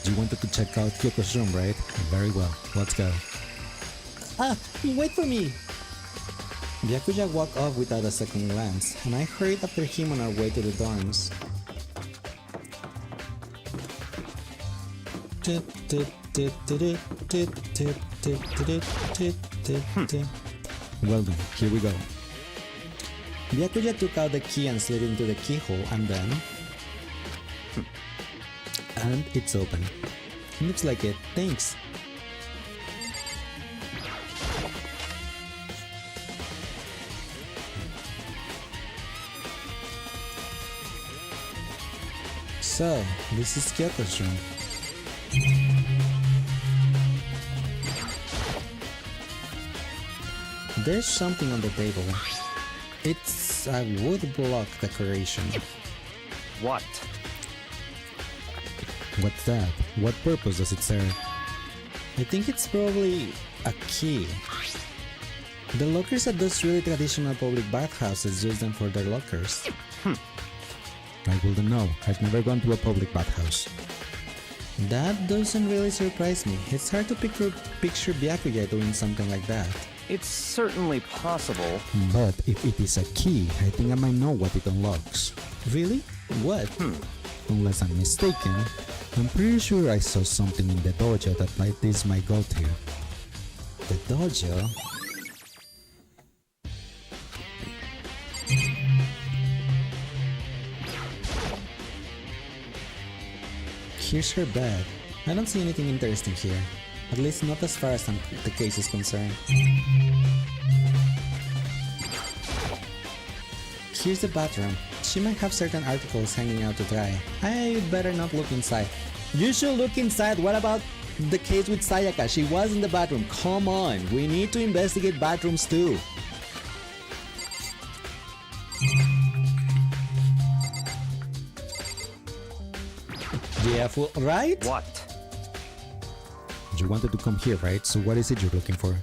You wanted to check out Kyoko's room, right? Very well, let's go. Ah, wait for me! Byakuya walked off without a second glance, and I hurried after him on our way to the dorms. Well then, here we go. Byakuya took out the key and slid into the keyhole, and then... and it's open. Looks like it. Thanks. So, this is Kyoko's room. There's something on the table. It's a wood block decoration. What? What's that? What purpose does it serve? I think it's probably a key. The lockers at those really traditional public bathhouses use them for their lockers. I wouldn't know. I've never gone to a public bathhouse. That doesn't really surprise me. It's hard to picture Byakuya doing something like that. It's certainly possible. But if it is a key, I think I might know what it unlocks. Really? What? Unless I'm mistaken, I'm pretty sure I saw something in the dojo that might is my go-to. The dojo? Here's her bed. I don't see anything interesting here. At least not as far as the case is concerned. Here's the bathroom. She might have certain articles hanging out to dry. I better not look inside. You should look inside. What about the case with Sayaka? She was in the bathroom. Come on, we need to investigate bathrooms too. Yeah, right? What? You wanted to come here, right? So what is it you're looking for?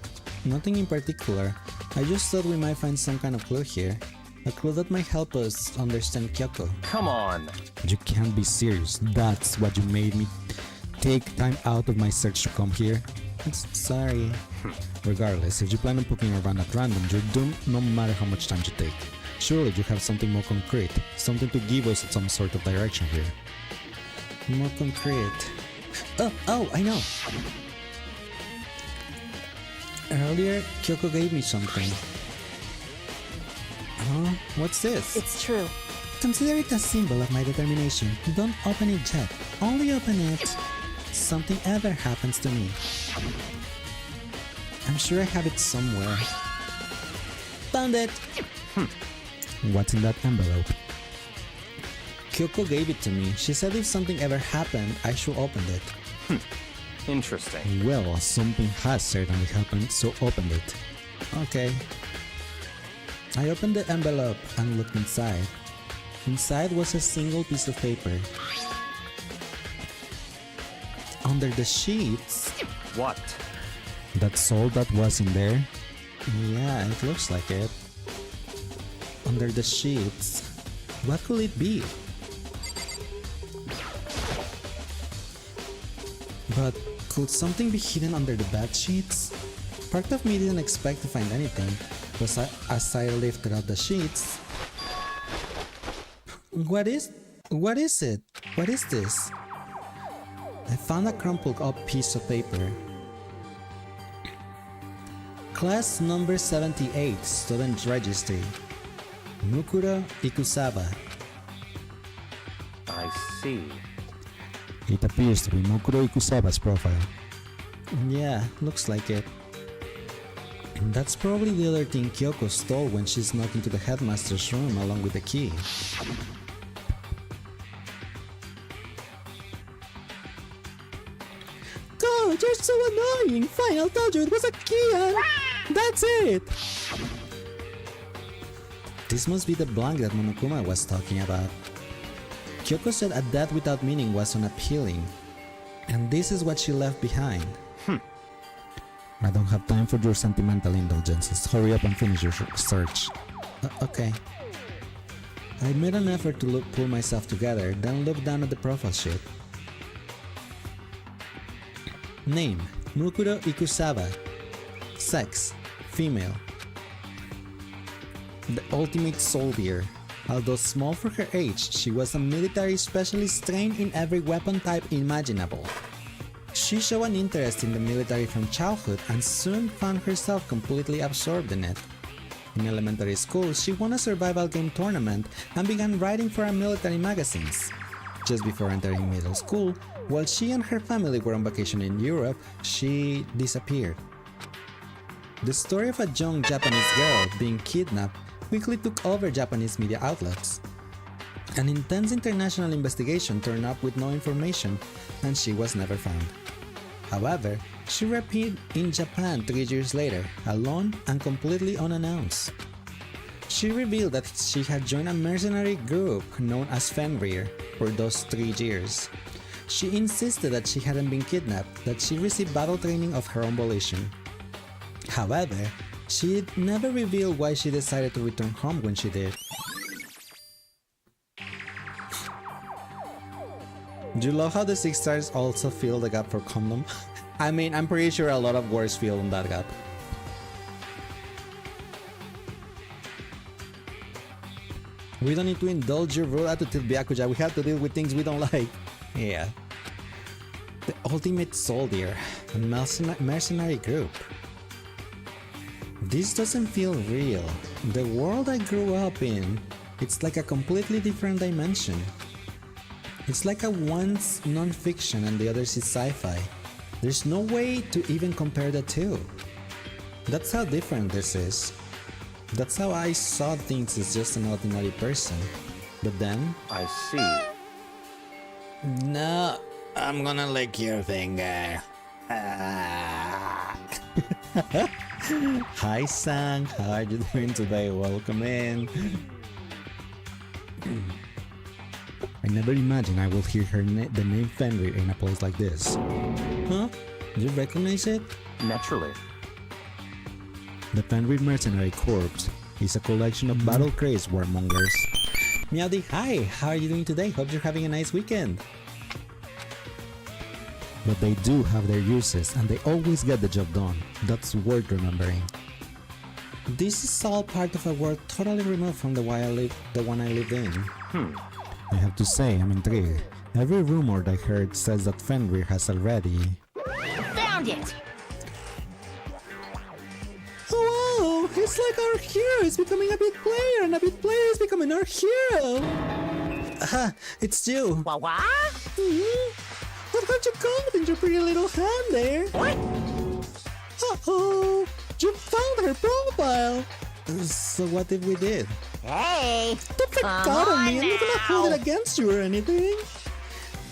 Nothing in particular. I just thought we might find some kind of clue here. A clue that might help us understand Kyoko. Come on! You can't be serious. That's what you made me take time out of my search to come here. Sorry. Regardless, if you plan on poking around at random, you're doomed no matter how much time you take. Surely you have something more concrete. Something to give us some sort of direction here. More concrete. Oh, I know! Earlier, Kyoko gave me something. Huh? What's this? It's true. Consider it a symbol of my determination. Don't open it yet. Only open it something ever happens to me. I'm sure I have it somewhere. Found it! What's in that envelope? Kyoko gave it to me. She said if something ever happened, I should open it. Interesting. Well, something has certainly happened, so open it. Okay. I opened the envelope and looked inside. Inside was a single piece of paper. Under the sheets... What? That's all that was in there? Yeah, it looks like it. Under the sheets... What could it be? But could something be hidden under the bed sheets? Part of me didn't expect to find anything, but as I lifted up the sheets... What is it? What is this? I found a crumpled up piece of paper. Class number 78, student registry. Mukuro Ikusawa. I see. It appears to be Mukuro Ikusawa's profile. Yeah, looks like it. That's probably the other thing Kyoko stole when she snuck into the headmaster's room along with the key. you're so annoying! Fine, I'll tell you it was a Kian! That's it! This must be the blank that Monokuma was talking about. Kyoko said a death without meaning was unappealing. And this is what she left behind. I don't have time for your sentimental indulgences. Hurry up and finish your search. Okay. I made an effort to pull myself together, then looked down at the profile sheet. Name: Mukuro Ikusawa. Sex: female. The ultimate soldier. Although small for her age, she was a military specialist trained in every weapon type imaginable. She showed an interest in the military from childhood and soon found herself completely absorbed in it. In elementary school, she won a survival game tournament and began writing for our military magazines. Just before entering middle school, while she and her family were on vacation in Europe, she disappeared. The story of a young Japanese girl being kidnapped quickly took over Japanese media outlets. An intense international investigation turned up with no information, and she was never found. However, she reappeared in Japan 3 years later, alone and completely unannounced. She revealed that she had joined a mercenary group known as Fenrir for those 3 years. She insisted that she hadn't been kidnapped, that she received battle training of her own volition. However, she never revealed why she decided to return home when she did. Do you love how the 6 stars also fill the gap for condom? I mean, I'm pretty sure a lot of words fill in that gap. We don't need to indulge your rude attitude, Byakuya. We have to deal with things we don't like. Yeah. The ultimate soldier, a mercenary group. This doesn't feel real. The world I grew up in, it's like a completely different dimension. It's like a one's non-fiction and the other is sci-fi. There's no way to even compare the two. That's how different this is. That's how I saw things as just an ordinary person. But then... I see. No, I'm gonna lick your finger. Hi Sang, how are you doing today? Welcome in. I never imagined I will hear the name Fenrir in a place like this. Huh? Do you recognize it? Naturally. The Fenrir Mercenary Corps is a collection of battle-crazed warmongers. Meowdy, hi! How are you doing today? Hope you're having a nice weekend. But they do have their uses and they always get the job done. That's worth remembering. This is all part of a world totally removed from the one I lived in. I have to say, I'm intrigued. Every rumor I heard says that Fenrir has already... Found it! Oh wow! It's like our hero is becoming a big player and a big player is becoming our hero! Aha! It's you! What? What have you got in your pretty little hand there? What? Uh-oh! You found her profile! So what if we did? Hey! Don't forget on me, I'm not gonna hold it against you or anything.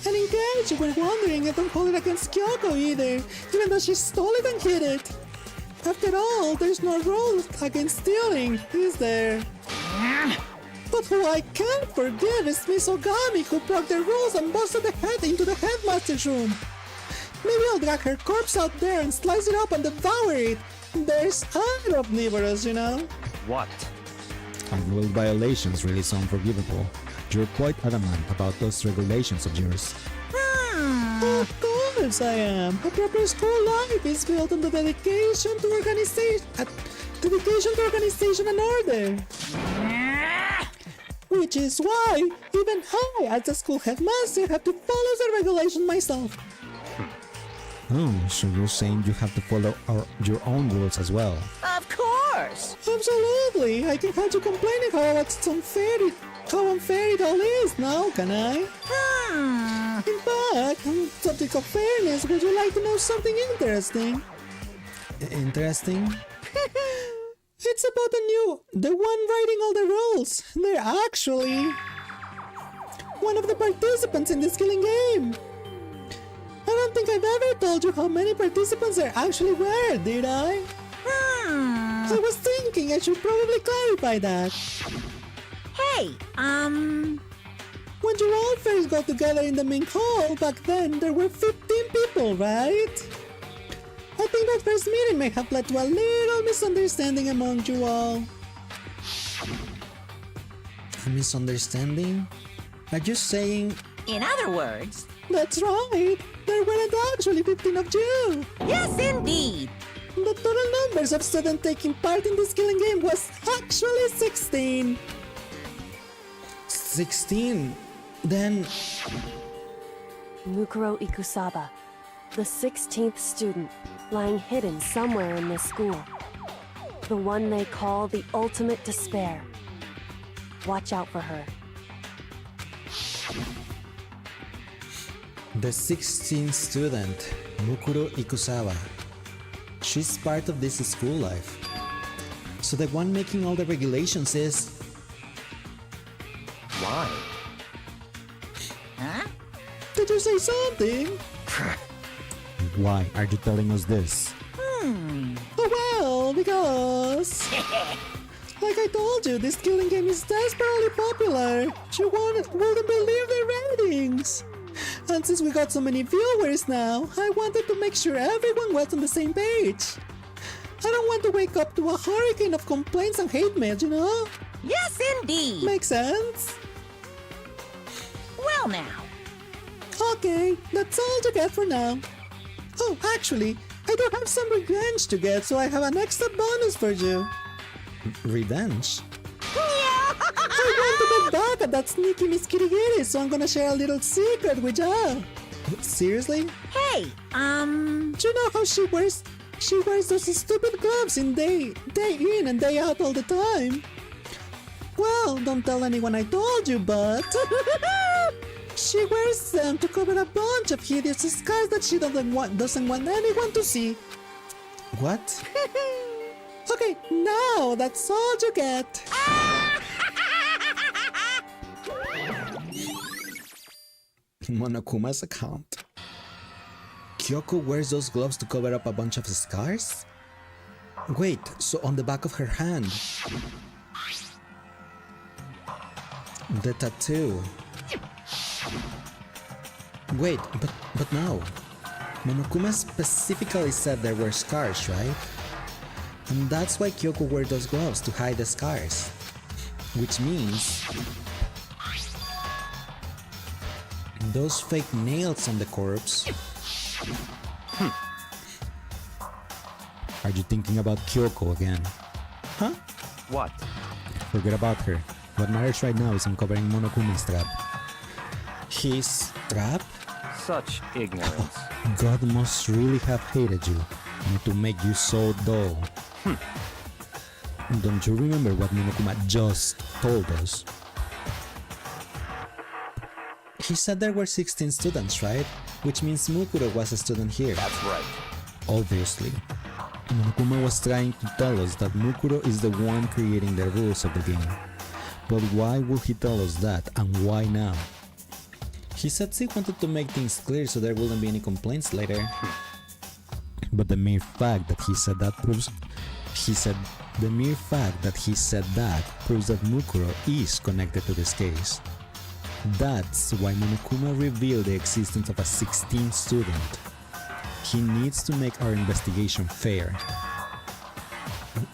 And in case you were wondering, I don't hold it against Kyoko either, even though she stole it and hid it. After all, there's no rule against stealing, is there? But who I can't forgive is Miss Ogami, who broke the rules and busted the head into the headmaster's room. Maybe I'll drag her corpse out there and slice it up and devour it. There's other omnivorous, you know. What? Rule violations really sound forgivable. You're quite adamant about those regulations of yours. Of course I am. A proper school life is built on the dedication to organization and order. Which is why even I, as a school headmaster, have to follow the regulation myself. Oh, so you're saying you have to follow your own rules as well? Of course! Absolutely! I can have you complaining how unfair it all is now, can I? In fact, on the subject of fairness, would you like to know something interesting? Interesting? It's about the one writing all the rules. They're actually one of the participants in this killing game. I don't don't think I've ever told you how many participants there actually were, did I? I was thinking I should probably clarify that. Hey, When you all first got together in the main hall, back then there were 15 people, right? I think that first meeting may have led to a little misunderstanding among you all. A misunderstanding? Are you saying... in other words, That's right! There weren't actually 15 of you! yes, indeed. The total numbers of students taking part in this killing game was actually 16! 16? Then... Mukuro Ikusaba, the 16th student, lying hidden somewhere in this school. The one they call the ultimate despair. Watch out for her. The 16th student, Mukuro Ikusawa. She's part of this school life. So the one making all the regulations is... Why? Huh? Did you say something? Why are you telling us this? Oh well, because... like I told you, this killing game is desperately popular. You wouldn't believe the ratings. And since we got so many viewers now, I wanted to make sure everyone was on the same page. I don't want to wake up to a hurricane of complaints and hate mail, you know? Yes, indeed. Makes sense? Well now. Okay, that's all you get for now. Oh, actually, I do have some revenge to get, so I have an extra bonus for you. Revenge? I want to get back at that sneaky Miss Kirigiri, so I'm gonna share a little secret with ya. Seriously? Hey, Do you know how she wears those stupid gloves day in and day out all the time? Well, don't tell anyone I told you, but she wears them to cover a bunch of hideous scars that she doesn't want anyone to see. What? Okay, now that's all you get. Monokuma's account. Kyoko wears those gloves to cover up a bunch of scars? Wait, so on the back of her hand. The tattoo. Wait, but no. Monokuma specifically said there were scars, right? And that's why Kyoko wore those gloves, to hide the scars. Which means... those fake nails on the corpse... Are you thinking about Kyoko again? Huh? What? Forget about her. What matters right now is uncovering Monokuma's trap. His trap? Such ignorance. God must really have hated you, and to make you so dull. Don't you remember what Monokuma just told us? He said there were 16 students, right? Which means Mukuro was a student here. That's right. Obviously. Monokuma was trying to tell us that Mukuro is the one creating the rules of the game. But why would he tell us that, and why now? He said he wanted to make things clear so there wouldn't be any complaints later. But the mere fact that he said that proves... The mere fact that he said that proves that Mukuro is connected to this case. That's why Monokuma revealed the existence of a 16th student. He needs to make our investigation fair.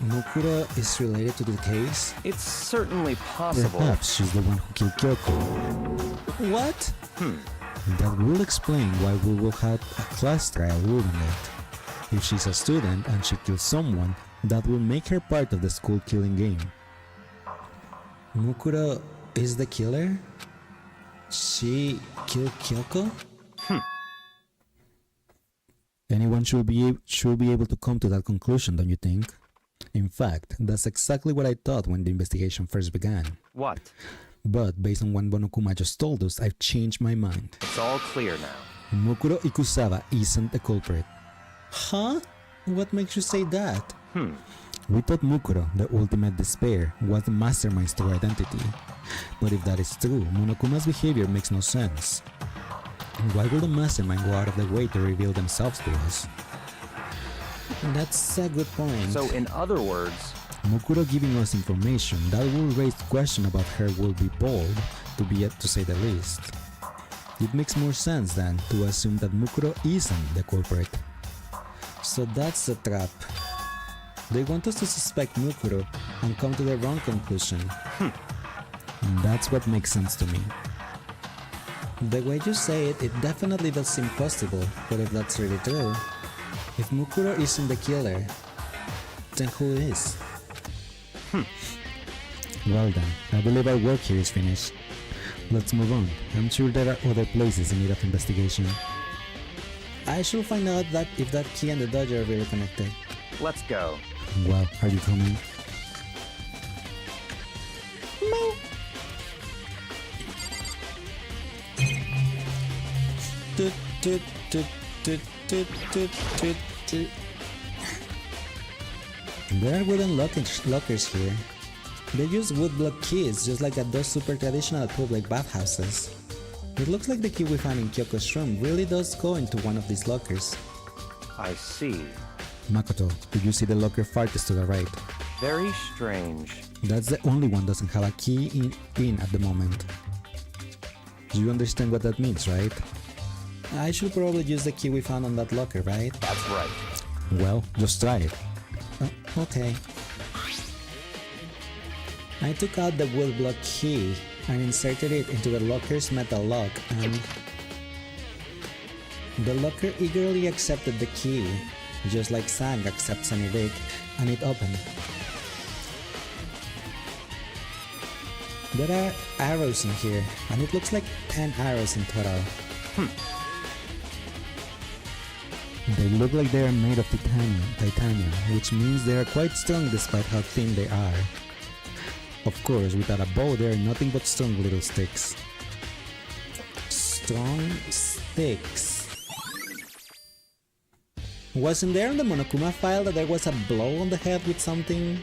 Mukuro is related to the case? It's certainly possible. Perhaps she's the one who killed Kyoko. What? That will explain why we will have a class trial ruling it. If she's a student and she kills someone, that will make her part of the school killing game. Mukuro is the killer? She killed Kyoko? Anyone should be able to come to that conclusion, don't you think? In fact, that's exactly what I thought when the investigation first began. What? But based on what Monokuma just told us, I've changed my mind. It's all clear now. Mukuro Ikusawa isn't the culprit. Huh? What makes you say that? We thought Mukuro, the ultimate despair, was the mastermind's true identity. But if that is true, Monokuma's behavior makes no sense. Why would the mastermind go out of the way to reveal themselves to us? That's a good point. So, in other words, Mukuro giving us information that will raise question about her will be bold, to say the least. It makes more sense then to assume that Mukuro isn't the culprit. So that's the trap. They want us to suspect Mukuro and come to the wrong conclusion. That's what makes sense to me. The way you say it, it definitely does seem possible, but if that's really true, if Mukuro isn't the killer, then who is? Well then, I believe our work here is finished. Let's move on. I'm sure there are other places in need of investigation. I should find out that if that key and the dojo are really connected. let's go. Well, are you coming? Toot, toot, toot, toot, toot, toot, toot, toot. There are wooden lockers here. They use woodblock keys just like at those super traditional public bathhouses. It looks like the key we found in Kyoko's room really does go into one of these lockers. I see. Makoto, did you see the locker farthest to the right? Very strange. That's the only one doesn't have a key in at the moment. Do you understand what that means, right? I should probably use the key we found on that locker, right? That's right. Well, just try it. Okay. I took out the woodblock key and inserted it into the locker's metal lock, and the locker eagerly accepted the key, just like Sang accepts an evict, and it opened. There are arrows in here, and it looks like 10 arrows in total. They look like they are made of titanium, which means they are quite strong despite how thin they are. Of course, without a bow, they are nothing but strong little sticks. Strong sticks. Wasn't there in the Monokuma file that there was a blow on the head with something?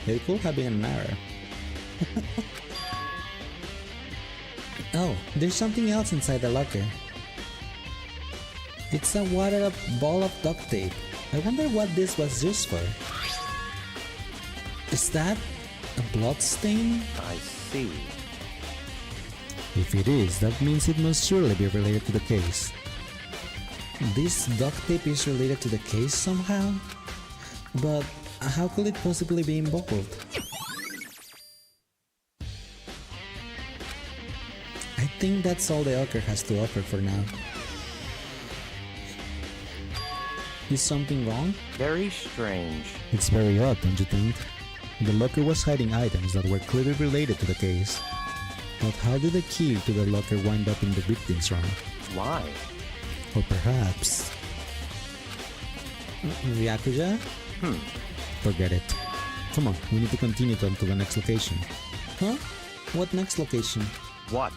It could have been an error. Oh, there's something else inside the locker. It's a wadded up ball of duct tape. I wonder what this was used for. Is that a blood stain? I see. If it is, that means it must surely be related to the case. This duct tape is related to the case somehow? But how could it possibly be involved? I think that's all the Ocker has to offer for now. Is something wrong? Very strange. It's very odd, don't you think? The locker was hiding items that were clearly related to the case. But how did the key to the locker wind up in the victim's room? Why? Or perhaps... Ryakuja? Forget it. Come on, we need to continue on to the next location. Huh? What next location? What?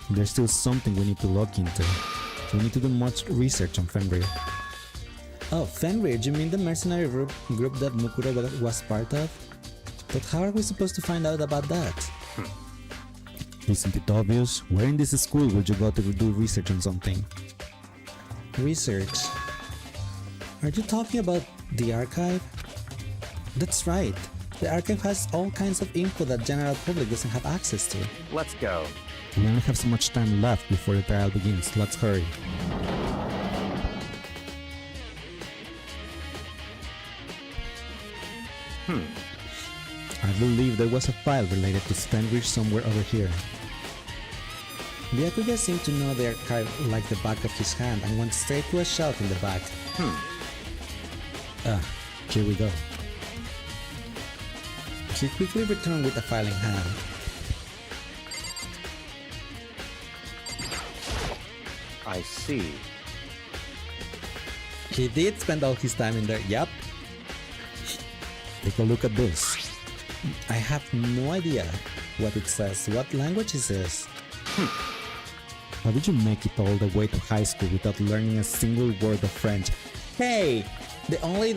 There's still something we need to look into. We need to do much research on Fenrir. Oh, Fenrir, you mean the mercenary group that Mukuro was part of? But how are we supposed to find out about that? Isn't it obvious? Where in this school would you go to do research on something? Research? Are you talking about the archive? That's right. The archive has all kinds of info that general public doesn't have access to. Let's go. We only have so much time left before the trial begins. Let's hurry. I believe there was a file related to Fenrir somewhere over here. Byakuya seemed to know the archive like the back of his hand and went straight to a shelf in the back. Here we go. He quickly returned with a file in hand. I see. He did spend all his time in there, yup. Take a look at this. I have no idea what it says. What language is this? How did you make it all the way to high school without learning a single word of French? Hey! The only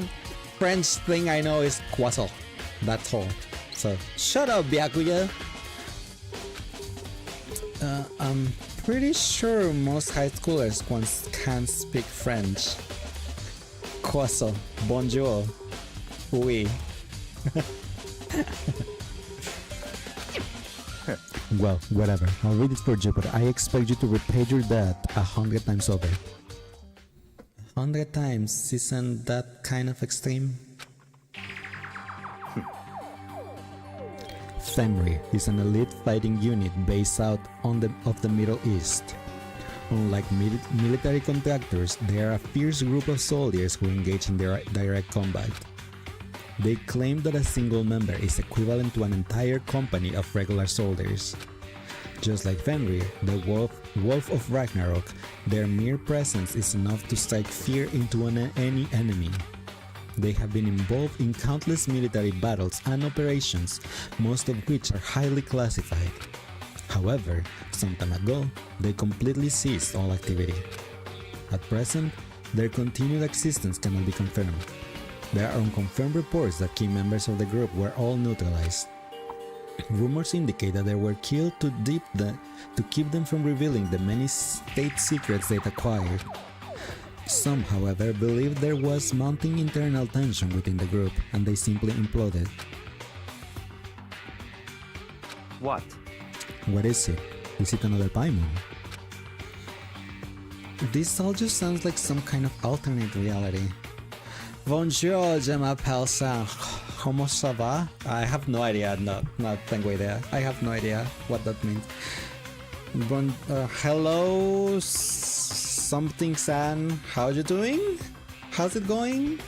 French thing I know is croissant. That's all. So, shut up, Byakuya! pretty sure most high schoolers can speak French. Croissant, bonjour, oui. Well, whatever. I'll read it for you, but I expect you to repay your debt 100 times over. 100 times isn't that kind of extreme? Fenrir is an elite fighting unit based out of the Middle East. Unlike military contractors, they are a fierce group of soldiers who engage in direct combat. They claim that a single member is equivalent to an entire company of regular soldiers. Just like Fenrir, the Wolf of Ragnarok, their mere presence is enough to strike fear into any enemy. They have been involved in countless military battles and operations, most of which are highly classified. However, some time ago, they completely ceased all activity. At present, their continued existence cannot be confirmed. There are unconfirmed reports that key members of the group were all neutralized. Rumors indicate that they were killed to keep them from revealing the many state secrets they'd acquired. Some, however, believe there was mounting internal tension within the group, and they simply imploded. What? What is it? Is it another Paimon? This all just sounds like some kind of alternate reality. Bonjour, je m'appelle ça. Comment ça va? I have no idea. No, tengo idea. I have no idea what that means. Hello, something san. How you doing? How's it going?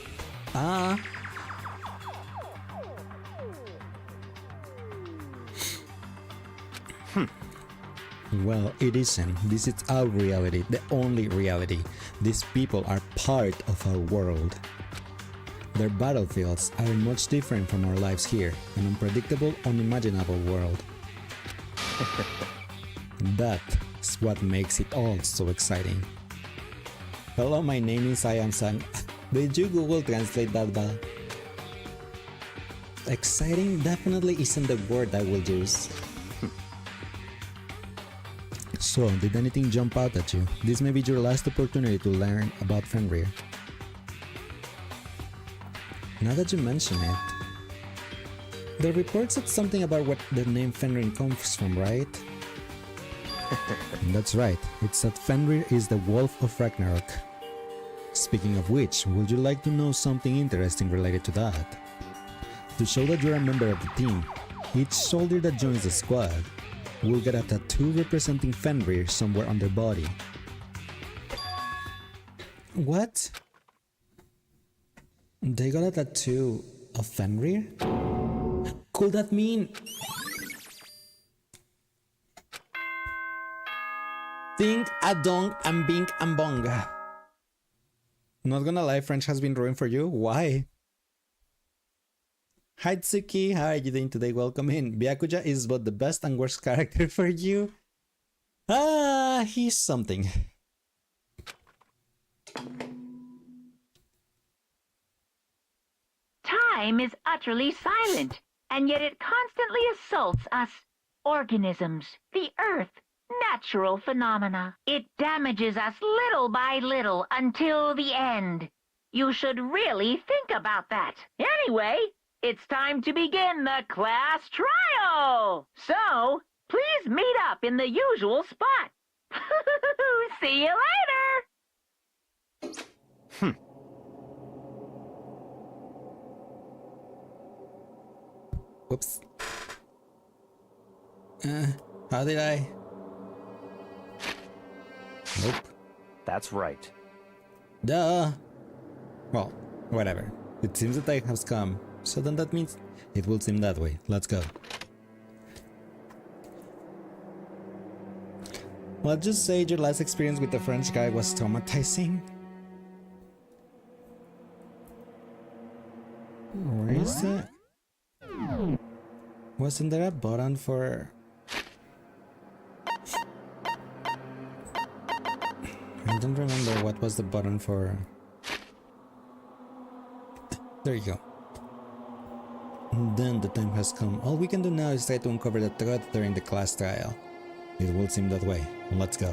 Well, it isn't. This is our reality, the only reality. These people are part of our world. Their battlefields are much different from our lives here, an unpredictable, unimaginable world. That's what makes it all so exciting. Hello, my name is Ayam-san. Did you Google Translate that, Val? Exciting definitely isn't the word I will use. So, did anything jump out at you? This may be your last opportunity to learn about Fenrir. Now that you mention it, the report said something about what the name Fenrir comes from, right? That's right, it said Fenrir is the Wolf of Ragnarok. Speaking of which, would you like to know something interesting related to that? To show that you're a member of the team, each soldier that joins the squad will get a tattoo representing Fenrir somewhere on their body. What? They got a tattoo of Fenrir? Could that mean... Think Adong and Bing and Bonga. Not gonna lie, French has been ruined for you. Why? Hi Tsuki, how are you doing today? Welcome in. Byakuya is both the best and worst character for you. He's something. Time is utterly silent, and yet it constantly assaults us, organisms, the earth, natural phenomena. It damages us little by little until the end. You should really think about that. Anyway, it's time to begin the class trial. So, please meet up in the usual spot. See you later. Whoops. How did I? Nope. That's right. Duh. Well, whatever. It seems the time has come, so then that means it will seem that way. Let's go. Well, just say your last experience with the French guy was traumatizing. Where is it? Wasn't there a button for... I don't remember what was the button for... There you go. Then the time has come. All we can do now is try to uncover the truth during the class trial. It will seem that way. Let's go.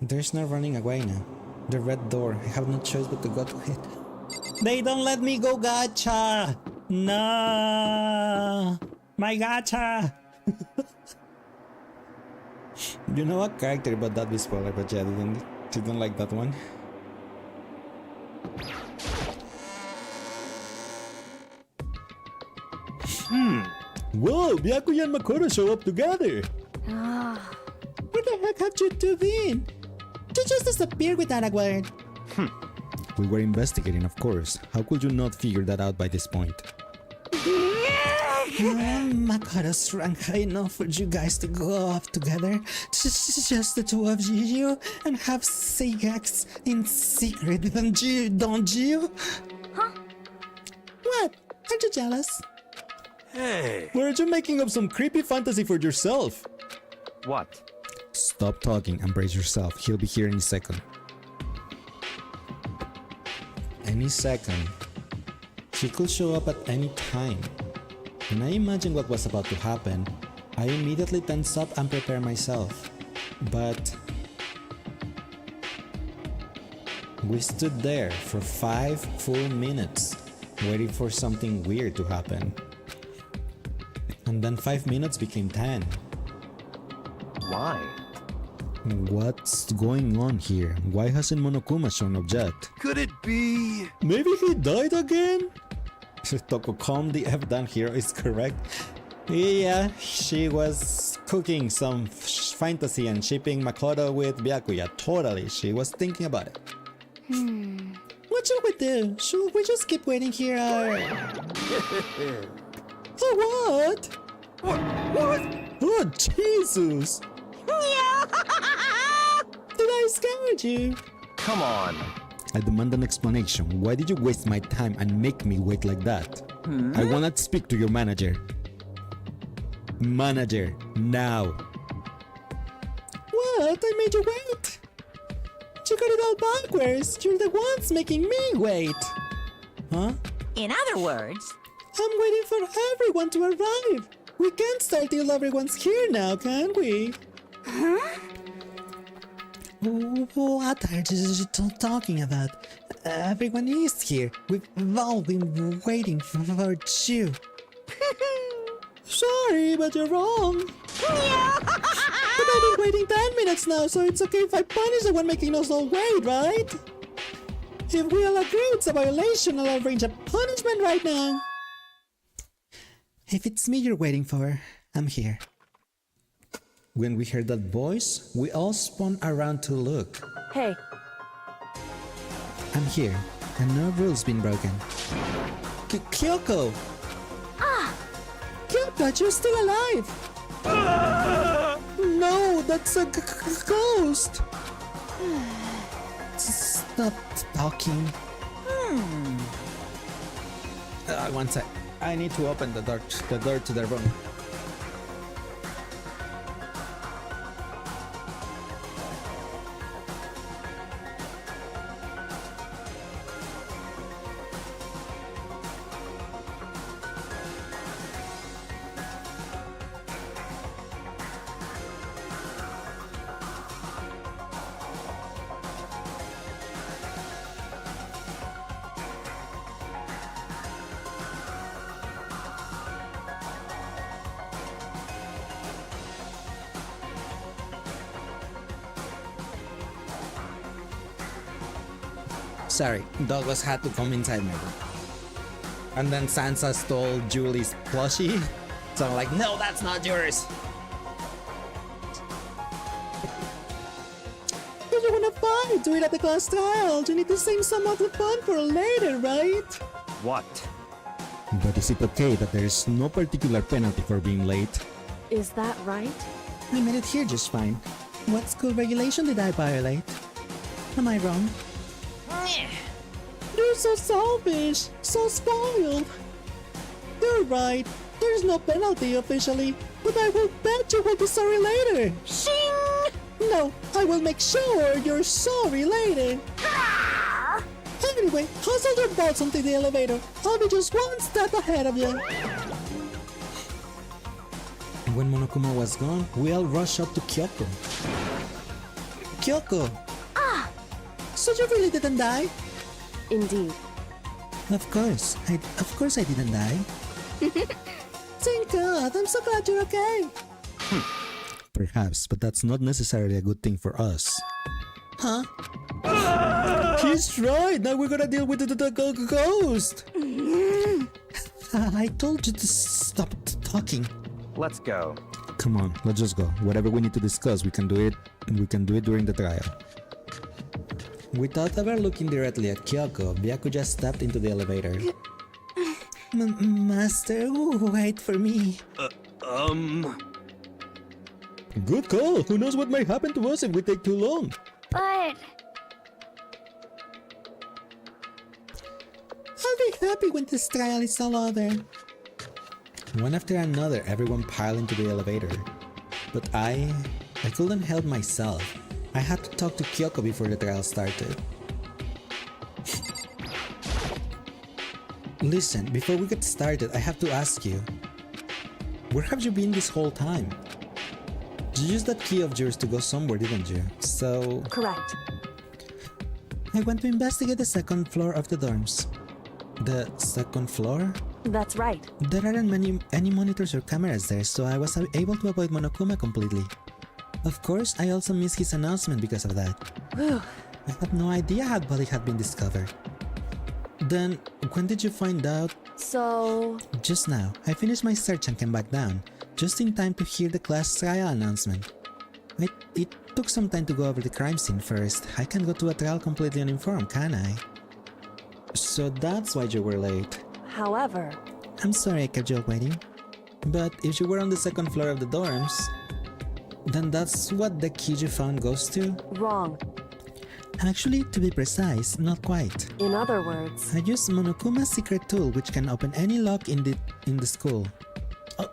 There's no running away now. The red door. I have no choice but to go to it. They don't let me go, gacha! No! My gacha! You know a character, but that be spoiler, but yeah, didn't like that one. Whoa, Byakuya and Makoto show up together! Where the heck have you two been? You just disappeared without a word. We were investigating, of course. How could you not figure that out by this point? Makoto rank high enough for you guys to go off together. Just the two of you and have sex in secret, don't you? Huh? What? Aren't you jealous? Hey. Or are you making up some creepy fantasy for yourself? What? Stop talking and brace yourself. He'll be here any second. Any second. He could show up at any time. When I imagined what was about to happen, I immediately tense up and prepare myself. But we stood there for 5 full minutes, waiting for something weird to happen. And then 5 minutes became 10. Why? What's going on here? Why hasn't Monokuma shown up yet? Could it be? Maybe he died again? Toko, calm the F down. Hero is correct. Yeah, she was cooking some fantasy and shipping Makoto with Byakuya. Totally, she was thinking about it. What should we do? Should we just keep waiting here or... Oh, what? What? Oh, Jesus! Did I scare you? Come on. I demand an explanation. Why did you waste my time and make me wait like that? I wanna speak to your manager. Manager, now. What? I made you wait? You got it all backwards. You're the ones making me wait. Huh? In other words, I'm waiting for everyone to arrive. We can't start till everyone's here now, can we? What are you talking about? Everyone is here. We've all been waiting for you. Sorry, but you're wrong. But I've been waiting 10 minutes now, so it's okay if I punish the one making us all wait, right? If we all agree it's a violation, I'll arrange a punishment right now. If it's me you're waiting for, I'm here. When we heard that voice, we all spun around to look. Hey, I'm here, and no rule's been broken. Kyoko! Kyoko, you're still alive! No, that's a ghost! Stop talking. One sec. I need to open the door to the room. Sorry, Douglas had to come inside my room. And then Sansa stole Julie's plushie. So I'm like, no, that's not yours. If you wanna fight, do it at the class style. You need to save some of the fun for later, right? What? But is it okay that there is no particular penalty for being late? is that right? I made it here just fine. What school regulation did I violate? Am I wrong? You're so selfish, so spoiled. You're right. There's no penalty officially, but I will bet you will be sorry later. No, I will make sure you're sorry later. Anyway, hustle your butts onto the elevator. I'll be just one step ahead of you. When Monokuma was gone, we all rushed up to Kyoko. Kyoko! Ah! So you really didn't die? Indeed. Of course I didn't die. Thank God, I'm so glad you're okay. Perhaps, but that's not necessarily a good thing for us. Huh? He's right, now we're gonna deal with the ghost. I told you to stop talking. Let's go. Come on, let's just go. Whatever we need to discuss, we can do it during the trial. Without ever looking directly at Kyoko, Byakuya stepped into the elevator. Master, wait for me. Good call. Who knows what might happen to us if we take too long? But I'll be happy when this trial is all over. One after another, everyone piled into the elevator. But I couldn't help myself. I had to talk to Kyoko before the trial started. Listen, before we get started, I have to ask you. Where have you been this whole time? You used that key of yours to go somewhere, didn't you? So... Correct. I went to investigate the second floor of the dorms. The second floor? That's right. There aren't any monitors or cameras there, so I was able to avoid Monokuma completely. Of course, I also missed his announcement because of that. Whew. I had no idea how body had been discovered. Then, when did you find out? So... Just now. I finished my search and came back down, just in time to hear the class trial announcement. It took some time to go over the crime scene first. I can't go to a trial completely uninformed, can I? So that's why you were late. However... I'm sorry I kept you waiting. But if you were on the second floor of the dorms, then that's what the key you found goes to? Wrong. Actually, to be precise, not quite. In other words... I used Monokuma's secret tool, which can open any lock in the school.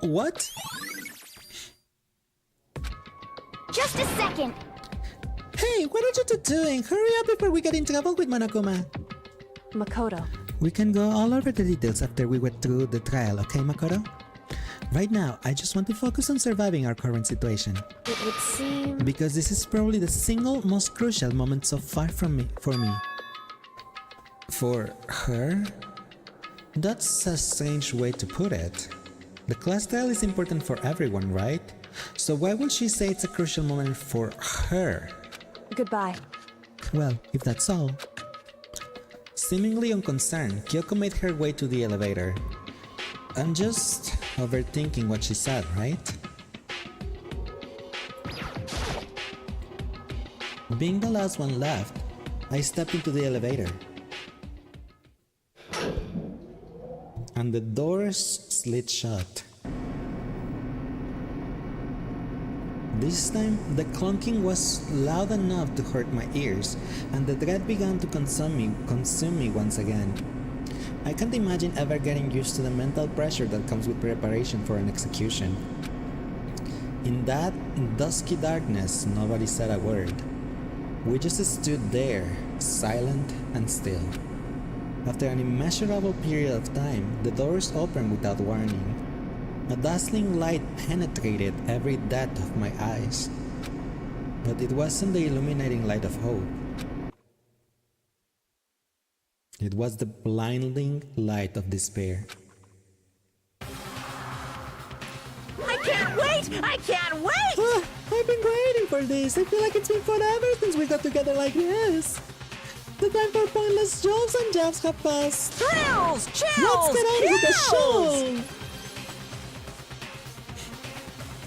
What? just a second. Hey, what are you two doing? Hurry up before we get in trouble with Monokuma. Makoto. We can go all over the details after we went through the trial, okay, Makoto? Right now, I just want to focus on surviving our current situation. It would seem... Because this is probably the single most crucial moment so far for me. For her? That's a strange way to put it. The class trial is important for everyone, right? So why would she say it's a crucial moment for her? Goodbye. Well, if that's all. Seemingly unconcerned, Kyoko made her way to the elevator. I'm just overthinking what she said, right? Being the last one left, I stepped into the elevator. And the doors slid shut. This time, the clunking was loud enough to hurt my ears, and the dread began to consume me once again. I can't imagine ever getting used to the mental pressure that comes with preparation for an execution. In that dusky darkness, nobody said a word. We just stood there, silent and still. After an immeasurable period of time, the doors opened without warning. A dazzling light penetrated every depth of my eyes. But it wasn't the illuminating light of hope. It was the blinding light of despair. I can't wait! I can't wait! I've been waiting for this. I feel like it's been forever since we got together like this. The time for pointless jokes and jabs have passed. Thrills! Chills! Let's get on with the Kills! show!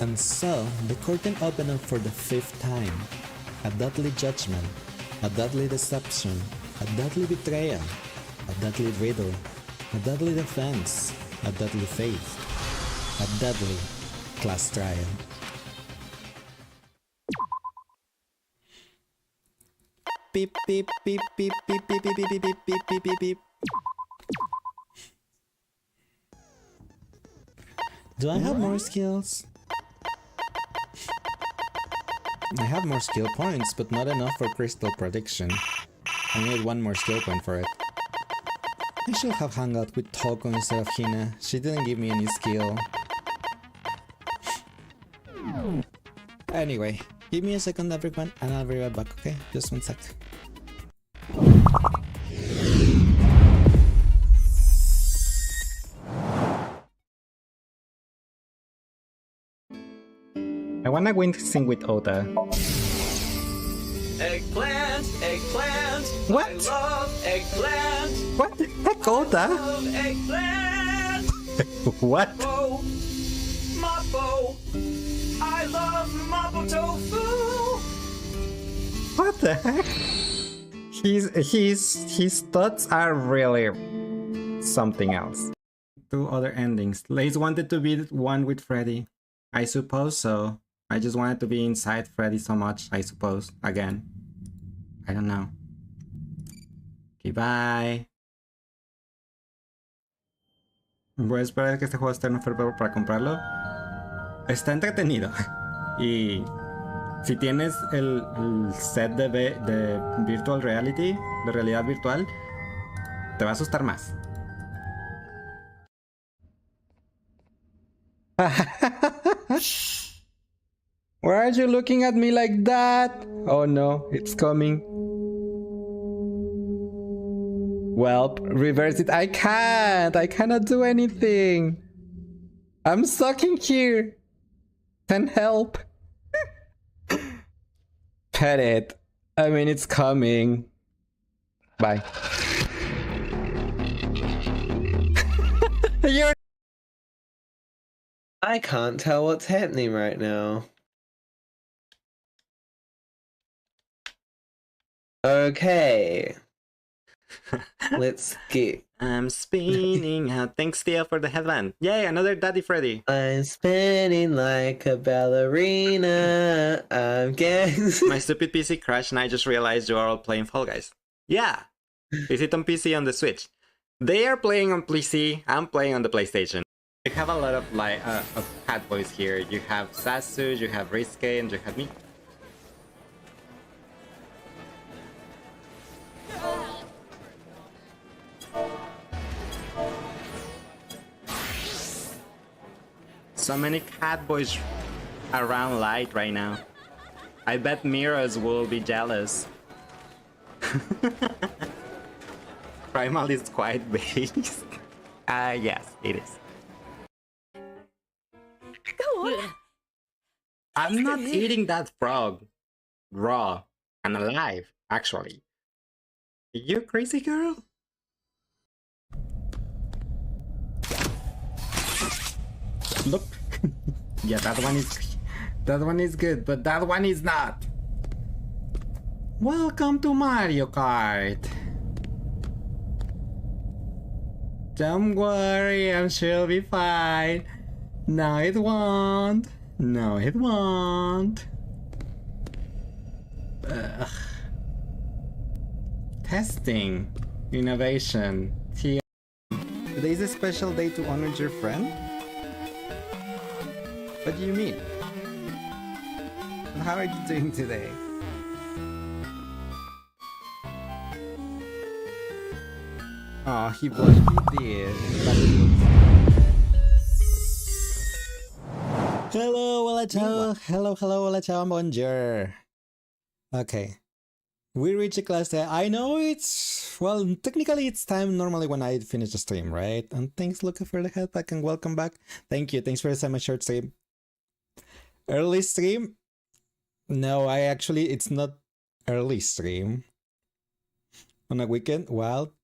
And so, the curtain opened up for the 5th time. A deadly judgment, a deadly deception, a deadly betrayal, a deadly riddle, a deadly defense, a deadly faith, a deadly class trial. Beep beep beep beep beep beep beep beep beep beep beep beep beep. Do I have more skills? I have more skill points, but not enough for crystal prediction. I need one more skill point for it. I should have hung out with Toko instead of Hina. She didn't give me any skill. Anyway, give me a second everyone and I'll be right back, okay? Just one sec. I wanna win sing with Oda. Eggplant, eggplant. What? I love eggplant. What the heck, Oda? Love eggplant. What? Mapo, mapo. I love mapo tofu. What the heck? His thoughts are really something else. Two other endings. Lace wanted to be one with Freddy. I suppose so. I just wanted to be inside Freddy so much, I suppose. Again. I don't know. Okay, bye. Voy a esperar a que este juego esté en oferta para comprarlo. Está entretenido. Y si tienes el set de Virtual Reality, de realidad virtual, te va a asustar más. Why are you looking at me like that? Oh no, it's coming. Well, reverse it. I can't. I cannot do anything. I'm stuck in here. Can't help. Pet it. I mean, it's coming. Bye. You're. I can't tell what's happening right now. Okay. Let's get. I'm spinning out. Thanks, Thea, for the headband. Yay, another Daddy Freddy. I'm spinning like a ballerina. I'm getting. My stupid PC crashed and I just realized you are all playing Fall Guys. Yeah. Is it on PC on the Switch? They are playing on PC. I'm playing on the PlayStation. You have a lot of cat boys here. You have Sasu, you have Risque, and you have me. So many cat boys around Light right now. I bet Miras will be jealous. Primal is quite based. Yes, it is. I'm not eating that frog. Raw and alive, actually. You crazy girl? Look. Yeah, that one is good, but that one is not. Welcome to Mario Kart. Don't worry, I'm sure it'll be fine. No, it won't. No, it won't. Ugh. Testing. Innovation. Today is a special day to honor your friend? What do you mean? How are you doing today? Oh, he blushed, he did. Hello, hola chao. Hello, hola chao, bonjour. Okay. We reached the class that I know it's, well, technically it's time normally when I finish the stream, right? And thanks, Luca, for the help back and welcome back. Thank you. Thanks for the semi short stream. Early stream? No, it's not early stream. On a weekend? Well,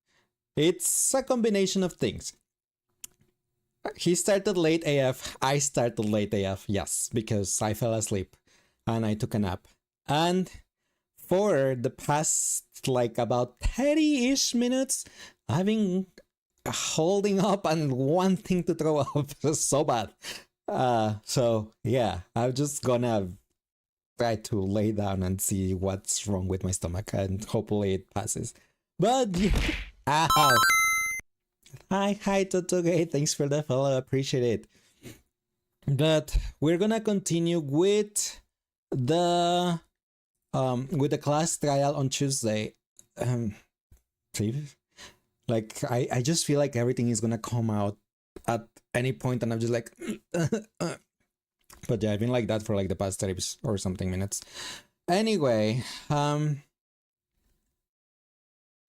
it's a combination of things. He started late AF. I started late AF, yes, because I fell asleep and I took a nap. And for the past about 30-ish minutes, I've been holding up and wanting to throw up so bad. So yeah, I'm just gonna try to lay down and see what's wrong with my stomach and hopefully it passes. But ow. Hi Totoge, thanks for the follow, appreciate it. But we're gonna continue with the class trial on Tuesday. Like I just feel like everything is gonna come out at any point, and I'm just like, but yeah, I've been like that for like the past 30 or something minutes. Anyway,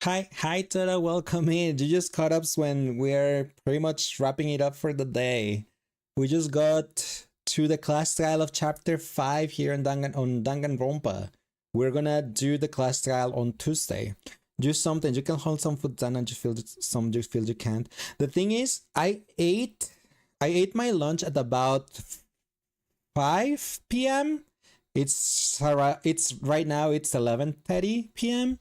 hi Tara, welcome in. You just caught up when we're pretty much wrapping it up for the day. We just got to the class trial of chapter 5 here on Danganronpa. We're gonna do the class trial on Tuesday. Do something. You can hold some food down and you feel you can't. The thing is, I ate my lunch at about 5 p.m. It's right now it's 11:30 p.m.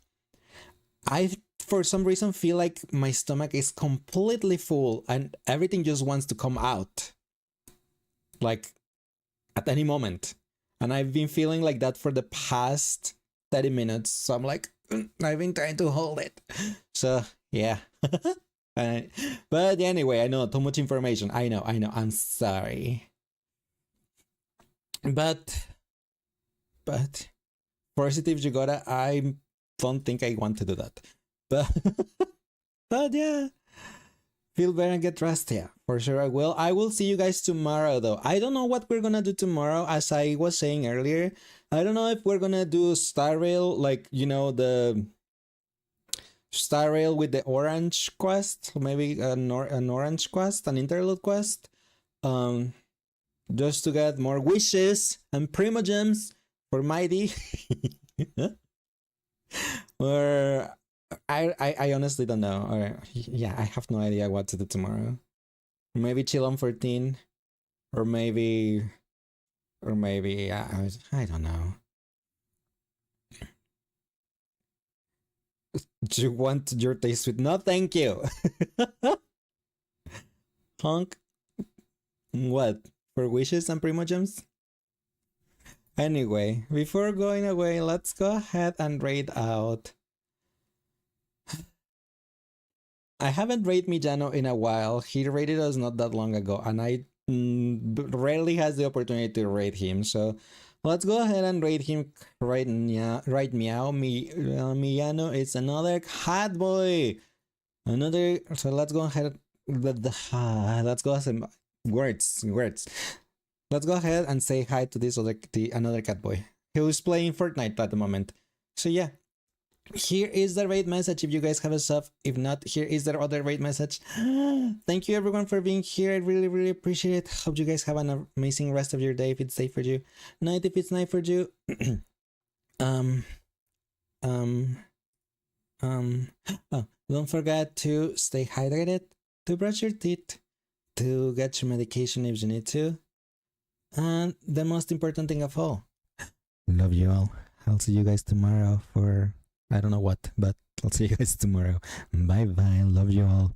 I for some reason feel like my stomach is completely full and everything just wants to come out. Like at any moment. And I've been feeling like that for the past 30 minutes. So I'm like, I've been trying to hold it. So yeah. But anyway, I know too much information. I know. I'm sorry. But positive Jigoda, I don't think I want to do that. But yeah. Feel better and get rest, yeah. For sure I will. I will see you guys tomorrow though. I don't know what we're gonna do tomorrow, as I was saying earlier. I don't know if we're gonna do Star Rail, like, you know, the Star Rail with the orange quest, maybe an orange quest, an interlude quest, just to get more wishes and Primogems for Mighty. Or I honestly don't know. Or yeah, I have no idea what to do tomorrow. Maybe chill on 14, or maybe I don't know. Do you want your taste with? No, thank you. Honk. What? For wishes and Primogems? Anyway, before going away, let's go ahead and raid out. I haven't raided Mijano in a while. He raided us not that long ago, and I rarely has the opportunity to raid him. So let's go ahead and raid him right now. Right, meow. Mijano is another cat boy. Another. So let's go ahead. Let's go ahead. Words. Let's go ahead and say hi to this another cat boy. He was playing Fortnite at the moment. So yeah. Here is the raid message if you guys have a sub. If not, here is the other raid message. Thank you everyone for being here. I really appreciate it. Hope you guys have an amazing rest of your day if it's day for you. Night if it's night for you. Oh, don't forget to stay hydrated, to brush your teeth, to get your medication if you need to. And the most important thing of all, love you all. I'll see you guys tomorrow for I don't know what, but I'll see you guys tomorrow. Bye bye. Love you all.